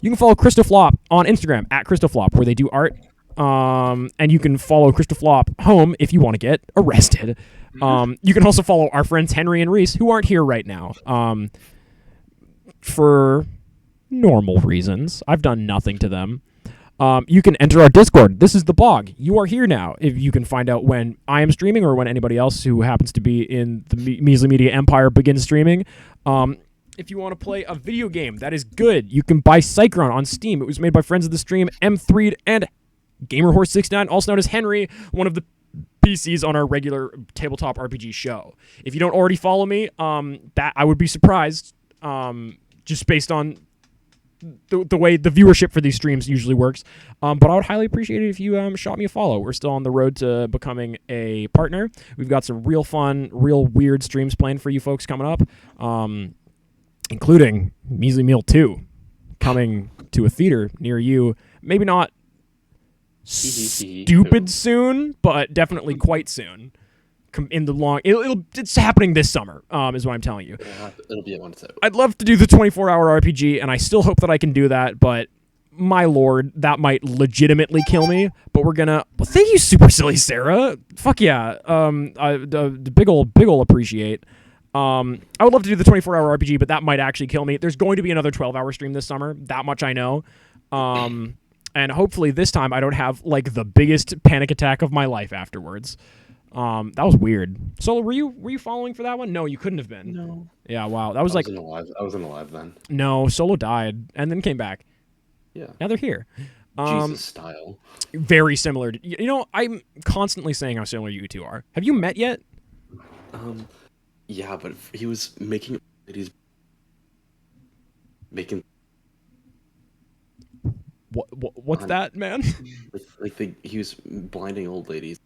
You can follow Christoflop on Instagram at Christoflop, where they do art. And you can follow Christoflop home if you want to get arrested. You can also follow our friends Henry and Reese, who aren't here right now, for normal reasons. I've done nothing to them. You can enter our Discord. This is the blog. You are here now. If you can find out when I am streaming or when anybody else who happens to be in the Measly Media Empire begins streaming. If you want to play a video game that is good, you can buy Psychron on Steam. It was made by friends of the stream, M3 and GamerHorse69, also known as Henry, one of the PCs on our regular tabletop RPG show. If you don't already follow me, that I would be surprised, just based on the way the viewership for these streams usually works. But I would highly appreciate it if you shot me a follow. We're still on the road to becoming a partner. We've got some real fun, real weird streams planned for you folks coming up, including Measly Meal 2 coming to a theater near you. Maybe not stupid soon, but definitely quite soon. In the long, it's happening this summer. Is what I'm telling you. It'll be on sale. I'd love to do the 24-hour RPG, and I still hope that I can do that. But my lord, that might legitimately kill me. But we're gonna. Well, thank you, Super Silly Sarah. Fuck yeah. The big ol' appreciate. I would love to do the 24-hour RPG, but that might actually kill me. There's going to be another 12-hour stream this summer. That much I know. And hopefully this time I don't have like the biggest panic attack of my life afterwards. That was weird. Solo, were you following for that one? No, you couldn't have been. No. Yeah, wow. That was I wasn't alive then. No, Solo died and then came back. Yeah. Now they're here. Jesus style. Very similar. You know, I'm constantly saying how similar you two are. Have you met yet? Yeah, but he was making. What's that, man? He was blinding old ladies.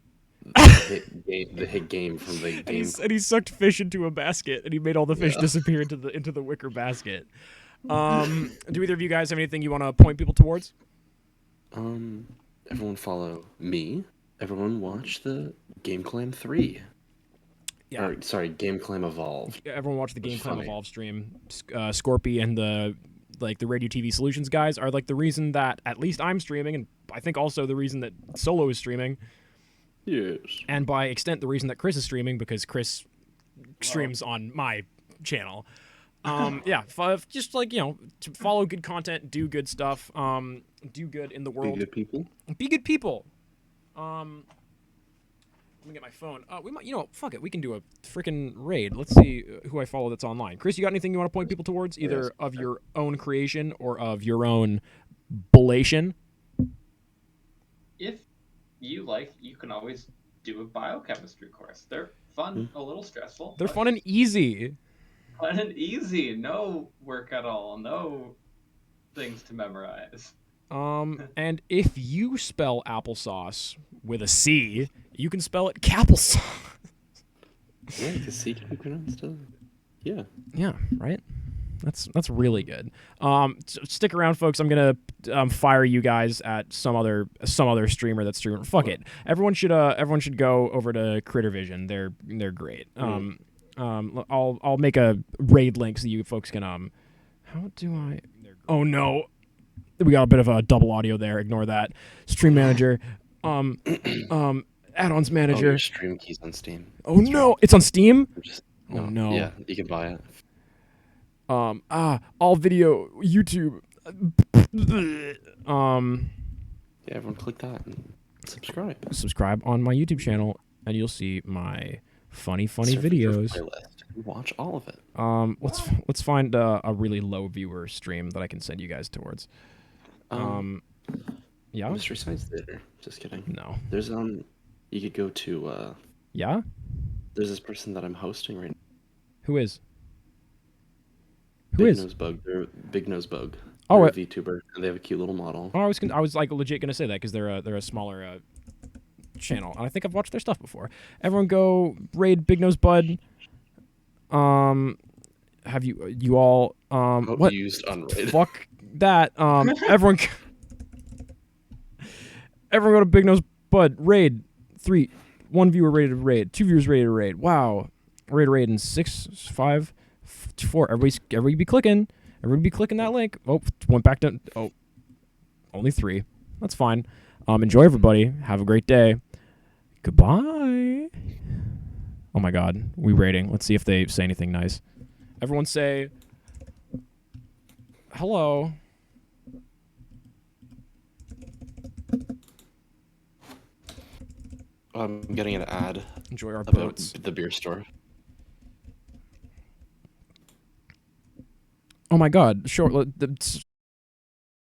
The hit game from the game. And he sucked fish into a basket, and he made all the fish disappear into the wicker basket. Do either of you guys have anything you want to point people towards? Everyone follow me. Everyone watch the Game Clam 3. Yeah. Or, sorry, Game Clam Evolved. Yeah, everyone watch the Game Clam Evolved stream. Scorpy and the Radio TV Solutions guys are like the reason that at least I'm streaming, and I think also the reason that Solo is streaming. Yes. And by extent, the reason that Chris is streaming, because Chris streams on my channel. Just like, to follow good content, do good stuff, do good in the world. Be good people. Be good people. Let me get my phone. We might, fuck it. We can do a freaking raid. Let's see who I follow that's online. Chris, you got anything you want to point people towards, either of your own creation or of your own bullation? If you like, you can always do a biochemistry course. They're fun, a little stressful. They're fun and easy. Fun and easy. No work at all. No things to memorize. And if you spell applesauce with a C, you can spell it capplesauce. Yeah, because C can be pronounced. Yeah. Yeah, right? That's really good. Stick around, folks. I'm gonna fire you guys at some other streamer that's streaming. Fuck it. Everyone should go over to Critter Vision. They're great. I'll make a raid link so you folks can How do I? Oh no, we got a bit of a double audio there. Ignore that. Stream manager. Add-ons manager. Your stream keys on Steam. Oh no, it's on Steam. Oh no. Yeah, you can buy it. All video YouTube. Yeah, everyone click that and subscribe. Subscribe on my YouTube channel, and you'll see my funny Surf videos. Watch all of it. Let's find a really low viewer stream that I can send you guys towards. Yeah. Mystery Science Theater. Just kidding. No. There's you could go to Yeah. There's this person that I'm hosting right now. Who is? Big Nose Bug. They're Big Nose Bug. Oh, they're a VTuber, and they have a cute little model. Oh, I was like legit gonna say that because they're a smaller channel, and I think I've watched their stuff before. Everyone go raid Big Nose Bud. Have you all what? Used unrated. Fuck that. Everyone go to Big Nose Bud. Raid 3. 1 viewer rated to raid. 2 viewers rated to raid. Wow. Raid in 6, 5, 4. Everybody be clicking. Everybody be clicking that link. Oh, went back to only 3. That's fine. Enjoy, everybody. Have a great day. Goodbye. Oh my God. We rating. Let's see if they say anything nice. Everyone say hello. I'm getting an ad Enjoy our about boats. the beer store. Oh my God.